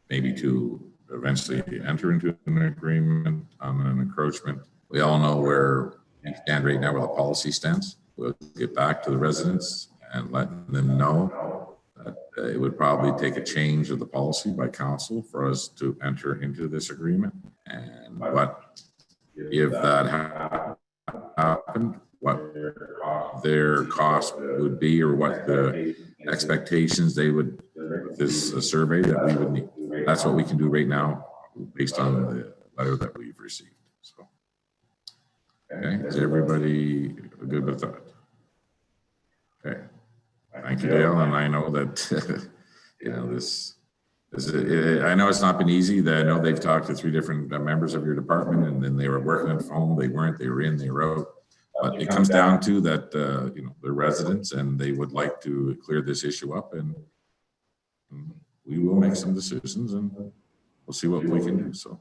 maybe to eventually enter into an agreement on an encroachment. We all know where we stand right now, where the policy stands. We'll get back to the residents and let them know that it would probably take a change of the policy by council for us to enter into this agreement. And what if that happened, what their cost would be, or what the expectations they would, this survey that we would need. That's what we can do right now based on the letter that we've received. So, okay, is everybody good with that? Okay, thank you, Dale. And I know that, you know, I know it's not been easy. I know they've talked to 3 different members of your department, and then they were working at home. They weren't, they were in, they were out. But it comes down to that, you know, they're residents and they would like to clear this issue up, and we will make some decisions and we'll see what we can do. So,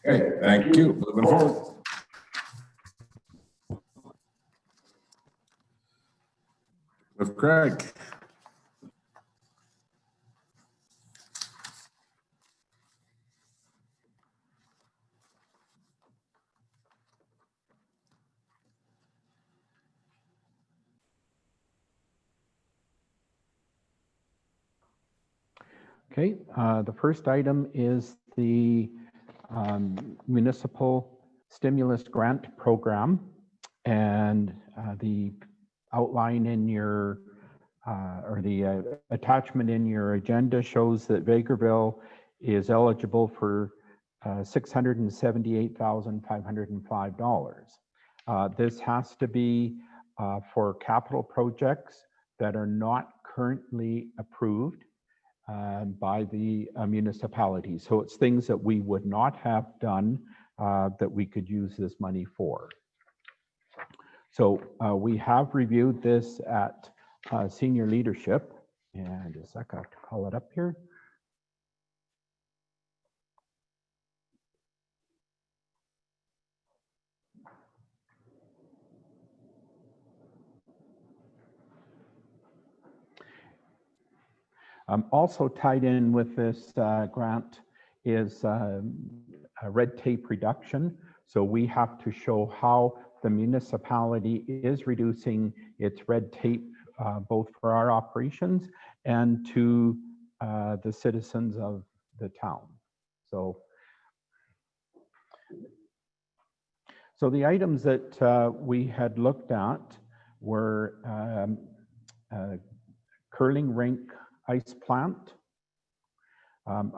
okay, thank you. Moving forward. With Craig. Okay, the first item is the Municipal Stimulus Grant Program. And the outline in your, or the attachment in your agenda shows that Vegreville is eligible for $678,505. This has to be for capital projects that are not currently approved by the municipality. So it's things that we would not have done that we could use this money for. So we have reviewed this at senior leadership, and just a sec, I have to call it up here. Also tied in with this grant is a red tape reduction. So we have to show how the municipality is reducing its red tape, both for our operations and to the citizens of the town. So the items that we had looked at were curling rink ice plant.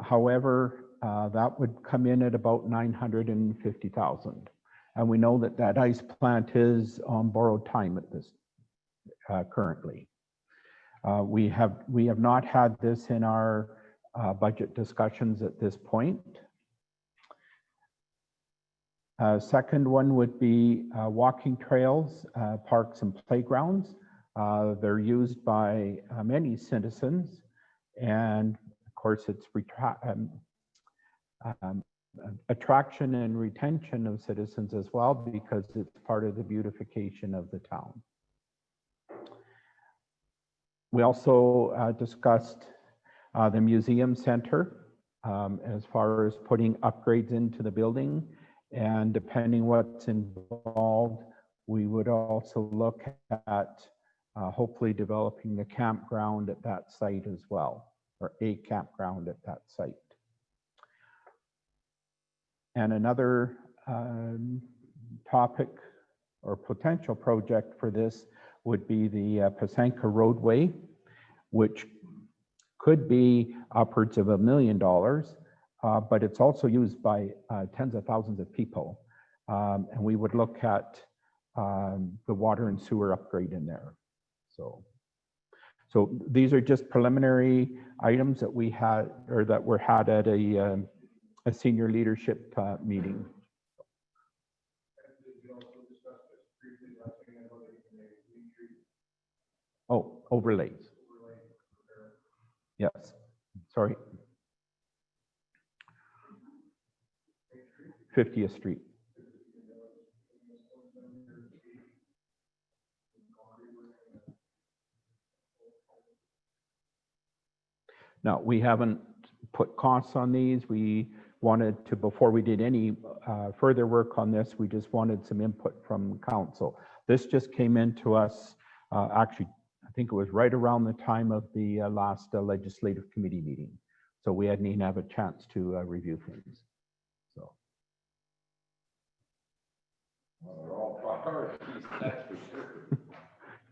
However, that would come in at about $950,000. And we know that that ice plant is on borrowed time at this currently. We have not had this in our budget discussions at this point. Second one would be walking trails, parks and playgrounds. They're used by many citizens, and of course it's attraction and retention of citizens as well, because it's part of the beautification of the town. We also discussed the museum center as far as putting upgrades into the building, and depending what's involved, we would also look at hopefully developing the campground at that site as well, or a campground at that site. And another topic or potential project for this would be the Pasenka Roadway, which could be upwards of $1 million, but it's also used by tens of thousands of people. And we would look at the water and sewer upgrade in there. So these are just preliminary items that we had, or that were had at a senior leadership meeting. Oh, overlays. Yes, sorry. 50th Street. Now, we haven't put costs on these. We wanted to, before we did any further work on this, we just wanted some input from council. This just came into us, actually, I think it was right around the time of the last legislative committee meeting. So we hadn't even have a chance to review things. So. Well, they're all priorities, that's for sure.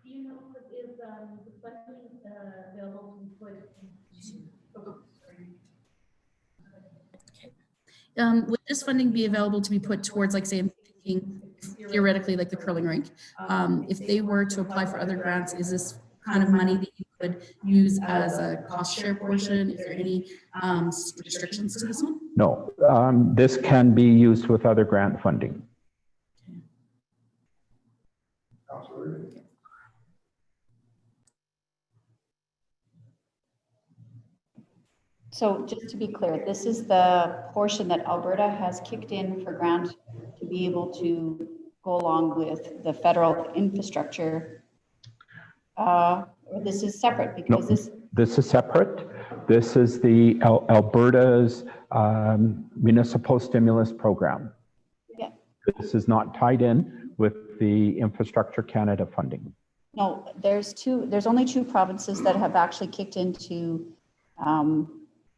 Do you know, is the funding available to put would this funding be available to be put towards, like, say, I'm thinking theoretically, like the curling rink? If they were to apply for other grants, is this kind of money that you could use as a cost share portion? Is there any restrictions to this one? No, this can be used with other grant funding. Absolutely. So just to be clear, this is the portion that Alberta has kicked in for grant to be able to go along with the federal infrastructure. Or this is separate because this is separate. This is the Alberta's municipal stimulus program. Yeah. This is not tied in with the Infrastructure Canada funding. No, there's only two provinces that have actually kicked into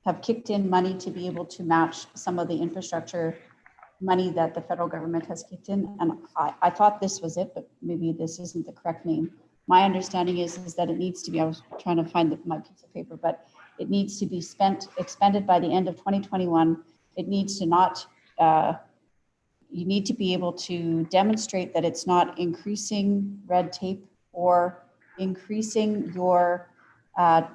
have kicked in money to be able to match some of the infrastructure money that the federal government has kicked in. And I thought this was it, but maybe this isn't the correct name. My understanding is that it needs to be, I was trying to find my piece of paper, but it needs to be expended by the end of 2021. It needs to not, you need to be able to demonstrate that it's not increasing red tape or increasing your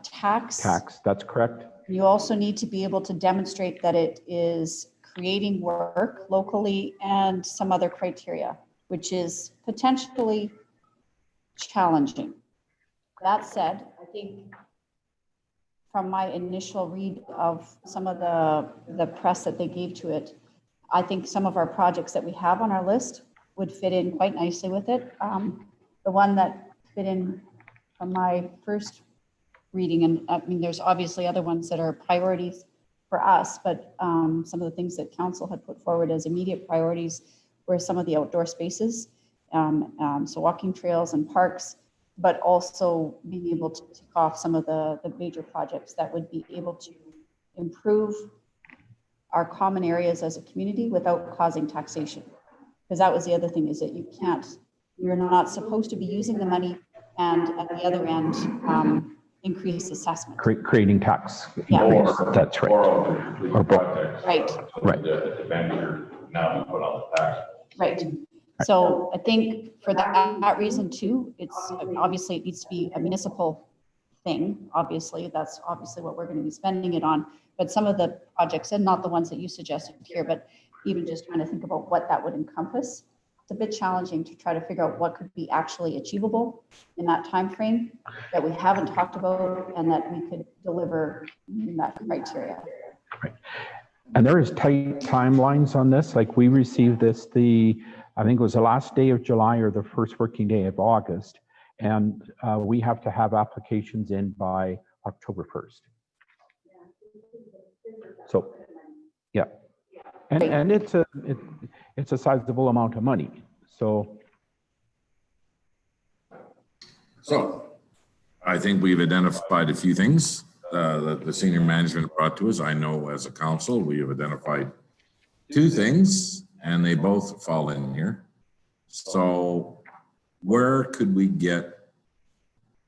tax. That's correct. You also need to be able to demonstrate that it is creating work locally and some other criteria, which is potentially challenging. That said, I think from my initial read of some of the press that they gave to it, I think some of our projects that we have on our list would fit in quite nicely with it. The one that fit in from my first reading, and I mean, there's obviously other ones that are priorities for us, but some of the things that council had put forward as immediate priorities were some of the outdoor spaces, so walking trails and parks, but also being able to tick off some of the major projects that would be able to improve our common areas as a community without causing taxation. Because that was the other thing, is that you're not supposed to be using the money and at the other end, increase assessment. Creating tax. Yeah. That's right. Or both. Right. Right. The vendor now put on the tax. Right. So I think for that reason too, it's obviously it needs to be a municipal thing. Obviously, that's obviously what we're going to be spending it on. But some of the projects, and not the ones that you suggested here, but even just trying to think about what that would encompass, it's a bit challenging to try to figure out what could be actually achievable in that time frame that we haven't talked about and that we could deliver in that criteria. Right. And there is tight timelines on this. Like we received this I think it was the last day of July or the first working day of August. And we have to have applications in by October 1st. So, yeah. And it's a sizable amount of money. So I think we've identified a few things that the senior management brought to us. I know as a council, we have identified two things and they both fall in here. So where could we get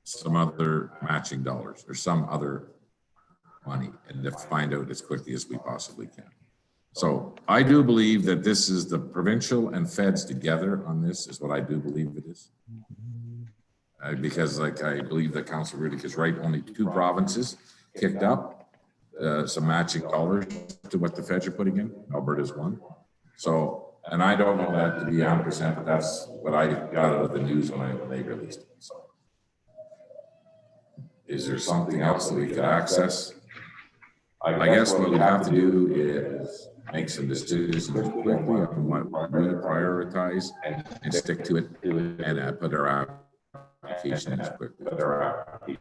some other matching dollars or some other money, and to find out as quickly as we possibly can? So I do believe that this is the provincial and feds together on this is what I do believe it is. Because like I believe that Councilor Riddick is right, only 2 provinces kicked up some matching dollars to what the feds are putting in. Alberta's one. So, and I don't know that to be 100%, but that's what I got out of the news when they released it. So, is there something else that we could access? I guess what we'd have to do is make some decisions quickly on what we prioritize and stick to it and put our application in quickly,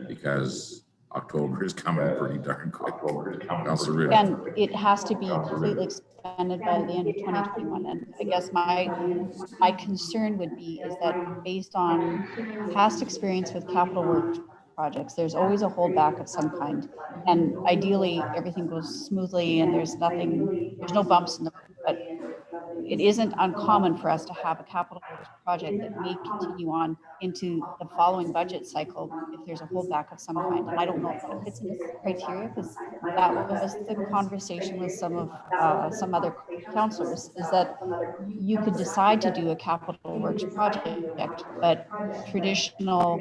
because October is coming pretty darn quick. And it has to be completely expended by the end of 2021. And I guess my concern would be is that based on past experience with capital work projects, there's always a holdback of some kind. And ideally, everything goes smoothly and there's no bumps in the road. But it isn't uncommon for us to have a capital project that may continue on into the following budget cycle if there's a holdback of some kind. And I don't know if that fits in this criteria, because that was the conversation with some other councillors, is that you could decide to do a capital works project, but traditional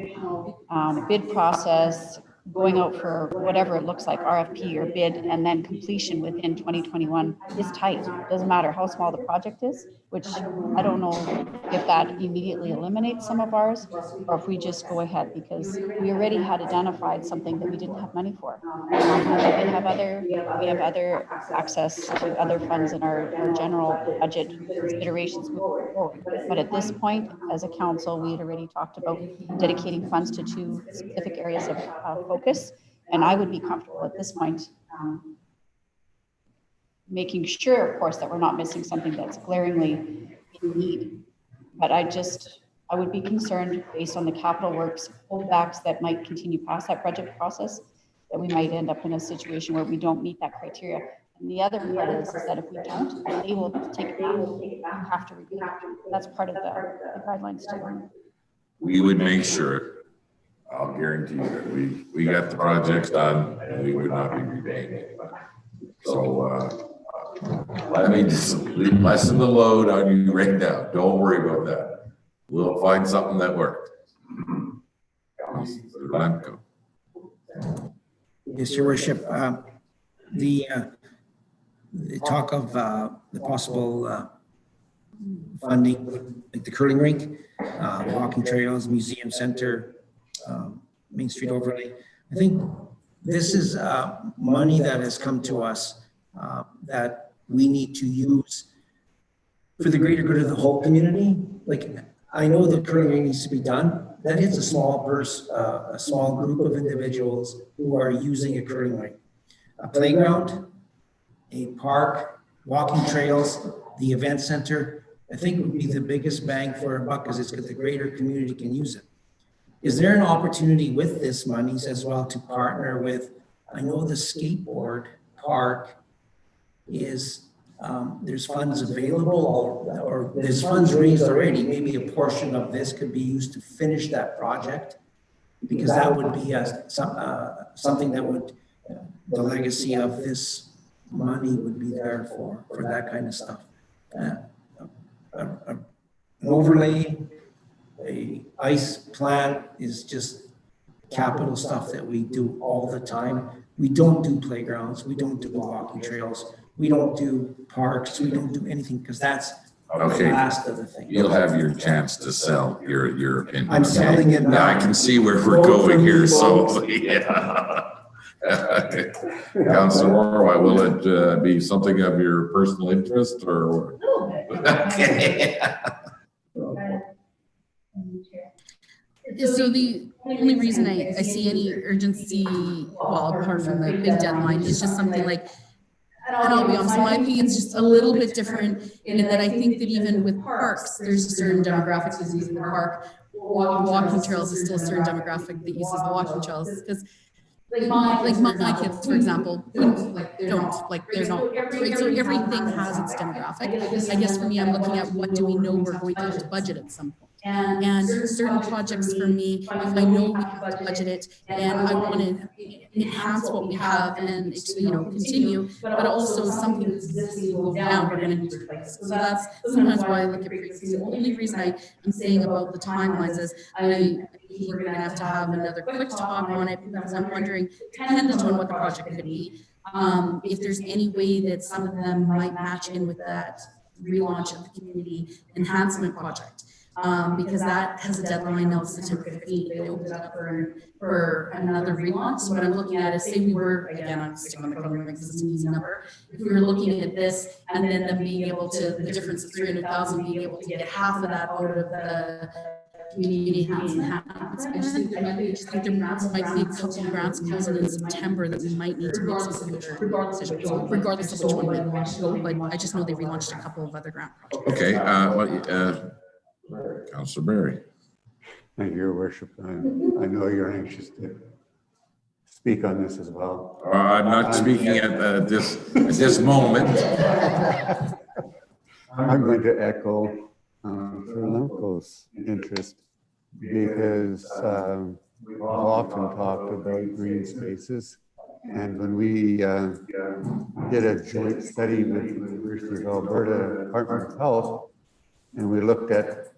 bid process, going out for whatever it looks like, RFP or bid, and then completion within 2021 is tight. It doesn't matter how small the project is, which I don't know if that immediately eliminates some of ours, or if we just go ahead, because we already had identified something that we didn't have money for. We have other access to other funds in our general budget considerations moving forward. But at this point, as a council, we had already talked about dedicating funds to 2 specific areas of focus, and I would be comfortable at this point making sure, of course, that we're not missing something that's glaringly in need. But I would be concerned, based on the capital works holdbacks that might continue past that budget process, that we might end up in a situation where we don't meet that criteria. And the other part is that if we don't, they will take it back. You have to repeat it. That's part of the guidelines too. We would make sure, I'll guarantee you that we got the projects done and we would not be repaying anybody. So, let me just lessen the load on you right now. Don't worry about that. We'll find something that worked. Councilor Lemko. Yes, Your Worship. The talk of the possible funding, like the curling rink, walking trails, museum center, Main Street overlay. I think this is money that has come to us that we need to use for the greater good of the whole community. Like, I know the curling rink needs to be done. That is a small a small group of individuals who are using a curling rink. A playground, a park, walking trails, the event center, I think would be the biggest bang for a buck because it's got the greater community can use it. Is there an opportunity with this monies as well to partner with, I know the skateboard park is, there's funds available or there's funds raised already. Maybe a portion of this could be used to finish that project because that would be something that would, the legacy of this money would be there for that kind of stuff. An overlay, a ice plant is just capital stuff that we do all the time. We don't do playgrounds. We don't do walking trails. We don't do parks. We don't do anything because that's Okay. the last of the thing. You'll have your chance to sell your opinion. I'm selling it now. Yeah, I can see where we're going here, so, yeah. Councilor Roy, will it be something of your personal interest or? Okay. So the only reason I see any urgency, well, apart from the big deadline, is just something like, and I'll be honest, my opinion is just a little bit different in that I think that even with parks, there's a certain demographic that's using the park. Walking trails is still a certain demographic that uses the walking trails because like my kids, for example, they're not, right? So everything has its demographic. I guess for me, I'm looking at what do we know we're going to have to budget at some point. And certain projects for me, if I know we have to budget it and I want to enhance what we have and continue, but also something that's existing will go down, we're going to need to replace it. So that's sometimes why I look at pre-existing. The only reason I'm saying about the timelines is we're going to have another quick talk on it because I'm wondering, dependent on what the project could be, if there's any way that some of them might match in with that relaunch of the community enhancement project. Because that has a deadline now, September 15th, it opens up for another relaunch. So what I'm looking at is, say we were, again, I'm sticking on the government because it's an easy number. If we were looking at this and then them being able to, the difference of 300,000, being able to get half of that out of the community enhancement. I just think there might be a couple of grants closing in September that we might need to make some future decisions, regardless of which one we want to go. But I just know they relaunched a couple of other grant projects. Okay, Councilor Berry. Thank you, Your Worship. I know you're anxious to speak on this as well. I'm not speaking at this moment. I'm going to echo Sir Lemko's interest because we've often talked about green spaces. And when we did a joint study with the University of Alberta Department of Health, and we looked at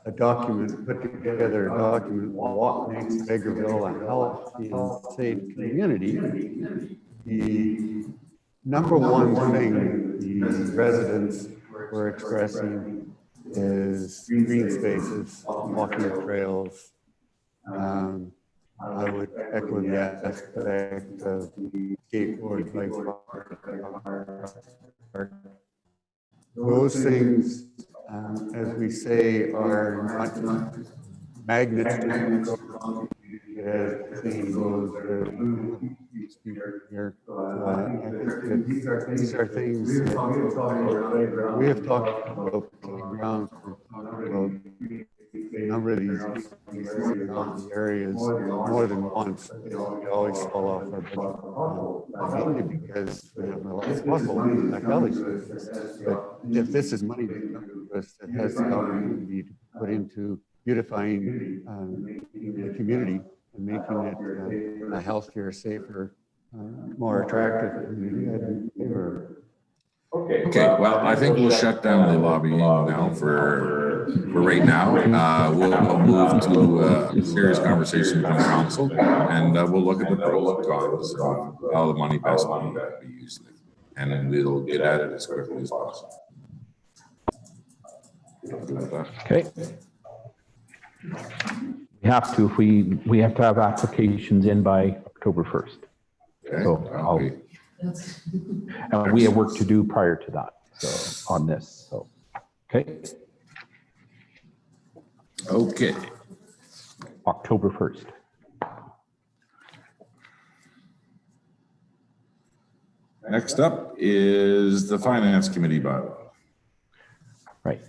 a document, put together a document, what makes Vegreville a healthy and safe community, the number one thing the residents were expressing is green spaces, walking trails. I would echo the aspect of the skateboard, bike park. Those things, as we say, are not magnets to as saying those here. These are things that we have talked about playgrounds for number of these municipality areas more than once. We always fall off our budget, mainly because we have a lot of potholes back alleys. But if this is money that has the opportunity to put into beautifying the community and making it a healthier, safer, more attractive community, I'd be in favor of it. Okay, well, I think we'll shut down the lobbying now for right now. We'll move to a serious conversation with council, and we'll look at the pros and cons of how the money best be used. And then we'll get at it as quickly as possible. Okay. We have to, if we have to have applications in by October 1st. Okay. So and we have work to do prior to that, so on this, so, okay. Okay. October 1st. Next up is the Finance Committee bylaw. Right.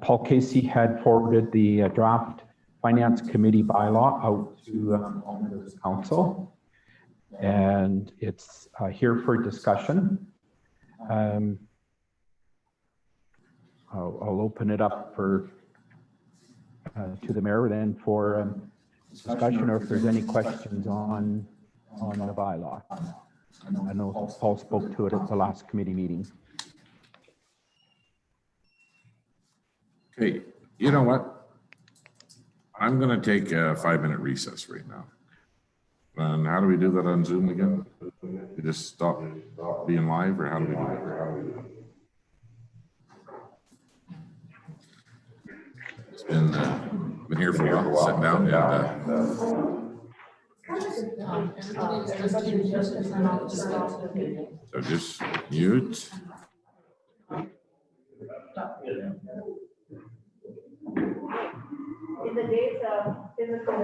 Paul Casey had forwarded the draft Finance Committee bylaw out to all members of council, and it's here for discussion. I'll open it up for to the mayor then for discussion, or if there's any questions on the bylaw. I know Paul spoke to it at the last committee meeting. Okay, you know what? I'm going to take a 5-minute recess right now. And how do we do that on Zoom again? We just stop being live, or how do we do it? It's been here for a while. Sit down and so just mute. In the days of physical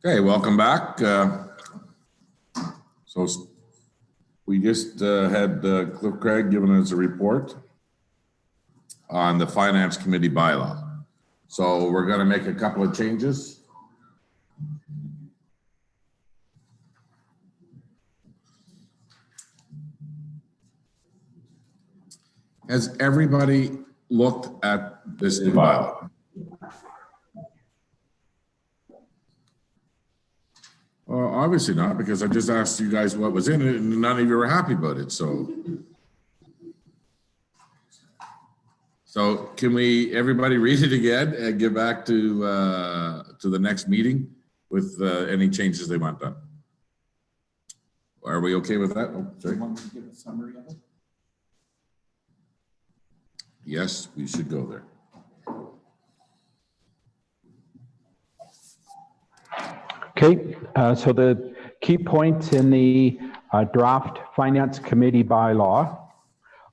Okay, welcome back. So we just had Cliff Craig giving us a report on the Finance Committee bylaw. So we're going to make a couple of changes. Has everybody looked at this new bylaw? Well, obviously not, because I just asked you guys what was in it and none of you were happy about it, so. So can we, everybody read it again and get back to the next meeting with any changes they want done? Are we okay with that? Oh, sorry. Want to give a summary of it? Yes, we should go there. Okay, so the key points in the draft Finance Committee bylaw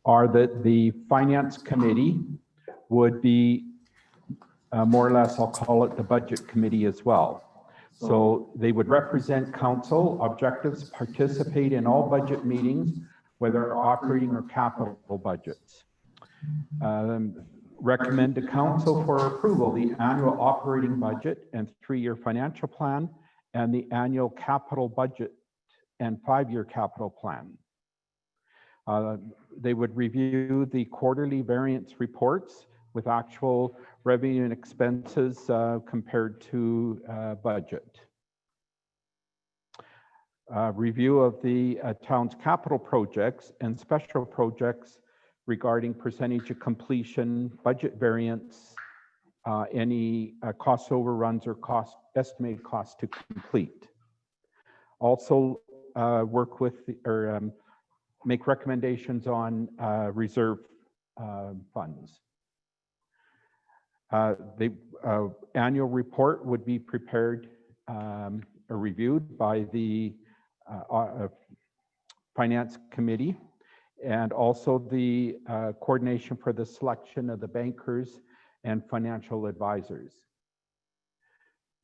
are that the Finance Committee would be more or less, I'll call it the Budget Committee as well. So they would represent council objectives, participate in all budget meetings, whether operating or capital budgets. Recommend to council for approval the annual operating budget and 3-year financial plan and the annual capital budget and 5-year capital plan. They would review the quarterly variance reports with actual revenue and expenses compared to budget. Review of the town's capital projects and special projects regarding percentage of completion, budget variance, any cost overruns or estimated cost to complete. Also work with make recommendations on reserve funds. The annual report would be prepared or reviewed by the Finance Committee, and also the coordination for the selection of the bankers and financial advisors.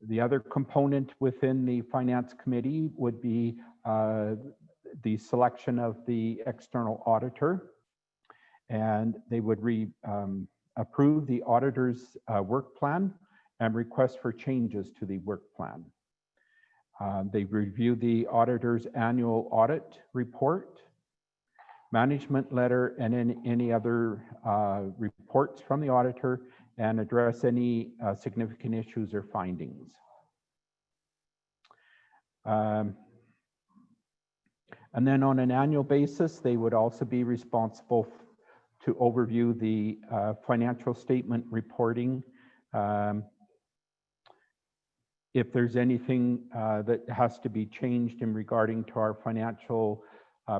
The other component within the Finance Committee would be the selection of the external auditor, and they would approve the auditor's work plan and request for changes to the work plan. They review the auditor's annual audit report, management letter, and any other reports from the auditor, and address any significant issues or findings. And then on an annual basis, they would also be responsible to overview the financial statement reporting. If there's anything that has to be changed in regarding to our financial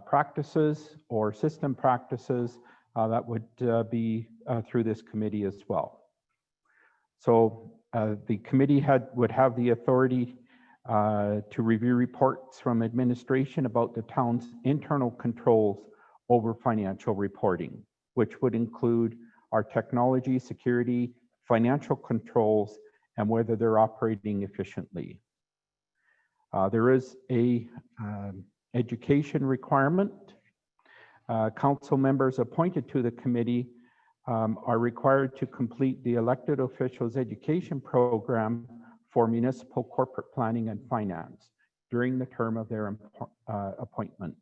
practices or system practices, that would be through this committee as well. So the committee would have the authority to review reports from administration about the town's internal controls over financial reporting, which would include our technology, security, financial controls, and whether they're operating efficiently. There is a education requirement. Council members appointed to the committee are required to complete the elected officials education program for municipal corporate planning and finance during the term of their appointment.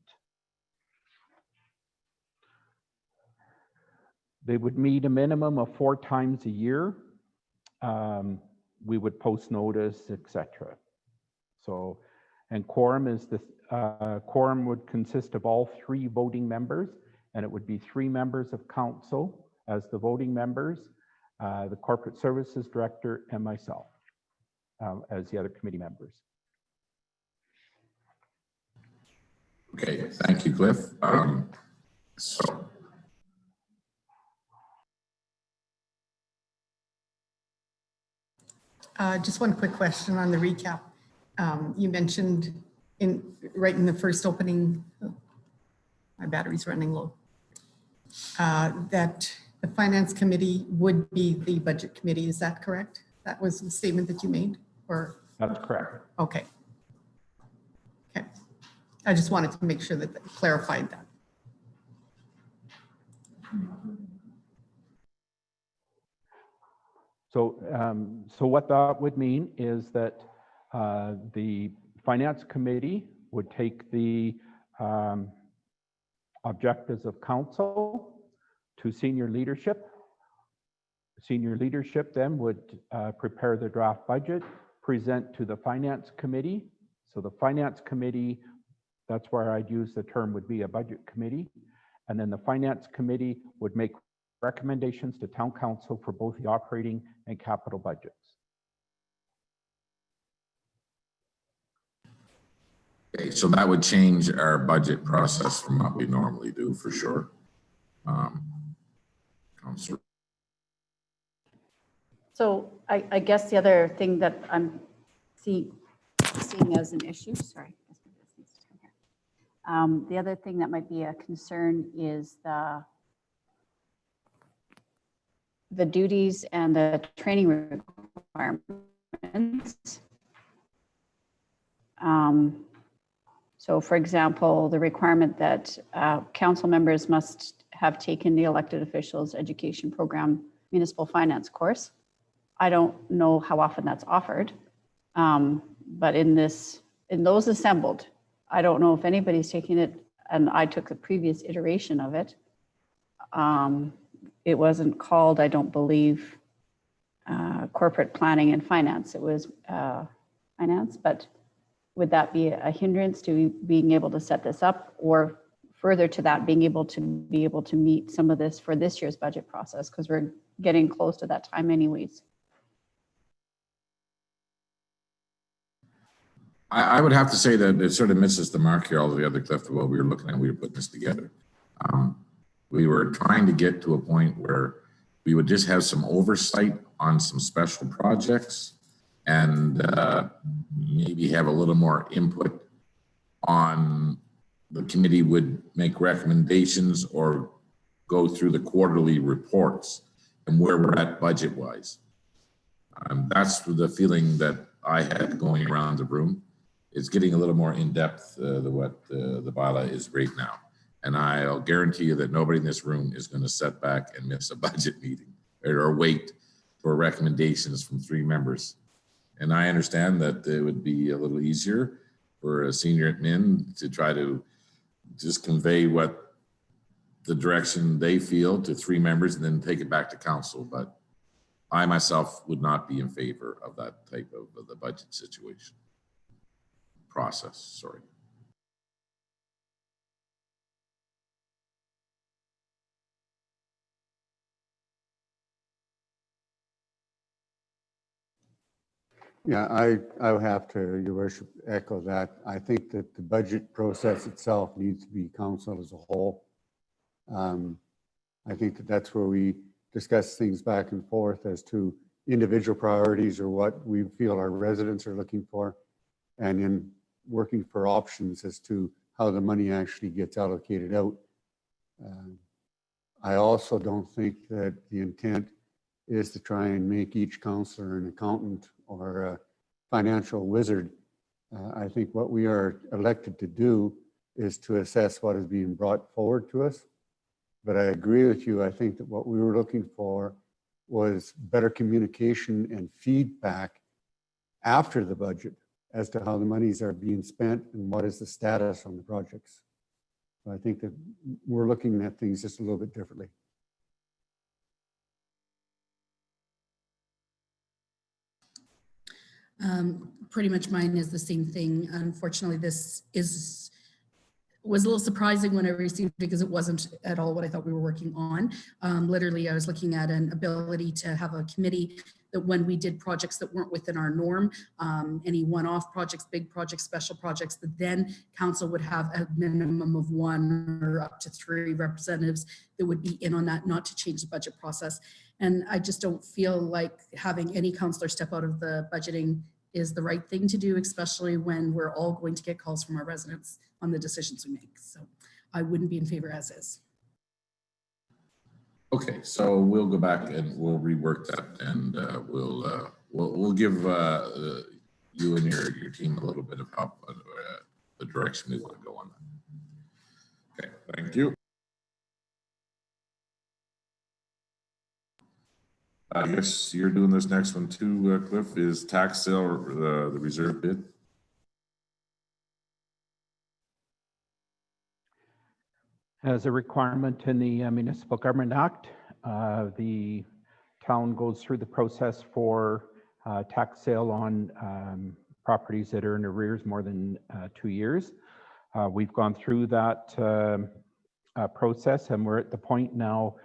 They would meet a minimum of 4 times a year. We would post notice, etc. So, and quorum is quorum would consist of all 3 voting members, and it would be 3 members of council as the voting members, the corporate services director, and myself as the other committee members. Okay, thank you, Cliff. So just one quick question on the recap. You mentioned right in the first opening, my battery's running low, that The finance committee would be the budget committee, is that correct? That was the statement that you made, or? That's correct. Okay. Okay. I just wanted to make sure that clarified that. So what that would mean is that the finance committee would take the objectives of council to senior leadership. Senior leadership then would prepare the draft budget, present to the finance committee. So the finance committee, that's where I'd use the term, would be a budget committee. And then the finance committee would make recommendations to town council for both the operating and capital budgets. Okay, so that would change our budget process from what we normally do, for sure. Councillor. So I guess the other thing that I'm seeing as an issue, sorry, the other thing that might be a concern is the duties and the training requirements. So for example, the requirement that council members must have taken the elected officials education program municipal finance course. I don't know how often that's offered, but in those assembled, I don't know if anybody's taking it, and I took the previous iteration of it. It wasn't called, I don't believe, corporate planning and finance. It was finance, but would that be a hindrance to being able to set this up, or further to that, being able to meet some of this for this year's budget process, because we're getting close to that time anyways? I would have to say that it sort of misses the mark here, all the other Cliff, while we were looking at, we were putting this together. We were trying to get to a point where we would just have some oversight on some special projects and maybe have a little more input on the committee would make recommendations or go through the quarterly reports and where we're at budget wise. That's the feeling that I had going around the room. It's getting a little more in depth than what the bylaw is right now. And I'll guarantee you that nobody in this room is going to sit back and miss a budget meeting or wait for recommendations from 3 members. And I understand that it would be a little easier for a senior admin to try to just convey what the direction they feel to 3 members and then take it back to council. But I myself would not be in favor of that type of the budget situation. Process, sorry. Yeah, I would have to, Your Worship, echo that. I think that the budget process itself needs to be council as a whole. I think that that's where we discuss things back and forth as to individual priorities or what we feel our residents are looking for, and in working for options as to how the money actually gets allocated out. I also don't think that the intent is to try and make each councillor an accountant or a financial wizard. I think what we are elected to do is to assess what is being brought forward to us. But I agree with you. I think that what we were looking for was better communication and feedback after the budget as to how the monies are being spent and what is the status on the projects. So I think that we're looking at things just a little bit differently. Pretty much mine is the same thing. Unfortunately, this was a little surprising when I received it because it wasn't at all what I thought we were working on. Literally, I was looking at an ability to have a committee that when we did projects that weren't within our norm, any one-off projects, big projects, special projects, that then council would have a minimum of 1 or up to 3 representatives that would be in on that, not to change the budget process. And I just don't feel like having any councillor step out of the budgeting is the right thing to do, especially when we're all going to get calls from our residents on the decisions we make. So I wouldn't be in favor as is. Okay, so we'll go back and we'll rework that, and we'll give you and your team a little bit of help the direction we want to go on that. Okay, thank you. I guess you're doing this next one too, Cliff, is tax sale, the reserve bid. As a requirement in the Municipal Government Act, the town goes through the process for tax sale on properties that are in arrears more than 2 years. We've gone through that process, and we're at the point now,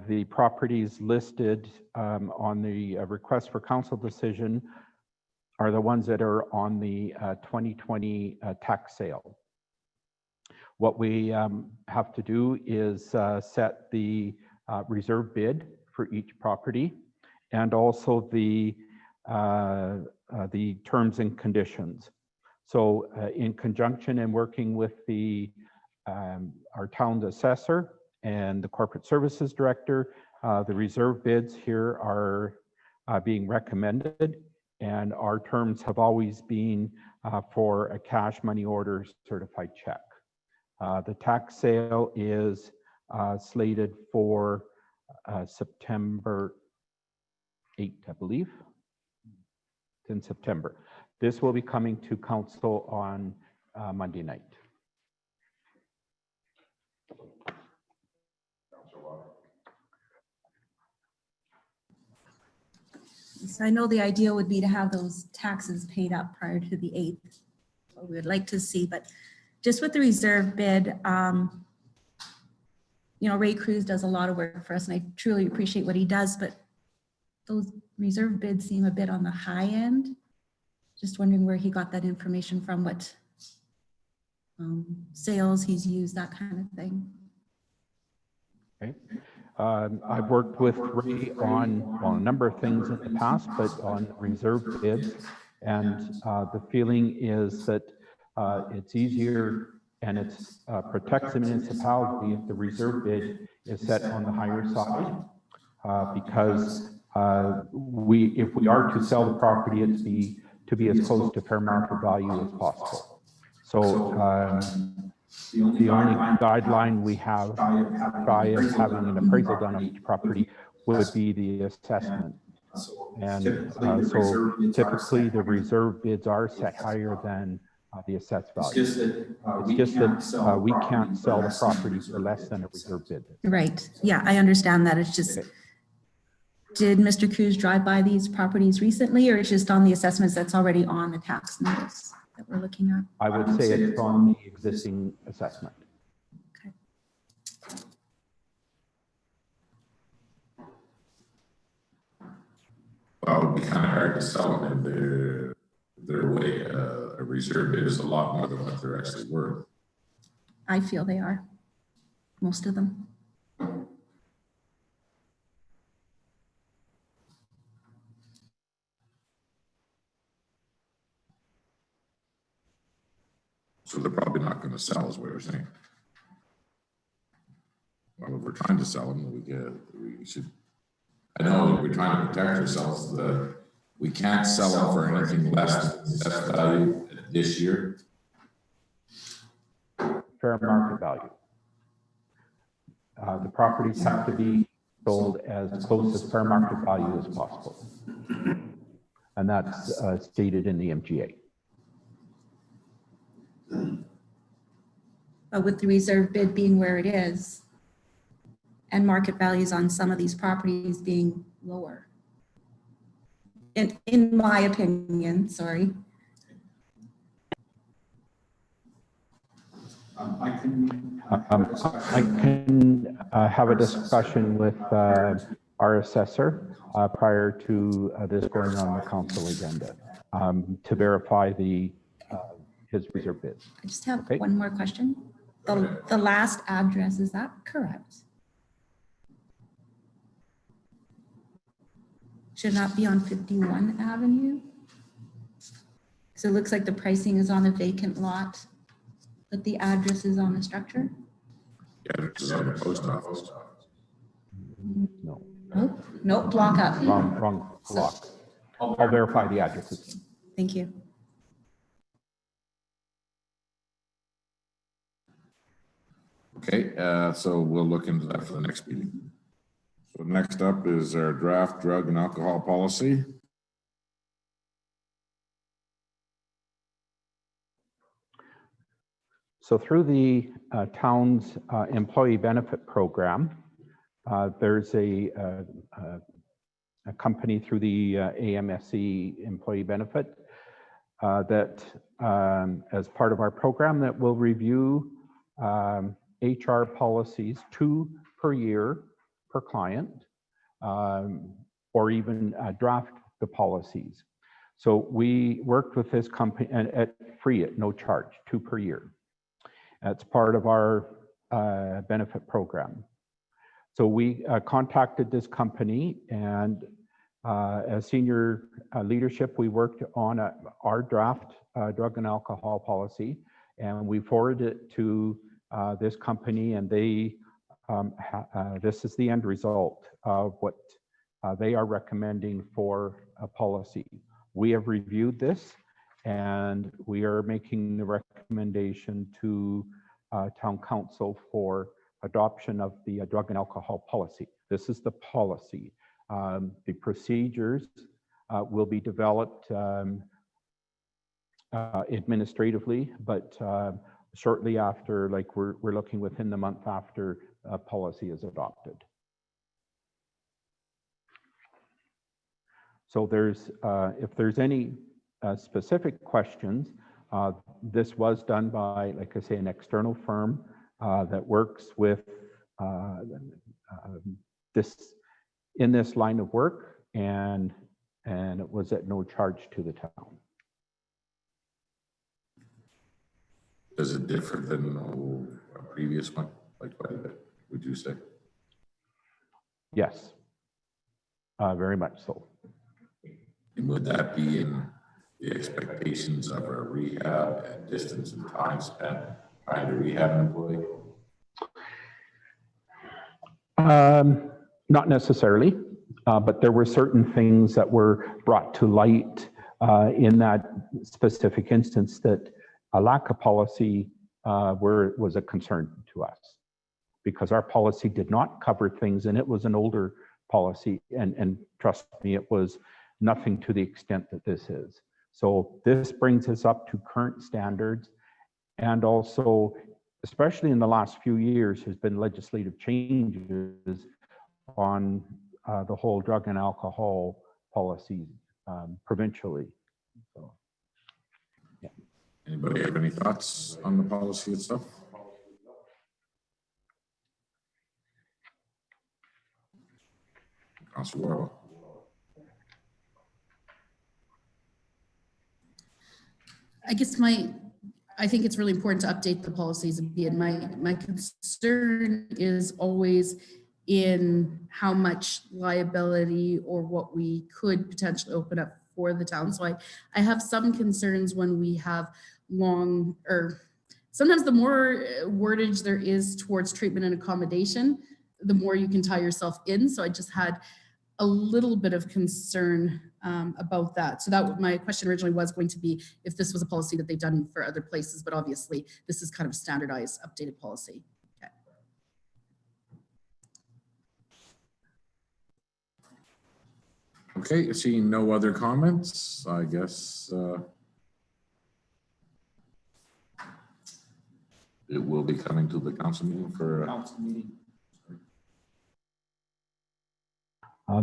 the properties listed on the request for council decision are the ones that are on the 2020 tax sale. What we have to do is set the reserve bid for each property, and also the terms and conditions. So in conjunction and working with the our town's assessor and the corporate services director, the reserve bids here are being recommended, and our terms have always been for a cash money order certified check. The tax sale is slated for September 8th, I believe. It's in September. This will be coming to council on Monday night. So I know the ideal would be to have those taxes paid up prior to the 8th. What we would like to see, but just with the reserve bid, you know, Ray Cruz does a lot of work for us, and I truly appreciate what he does, but those reserve bids seem a bit on the high end. Just wondering where he got that information from, what sales he's used, that kind of thing. Okay. I've worked with Ray on a number of things in the past, but on reserve bids, and the feeling is that it's easier and it protects the municipality if the reserve bid is set on the higher side, because if we are to sell the property, it's to be as close to fair market value as possible. So the only guideline we have by having an appraisal done on each property would be the assessment. And so typically the reserve bids are set higher than the assessed value. It's just that we can't sell the property for less than a reserve bid. Right. Yeah, I understand that. It's just, did Mr. Cruz drive by these properties recently, or it's just on the assessments that's already on the tax notice that we're looking at? I would say it's on the existing assessment. Okay. Well, it would be kind of hard to sell them if their way a reserve bid is a lot more than what they're actually worth. I feel they are, most of them. So they're probably not going to sell, is what you're saying. Well, if we're trying to sell them, we should. I know that we're trying to protect ourselves. We can't sell them for anything less than assessed value this year. Fair market value. The properties have to be sold as close as fair market value as possible. And that's stated in the MGA. But with the reserve bid being where it is, and market values on some of these properties being lower, in my opinion, sorry. I can have a discussion with our assessor prior to this going on the council agenda to verify his reserve bids. I just have one more question. The last address, is that correct? Should not be on 51 Avenue? So it looks like the pricing is on a vacant lot, but the address is on the structure? Yeah, it's on the post office. Nope, nope, block up. Wrong block. I'll verify the addresses. Thank you. Okay, so we'll look into that for the next meeting. So next up is our draft drug and alcohol policy. So through the town's employee benefit program, there's a company through the AMSC employee benefit that as part of our program that will review HR policies 2 per year per client, or even draft the policies. So we worked with this company and at free at no charge, 2 per year. That's part of our benefit program. So we contacted this company, and as senior leadership, we worked on our draft drug and alcohol policy, and we forwarded it to this company, and they this is the end result of what they are recommending for a policy. We have reviewed this, and we are making the recommendation to town council for adoption of the drug and alcohol policy. This is the policy. The procedures will be developed administratively, but shortly after, like we're looking within the month after a policy is adopted. So there's, if there's any specific questions, this was done by, like I say, an external firm that works with this in this line of work, and it was at no charge to the town. Does it differ than a previous one? Like quite a bit, would you say? Yes, very much so. And would that be in the expectations of a rehab and distance and time spent trying to rehab an employee? Not necessarily, but there were certain things that were brought to light in that specific instance that a lack of policy was a concern to us, because our policy did not cover things, and it was an older policy, and trust me, it was nothing to the extent that this is. So this brings us up to current standards, and also, especially in the last few years, has been legislative changes on the whole drug and alcohol policy provincially. So, yeah. Anybody have any thoughts on the policy itself? Councilor Warwell. I guess I think it's really important to update the policies a bit. My concern is always in how much liability or what we could potentially open up for the town. So I have some concerns when we have long, or sometimes the more wordage there is towards treatment and accommodation, the more you can tie yourself in. So I just had a little bit of concern about that. So that my question originally was going to be if this was a policy that they've done for other places, but obviously this is kind of standardized, updated policy. Okay, seeing no other comments, I guess it will be coming to the council meeting for Council meeting.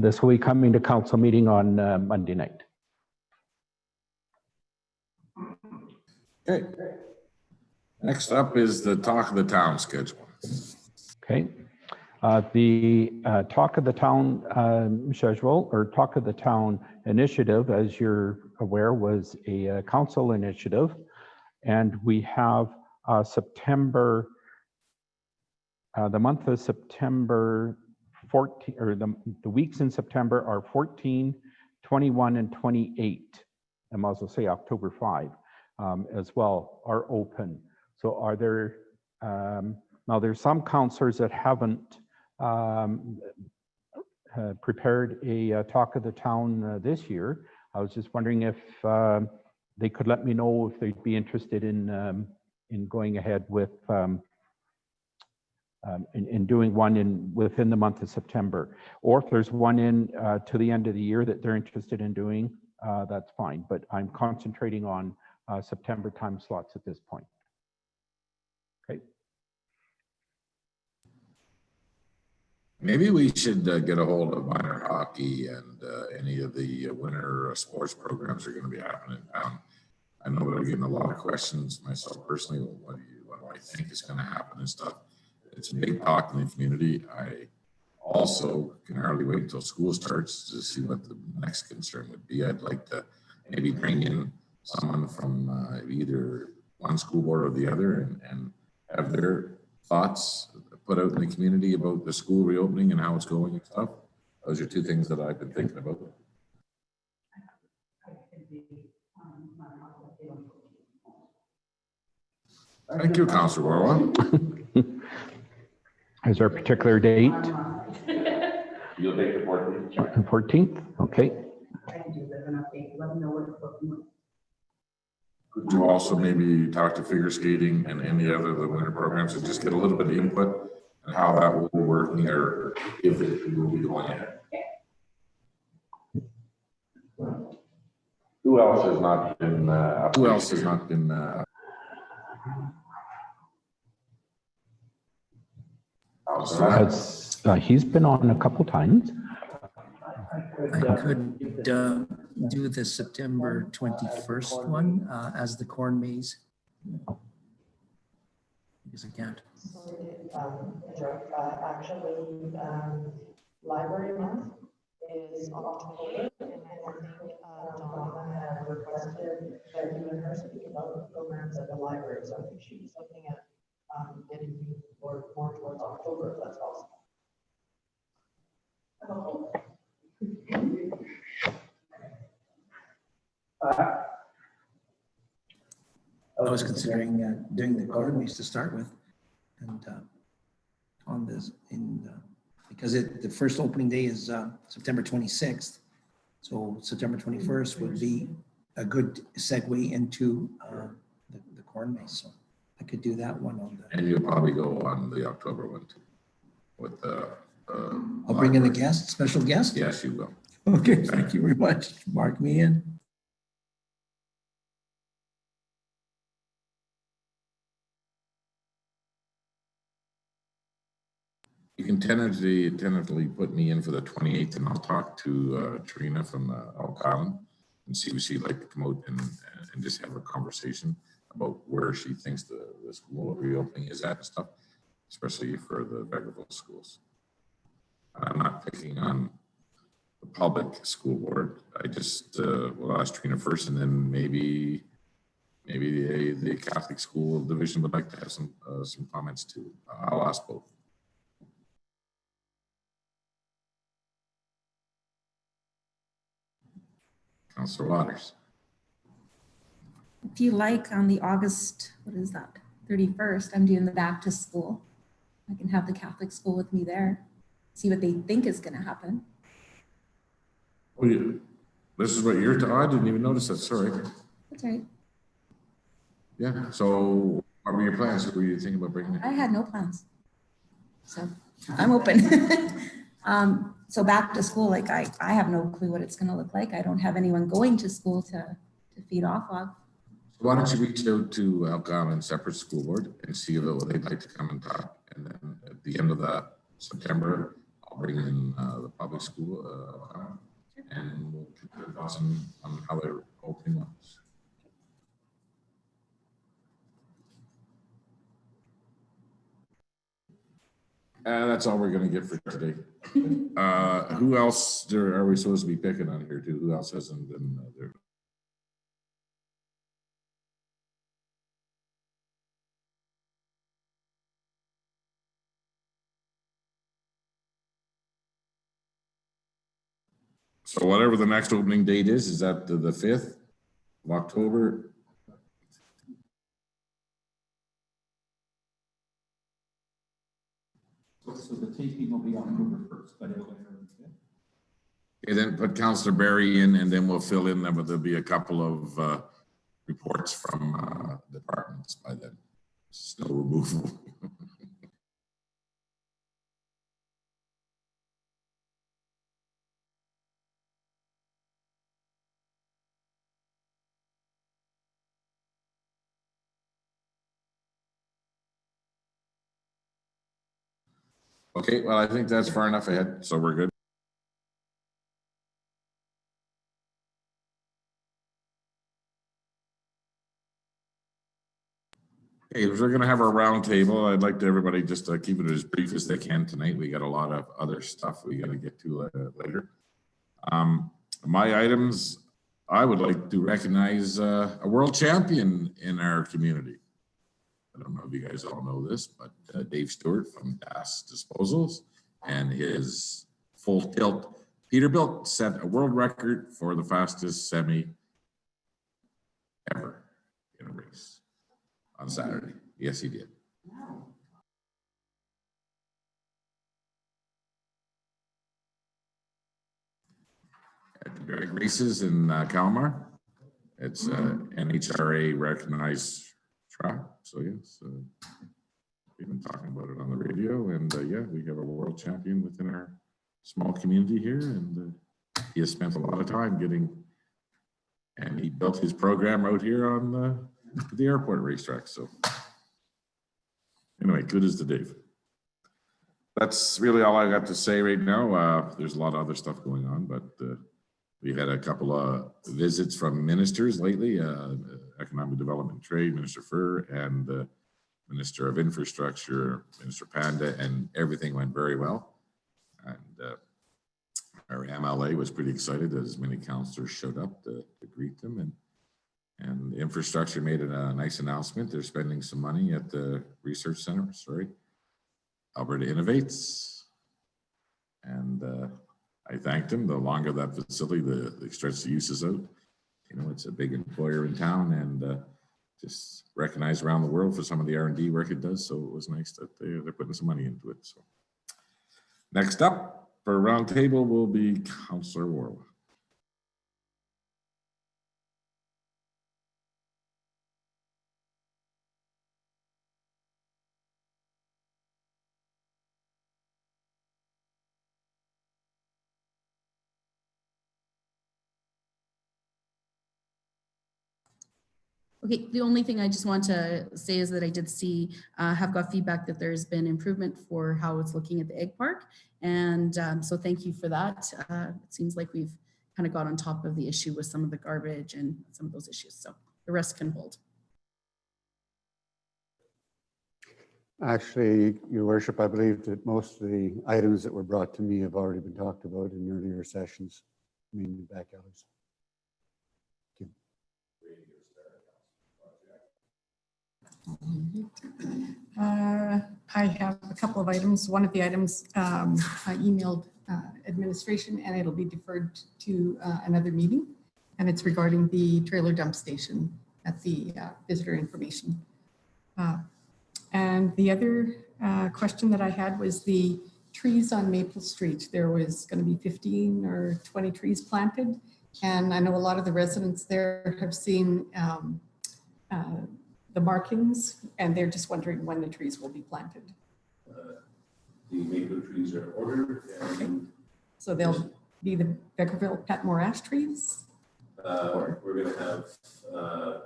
This will be coming to council meeting on Monday night. Okay. Next up is the Talk of the Town schedule. Okay. The Talk of the Town schedule, or Talk of the Town initiative, as you're aware, was a council initiative. And we have September, the month of September 14, or the weeks in September are 14, 21, and 28. I might as well say October 5 as well are open. So are there, now there's some councillors that haven't prepared a talk of the town this year. I was just wondering if they could let me know if they'd be interested in going ahead with in doing one within the month of September, or if there's one to the end of the year that they're interested in doing, that's fine. But I'm concentrating on September time slots at this point. Okay. Maybe we should get a hold of minor hockey and any of the winter sports programs are going to be happening. I know we're getting a lot of questions myself personally. What do I think is going to happen and stuff? It's a big talk in the community. I also can hardly wait until school starts to see what the next concern would be. I'd like to maybe bring in someone from either one school board or the other and have their thoughts put out in the community about the school reopening and how it's going and stuff. Those are two things that I've been thinking about. Thank you, Councillor Warwell. Is there a particular date? You'll take the 14th. 14th, okay. Could you also maybe talk to figure skating and any other of the winter programs and just get a little bit of input on how that will be working or if it will be going ahead? Who else has not been? Who else has not been? He's been on a couple times. I could do the September 21st one as the corn maze. Because I can't. Actually, library month is October, and I think Donna had requested that you and her speak about the programs at the library. So I think she was looking at getting more towards October, if that's possible. I was considering doing the corn maze to start with, and on this because the first opening day is September 26th, so September 21st would be a good segue into the corn maze. So I could do that one on the. And you'll probably go on the October one too, with the. I'll bring in a guest, special guest. Yes, you will. Okay, thank you very much. Mark me in. You can tentatively put me in for the 28th, and I'll talk to Trina from Elk Island and see if she'd like to come out and just have a conversation about where she thinks the school reopening is at and stuff, especially for the Vegreville schools. I'm not picking on the public school board. I just will ask Trina first, and then maybe the Catholic school division would like to have some comments too. I'll ask both. Councillor Waters. If you like, on the August, what is that, 31st, I'm doing the back to school. I can have the Catholic school with me there, see what they think is going to happen. Oh, yeah. This is what you're, I didn't even notice that, sorry. That's right. Yeah, so what were your plans? What were you thinking about bringing it? I had no plans. So I'm open. So back to school, like I have no clue what it's going to look like. I don't have anyone going to school to feed off of. Why don't you reach out to Elk Island separate school board and see if they'd like to come and talk. And then at the end of that September, I'll bring in the public school and we'll get their thoughts on how their opening was. That's all we're going to get for today. Who else are we supposed to be picking on here too? Who else hasn't been there? So whatever the next opening date is that the 5th of October? So the taping will be October 1st, but it'll air on the 5th? Okay, then put Councillor Barry in, and then we'll fill in them, but there'll be a couple of reports from departments by then. Snow removal. Okay, well, I think that's far enough ahead, so we're good. Okay, if we're gonna have our round table, I'd like to everybody just to keep it as brief as they can tonight. We got a lot of other stuff we gotta get to later. My items, I would like to recognize a world champion in our community. I don't know if you guys all know this, but Dave Stewart from DAS Disposals and his full tilt Peterbilt set a world record for the fastest semi ever in a race on Saturday. Yes, he did. At the drag races in Kalmar, it's NHRA recognized track. So yes, we've been talking about it on the radio, and yeah, we have a world champion within our small community here, and he has spent a lot of time getting, and he built his program out here on the airport racetrack. So anyway, kudos to Dave. That's really all I got to say right now. There's a lot of other stuff going on, but we had a couple of visits from ministers lately, Economic Development Trade, Minister Furr, and the Minister of Infrastructure, Minister Panda, and everything went very well. And our MLA was pretty excited as many councillors showed up to greet them. And infrastructure made a nice announcement. They're spending some money at the research center, Alberta Innovates. And I thanked him. The longer that facility, the stretch the uses out. You know, it's a big employer in town, and just recognized around the world for some of the R&D work it does. So it was nice that they're putting some money into it. So next up for roundtable will be Councillor Warwick. Okay, the only thing I just want to say is that I did see, have got feedback that there's been improvement for how it's looking at the egg park. And so thank you for that. It seems like we've kind of got on top of the issue with some of the garbage and some of those issues. So the rest can hold. Actually, Your Worship, I believe that most of the items that were brought to me have already been talked about in earlier sessions, mainly back alleys. I have a couple of items. One of the items I emailed administration, and it'll be deferred to another meeting. And it's regarding the trailer dump station at the visitor information. And the other question that I had was the trees on Maple Street. There was going to be 15 or 20 trees planted. And I know a lot of the residents there have seen the markings, and they're just wondering when the trees will be planted. The maple trees are ordered, and okay. So they'll be the Beckerville Patmore ash trees? We're going to have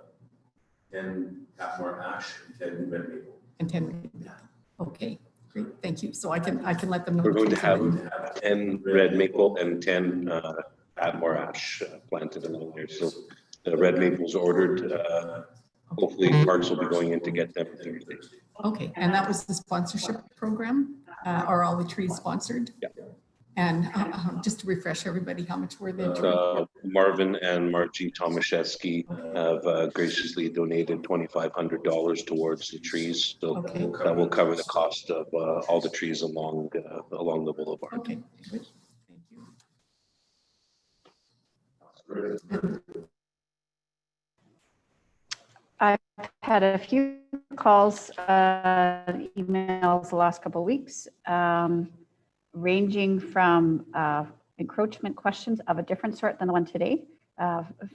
10 Patmore ash and 10 red maple. And 10 red maple. Okay, great, thank you. So I can let them know. We're going to have 10 red maple and 10 Patmore ash planted along there. So the red maple's ordered. Hopefully parks will be going in to get them Thursday. Okay, and that was the sponsorship program? Are all the trees sponsored? Yeah. And just to refresh everybody, how much were the Marvin and Margie Tomaszewski have graciously donated $2,500 towards the trees. So okay. That will cover the cost of all the trees along the boulevard. Okay, good. Thank you. I've had a few calls, emails the last couple of weeks, ranging from encroachment questions of a different sort than the one today.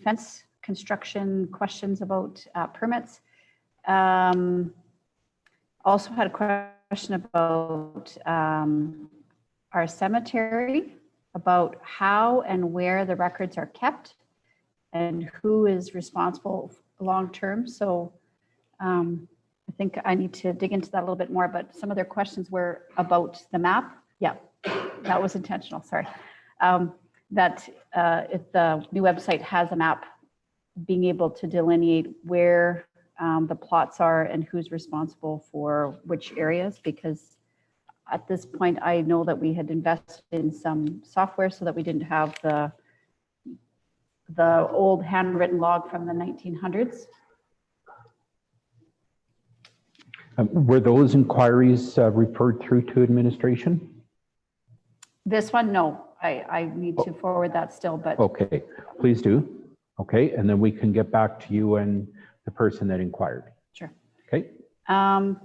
Fence construction questions about permits. Also had a question about our cemetery, about how and where the records are kept and who is responsible long-term. So I think I need to dig into that a little bit more, but some of their questions were about the map. Yeah, that was intentional, sorry. That if the new website has a map, being able to delineate where the plots are and who's responsible for which areas, because at this point, I know that we had invested in some software so that we didn't have the old handwritten log from the 1900s. Were those inquiries referred through to administration? This one, no. I need to forward that still, but. Okay, please do. Okay, and then we can get back to you and the person that inquired. Sure. Okay. And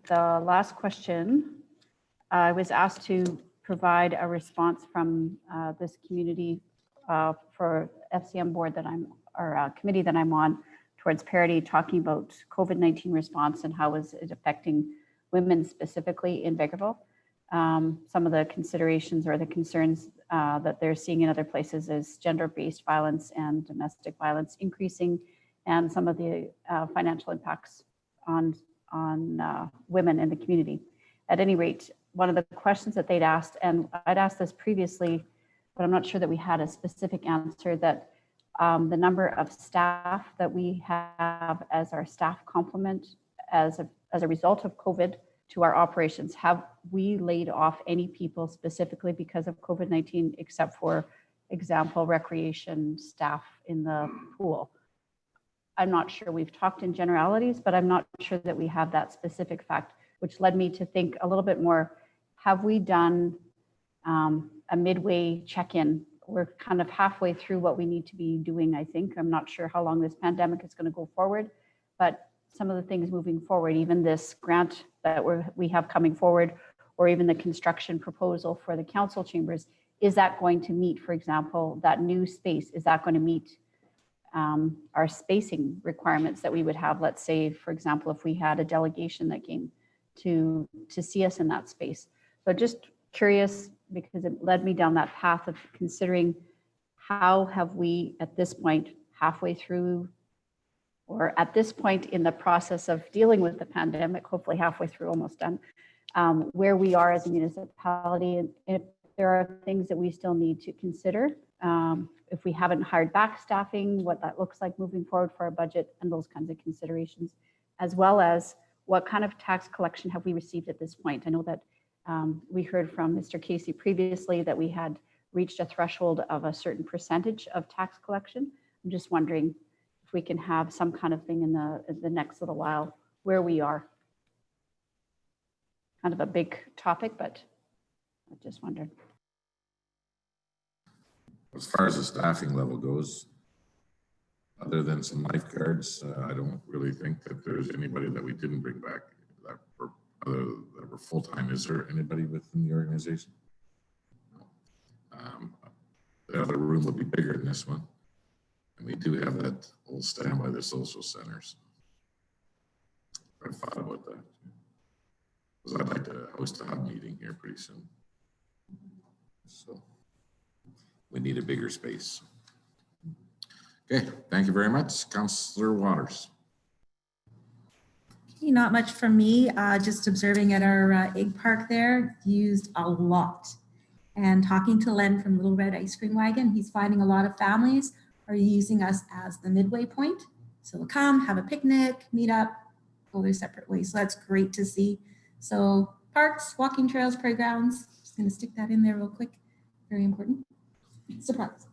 the last question, I was asked to provide a response from this community for FCM board that or committee that I'm on towards parity, talking about COVID-19 response and how is it affecting women specifically in Vegreville. Some of the considerations or the concerns that they're seeing in other places is gender-based violence and domestic violence increasing, and some of the financial impacts on women in the community. At any rate, one of the questions that they'd asked, and I'd asked this previously, but I'm not sure that we had a specific answer, that the number of staff that we have as our staff complement as a result of COVID to our operations. Have we laid off any people specifically because of COVID-19, except for example, recreation staff in the pool? I'm not sure. We've talked in generalities, but I'm not sure that we have that specific fact, which led me to think a little bit more. Have we done a midway check-in? We're kind of halfway through what we need to be doing, I think. I'm not sure how long this pandemic is going to go forward, but some of the things moving forward, even this grant that we have coming forward, or even the construction proposal for the council chambers, is that going to meet, for example, that new space? Is that going to meet our spacing requirements that we would have? Let's say, for example, if we had a delegation that came to see us in that space. So just curious, because it led me down that path of considering how have we at this point, halfway through, or at this point in the process of dealing with the pandemic, hopefully halfway through, almost done, where we are as a municipality, and if there are things that we still need to consider, if we haven't hired back staffing, what that looks like moving forward for our budget, and those kinds of considerations, as well as what kind of tax collection have we received at this point. I know that we heard from Mr. Casey previously that we had reached a threshold of a certain percentage of tax collection. I'm just wondering if we can have some kind of thing in the next little while where we are. Kind of a big topic, but I just wondered. As far as the staffing level goes, other than some lifeguards, I don't really think that there's anybody that we didn't bring back that were full-time. Is there anybody within the organization? The other room would be bigger than this one. And we do have that old stand by the social centers. I've thought about that. Because I'd like to host a hub meeting here pretty soon. So we need a bigger space. Okay, thank you very much. Councillor Waters. Not much from me, just observing at our egg park there, used a lot. And talking to Len from Little Red Ice Cream Wagon, he's finding a lot of families are using us as the midway point. So they'll come, have a picnic, meet up, go their separate ways. So that's great to see. So parks, walking trails, playgrounds, just gonna stick that in there real quick. Very important. Surprise.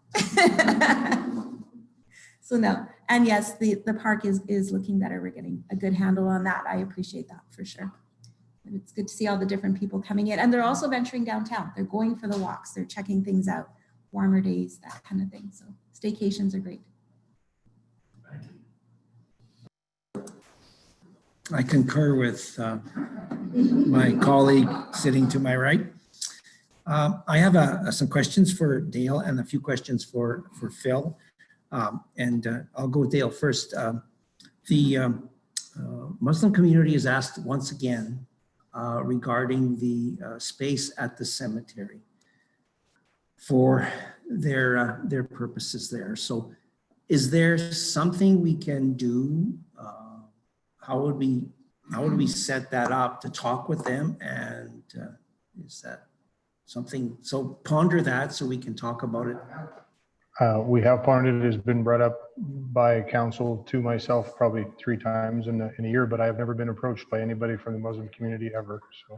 So no, and yes, the park is looking better. We're getting a good handle on that. I appreciate that for sure. And it's good to see all the different people coming in, and they're also venturing downtown. They're going for the walks. They're checking things out, warmer days, that kind of thing. So staycations are great. I concur with my colleague sitting to my right. I have some questions for Dale and a few questions for Phil. I'll go with Dale first. The Muslim community is asked once again regarding the space at the cemetery for their purposes there. So is there something we can do? How would we set that up to talk with them? And is that something, so ponder that so we can talk about it. We have pondered it. Has been brought up by council to myself probably 3 times in a year, but I have never been approached by anybody from the Muslim community ever. So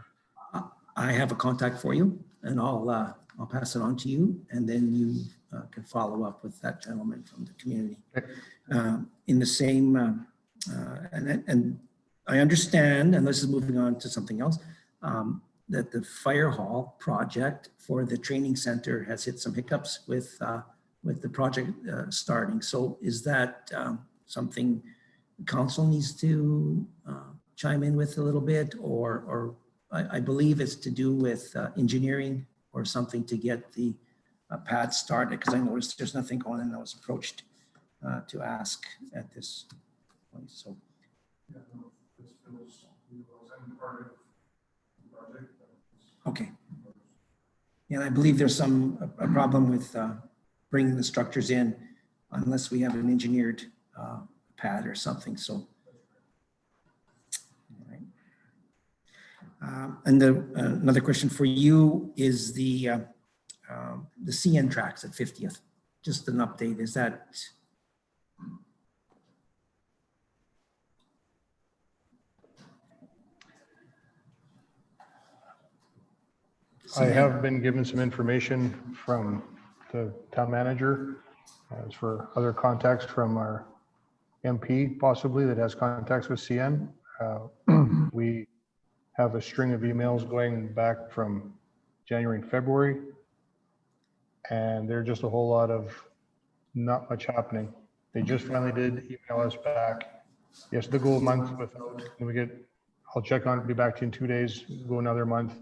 I have a contact for you, and I'll pass it on to you, and then you can follow up with that gentleman from the community. In the same, and I understand, and this is moving on to something else, that the fire hall project for the training center has hit some hiccups with the project starting. So is that something council needs to chime in with a little bit, or I believe it's to do with engineering or something to get the pad started, because I noticed there's nothing going on. I was approached to ask at this point. So. Okay. And I believe there's a problem with bringing the structures in unless we have an engineered pad or something. So, all right. And another question for you is the CN tracks at 50th. Just an update. Is that? I have been given some information from the town manager as for other contacts from our MP possibly that has contacts with CN. We have a string of emails going back from January and February, and there's just a whole lot of not much happening. They just finally did email us back. Yes, they go a month without, and I'll check on it, be back to you in 2 days, go another month.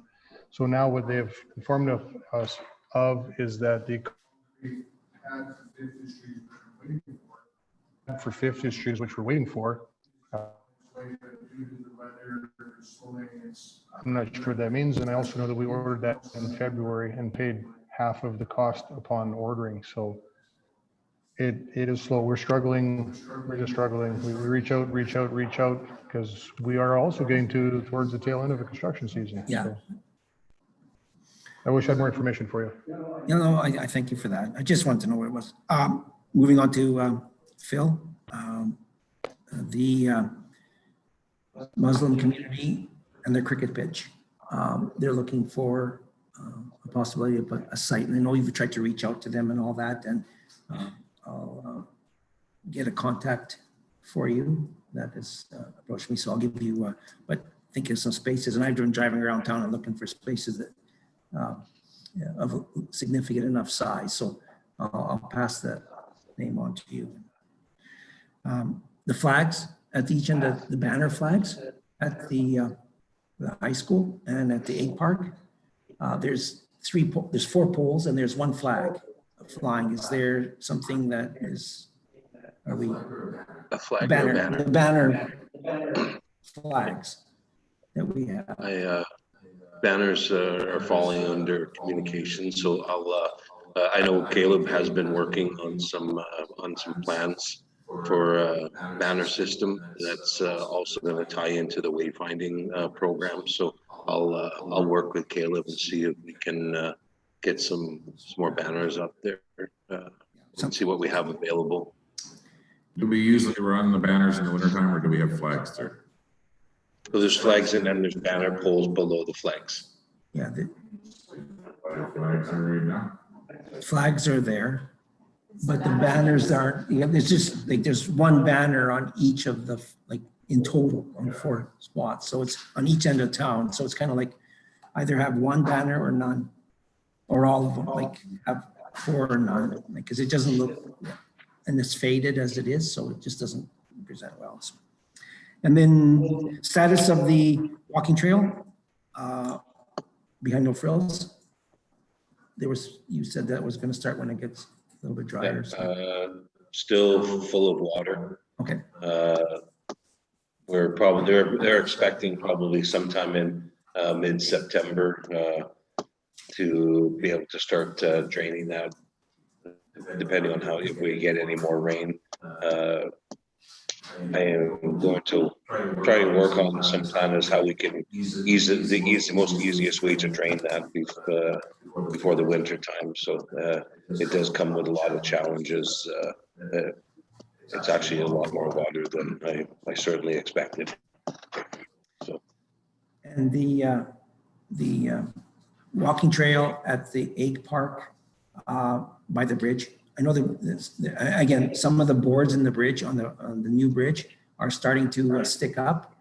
So now what they've informed us of is that the for 50th Street, which we're waiting for. I'm not sure what that means. And I also know that we ordered that in February and paid half of the cost upon ordering. So it is slow. We're struggling. We're just struggling. We reach out because we are also getting towards the tail end of the construction season. Yeah. So I wish I had more information for you. No, I thank you for that. I just wanted to know what it was. Moving on to Phil, the Muslim community and their cricket pitch. They're looking for a possibility of a site, and I know you've tried to reach out to them and all that, and I'll get a contact for you that has approached me. So I'll give you, but think of some spaces, and I've been driving around town and looking for spaces that of a significant enough size. So I'll pass that name on to you. The flags at each end of the banner flags at the high school and at the egg park. There's 4 poles and there's 1 flag flying. Is there something that is? Are we A flag banner? or The banner flags that we have. Banners are falling under communication, so I know Caleb has been working on some plans for a banner system that's also going to tie into the wayfinding program. So I'll work with Caleb and see if we can get some more banners up there and see what we have available. Do we usually run the banners in the wintertime, or do we have flags there? So there's flags and then there's banner poles below the flags. Yeah, the Flags are right now. flags are there, but the banners aren't. There's just like there's 1 banner on each of the, like in total on 4 spots. So it's on each end of town. So it's kind of like either have 1 banner or none, or all of them. Like have 4 or none, because it doesn't look, and it's faded as it is, so it just doesn't present well. So. And then status of the walking trail behind No Frills. you said that was gonna start when it gets a little bit drier. So. Still full of water. Okay. They're expecting probably sometime in mid-September to be able to start draining that, depending on if we get any more rain. I am going to try and work on some plan as how we can the most easiest way to drain that before the winter time. So it does come with a lot of challenges. It's actually a lot more water than I certainly expected. So. And the walking trail at the Egg Park by the bridge. I know that again, some of the boards in the bridge on the new bridge are starting to stick up,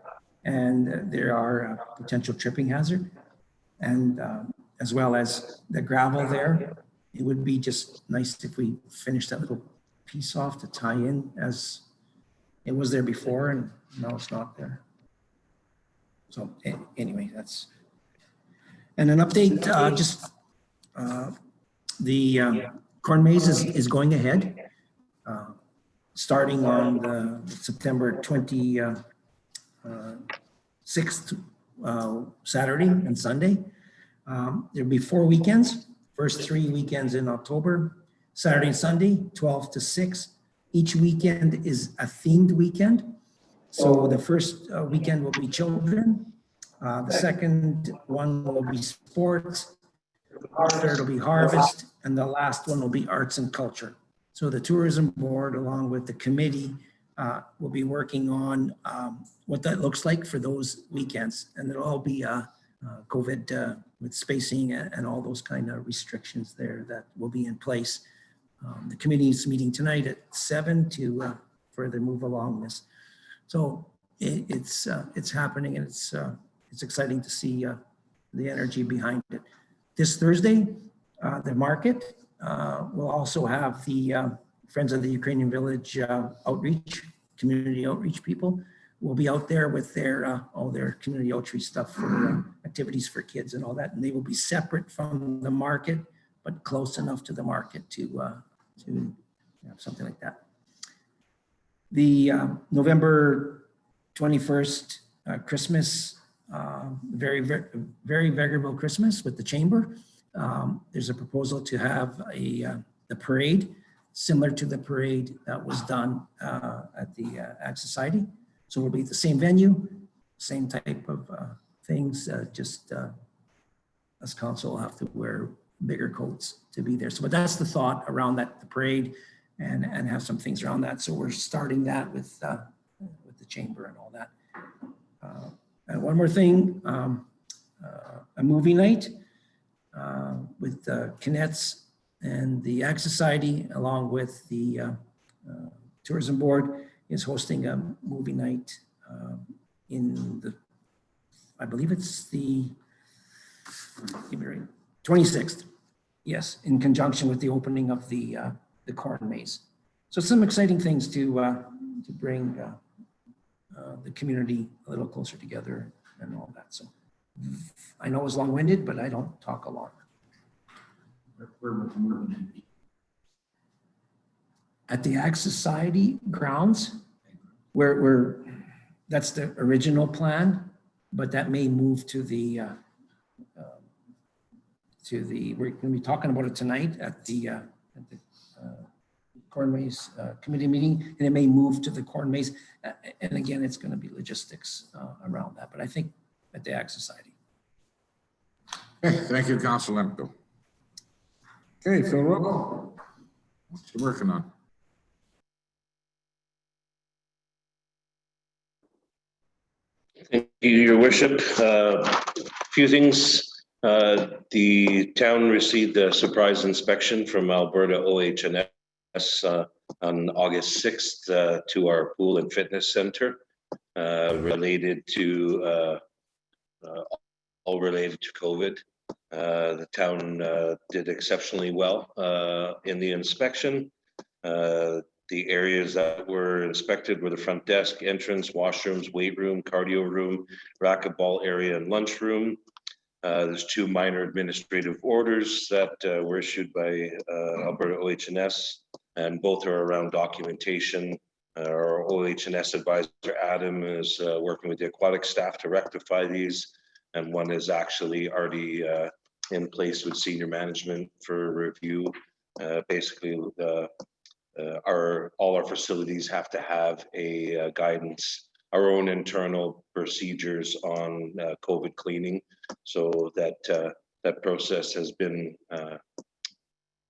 and there are a potential tripping hazard, and as well as the gravel there. It would be just nice if we finished that little piece off to tie in, as it was there before and now it's not there. So anyway, that's, and an update, the corn maze is going ahead, starting on the September 26th, Saturday and Sunday. There'll be 4 weekends, first 3 weekends in October, Saturday and Sunday, 12 to 6. Each weekend is a themed weekend. So the first weekend will be children. The second one will be sports. The third will be harvest. And the last one will be arts and culture. So the tourism board, along with the committee, will be working on what that looks like for those weekends. And it'll all be COVID with spacing and all those kind of restrictions there that will be in place. The committee is meeting tonight at 7 to further move along this. So it's happening, and it's exciting to see the energy behind it. This Thursday, the market will also have the Friends of the Ukrainian Village outreach, community outreach people will be out there with their all their community outreach stuff for activities for kids and all that, and they will be separate from the market, but close enough to the market to have something like that. The November 21st Christmas, very venerable Christmas with the chamber. There's a proposal to have the parade similar to the parade that was done at the Ag Society. So it'll be the same venue, same type of things, just us council will have to wear bigger coats to be there. So, but that's the thought around that, the parade, and have some things around that. So we're starting that with the chamber and all that. And one more thing, a movie night with the Kinets and the Ag Society, along with the tourism board, is hosting a movie night in the, I believe it's the 26th. Yes, in conjunction with the opening of the corn maze. So some exciting things to bring the community a little closer together and all that. So I know it was long-winded, but I don't talk a lot. At the Ag Society grounds, where that's the original plan, but that may move to the we're going to be talking about it tonight at the corn maze committee meeting, and it may move to the corn maze. And again, it's going to be logistics around that, but I think at the Ag Society. Okay, thank you, Councilor Lemko. Okay, Phil Rowe, what you working on? Thank you, Your Worship. A few things. The town received a surprise inspection from Alberta OH&S on August 6th to our pool and fitness center related to all related to COVID. The town did exceptionally well in the inspection. The areas that were inspected were the front desk, entrance, washrooms, weight room, cardio room, racquetball area, and lunchroom. There's 2 minor administrative orders that were issued by Alberta OH&S, and both are around documentation. Our OH&S advisor, Adam, is working with the aquatic staff to rectify these, and one is actually already in place with senior management for review. Basically, all our facilities have to have a guidance, our own internal procedures on COVID cleaning, so that that process has been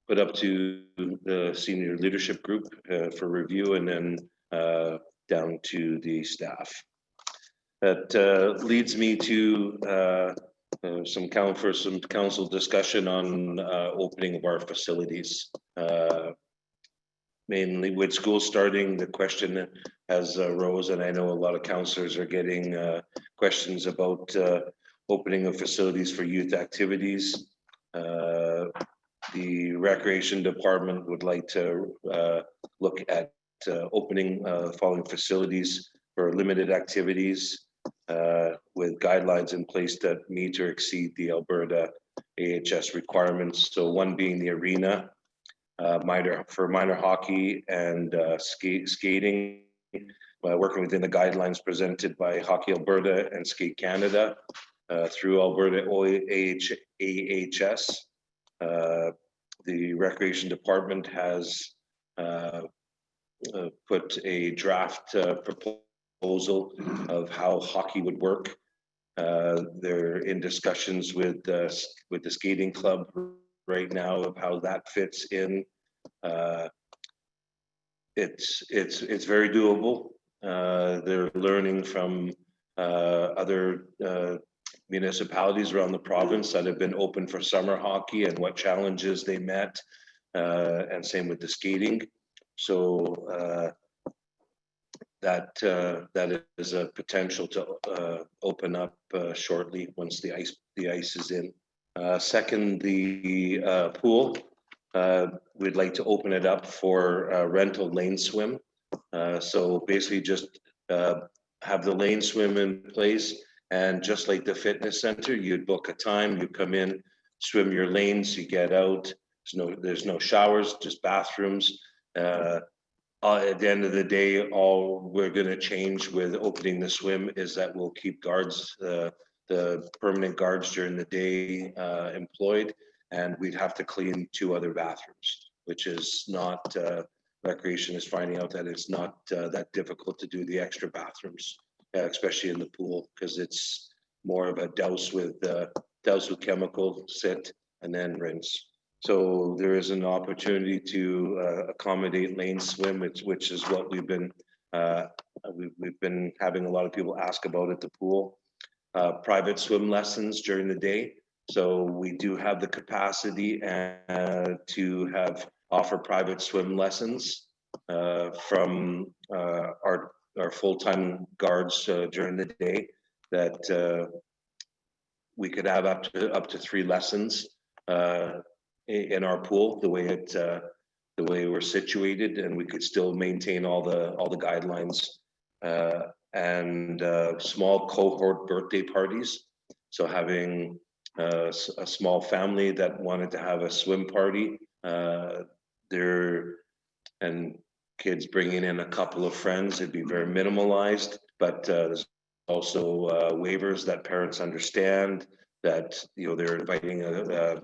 put up to the senior leadership group for review, and then down to the staff. That leads me to some council discussion on opening of our facilities. Mainly with school starting, the question has arose, and I know a lot of councillors are getting questions about opening of facilities for youth activities. The Recreation Department would like to look at opening following facilities for limited activities with guidelines in place that meet or exceed the Alberta AHS requirements. So one being the arena, for minor hockey and skating, working within the guidelines presented by Hockey Alberta and Skate Canada through Alberta AHS. The Recreation Department has put a draft proposal of how hockey would work. They're in discussions with the skating club right now of how that fits in. It's very doable. They're learning from other municipalities around the province that have been open for summer hockey and what challenges they met, and same with the skating. So that is a potential to open up shortly once the ice is in. Second, the pool. We'd like to open it up for rental lane swim. So basically just have the lane swim in place, and just like the fitness center, you'd book a time, you come in, swim your lanes, you get out. There's no showers, just bathrooms. At the end of the day, all we're going to change with opening the swim is that we'll keep guards, the permanent guards during the day employed, and we'd have to clean 2 other bathrooms, which is not, Recreation is finding out that it's not that difficult to do the extra bathrooms, especially in the pool, because it's more of a douse with chemical, sit, and then rinse. So there is an opportunity to accommodate lane swim, which is what we've been having a lot of people ask about at the pool. Private swim lessons during the day. So we do have the capacity to offer private swim lessons from our full-time guards during the day. That we could have up to 3 lessons in our pool, the way we're situated, and we could still maintain all the guidelines, and small cohort birthday parties. So having a small family that wanted to have a swim party, and kids bringing in a couple of friends, it'd be very minimalized, but there's also waivers that parents understand that they're inviting a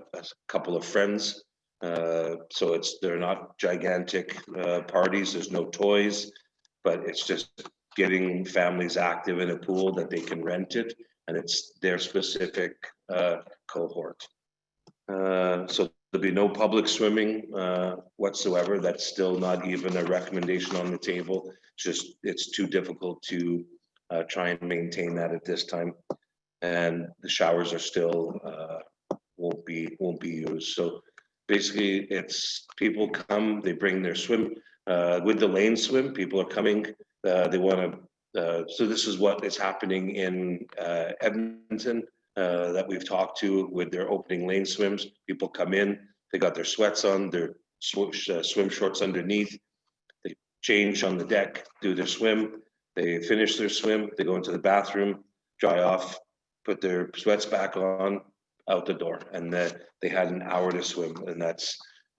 couple of friends, so they're not gigantic parties. There's no toys, but it's just getting families active in a pool that they can rent it, and it's their specific cohort. So there'll be no public swimming whatsoever. That's still not even a recommendation on the table. It's too difficult to try and maintain that at this time, and the showers are still won't be used. So basically, it's people come, they bring their swim with the lane swim. People are coming. They want to. So this is what is happening in Edmonton that we've talked to with their opening lane swims. People come in. They got their sweats on, their swim shorts underneath. They change on the deck, do their swim. They finish their swim. They go into the bathroom, dry off, put their sweats back on, out the door, and they had an hour to swim,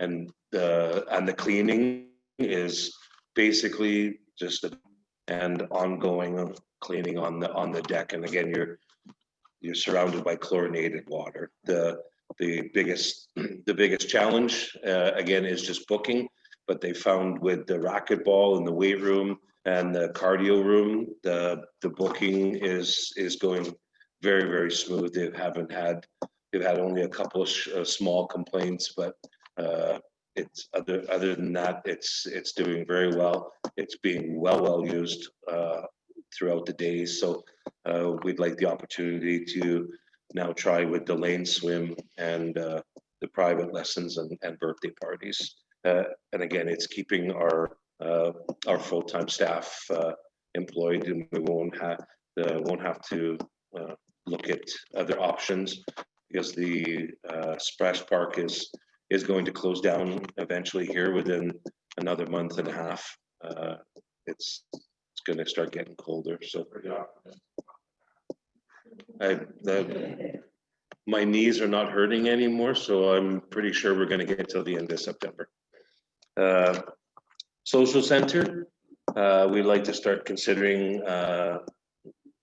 and the cleaning is basically just and ongoing cleaning on the deck. And again, you're surrounded by chlorinated water. The biggest challenge again is just booking, but they found with the racquetball and the weight room and the cardio room, the booking is going very, very smooth. They've had only a couple of small complaints, but it's other than that, it's doing very well. It's being well used throughout the day. So we'd like the opportunity to now try with the lane swim and the private lessons and birthday parties. And again, it's keeping our full-time staff employed, and we won't have to look at other options, because the splash park is going to close down eventually here within another month and a half. It's going to start getting colder, so my knees are not hurting anymore, so I'm pretty sure we're going to get till the end of September. Social center, we'd like to start considering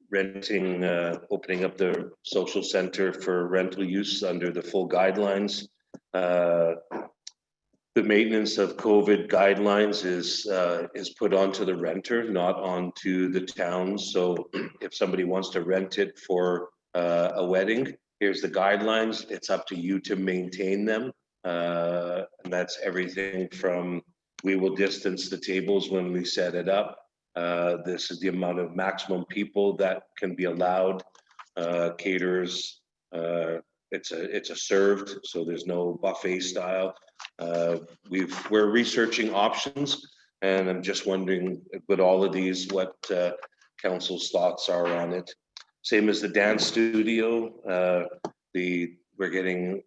renting, opening up the social center for rental use under the full guidelines. The maintenance of COVID guidelines is put onto the renter, not onto the town. So if somebody wants to rent it for a wedding, here's the guidelines. It's up to you to maintain them. And that's everything from, we will distance the tables when we set it up. This is the amount of maximum people that can be allowed. Caterers, it's a served, so there's no buffet style. We're researching options, and I'm just wondering with all of these what council's thoughts are on it. Same as the dance studio. We're getting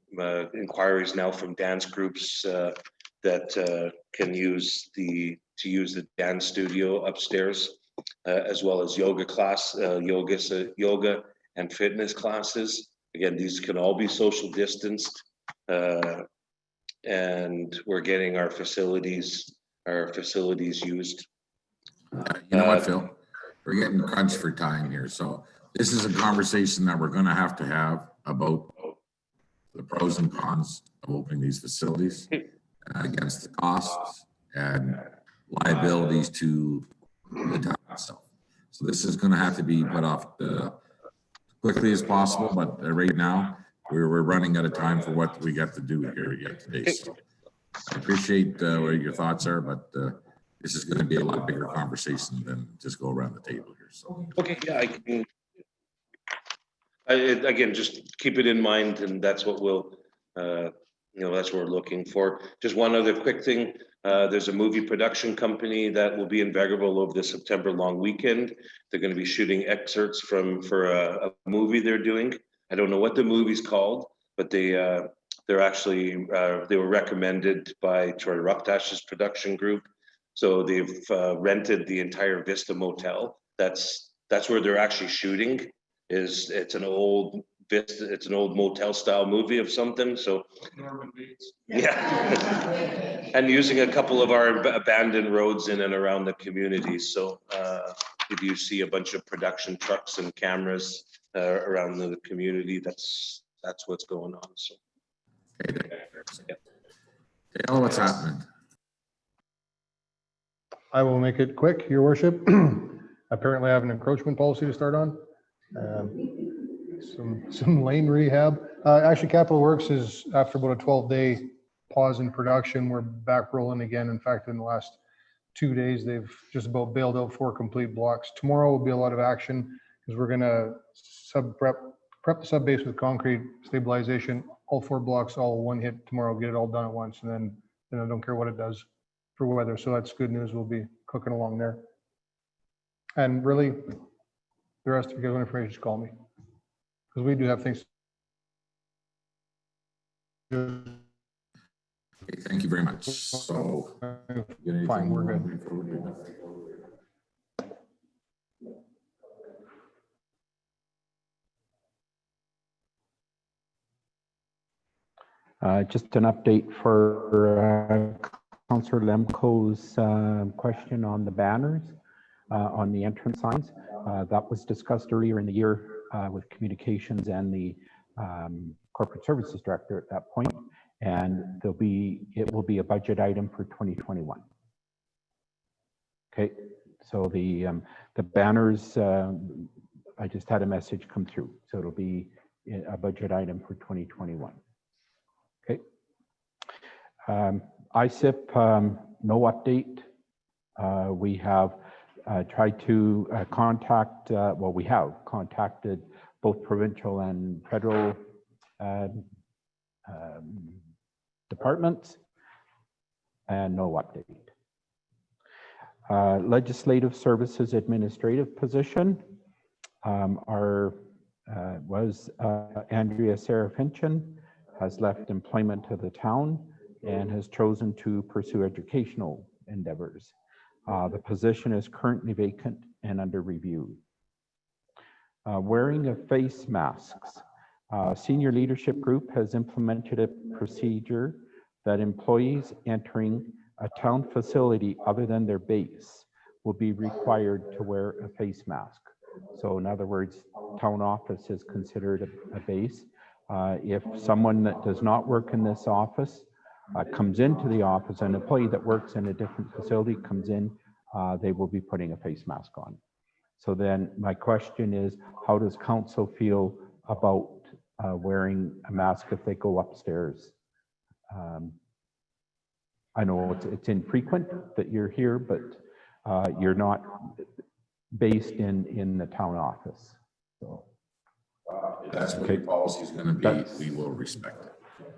inquiries now from dance groups that can use the dance studio upstairs, as well as yoga class, yoga and fitness classes. Again, these can all be social distanced, and we're getting our facilities used. You know what, Phil? We're getting crunched for time here, so this is a conversation that we're going to have about the pros and cons of opening these facilities against the costs and liabilities to the town itself. So this is going to have to be put off quickly as possible, but right now we're running out of time for what we got to do here yet today. So I appreciate what your thoughts are, but this is going to be a lot bigger conversation than just go around the table here. So okay, yeah, I can. Again, just keep it in mind, and that's what we'll, that's what we're looking for. Just one other quick thing. There's a movie production company that will be in Vegreville over the September long weekend. They're going to be shooting excerpts for a movie they're doing. I don't know what the movie's called, but they're actually, they were recommended by Troy Ruptash's production group. So they've rented the entire Vista Motel. That's where they're actually shooting. It's an old motel style movie of something. So Norman Bates. Yeah. And using a couple of our abandoned roads in and around the community. So if you see a bunch of production trucks and cameras around the community, that's what's going on. So Dale, what's happening? I will make it quick, Your Worship. Apparently I have an encroachment policy to start on. Some lane rehab. Actually, Capital Works is, after about a 12-day pause in production, we're back rolling again. In fact, in the last 2 days, they've just about bailed out 4 complete blocks. Tomorrow will be a lot of action because we're going to prep the sub base with concrete stabilization. All 4 blocks, all one hit tomorrow. Get it all done at once, and then I don't care what it does for weather. So that's good news. We'll be cooking along there. And really, the rest of you guys want information, just call me, because we do have things. Okay, thank you very much. So fine, we're good. Just an update for Councillor Lemko's question on the banners, on the entrance signs. That was discussed earlier in the year with communications and the corporate services director at that point, and it will be a budget item for 2021. Okay, so the banners, I just had a message come through, so it'll be a budget item for 2021. Okay. ISIP, no update. We have tried to contact, well, we have contacted both provincial and federal departments, and no update. Legislative Services Administrative position was Andrea Serafinchin has left employment to the town and has chosen to pursue educational endeavors. The position is currently vacant and under review. Wearing of face masks. Senior leadership group has implemented a procedure that employees entering a town facility other than their base will be required to wear a face mask. So in other words, town office is considered a base. If someone that does not work in this office comes into the office, an employee that works in a different facility comes in, they will be putting a face mask on. So then my question is, how does council feel about wearing a mask if they go upstairs? I know it's infrequent that you're here, but you're not based in the town office. So if that's what the policy is going to be, we will respect it.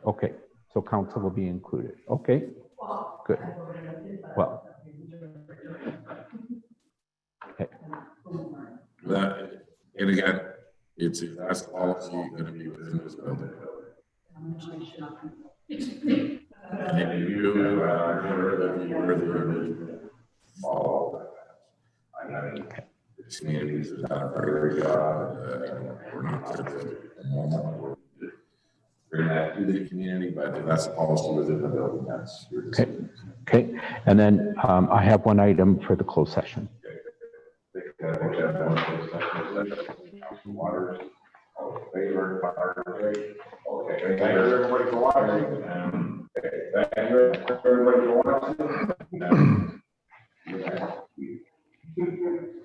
Okay, so council will be included. Okay, good. Well, okay. That, and again, it's if that's the policy going to be within this building. And if you sure that you really follow that. This communities have done a very good job. We're not at the moment. Bring that to the community, but if that's the policy within the building, that's your decision. Okay, and then I have one item for the closed session. Okay, thank you everybody for watching. Thank you everybody for watching.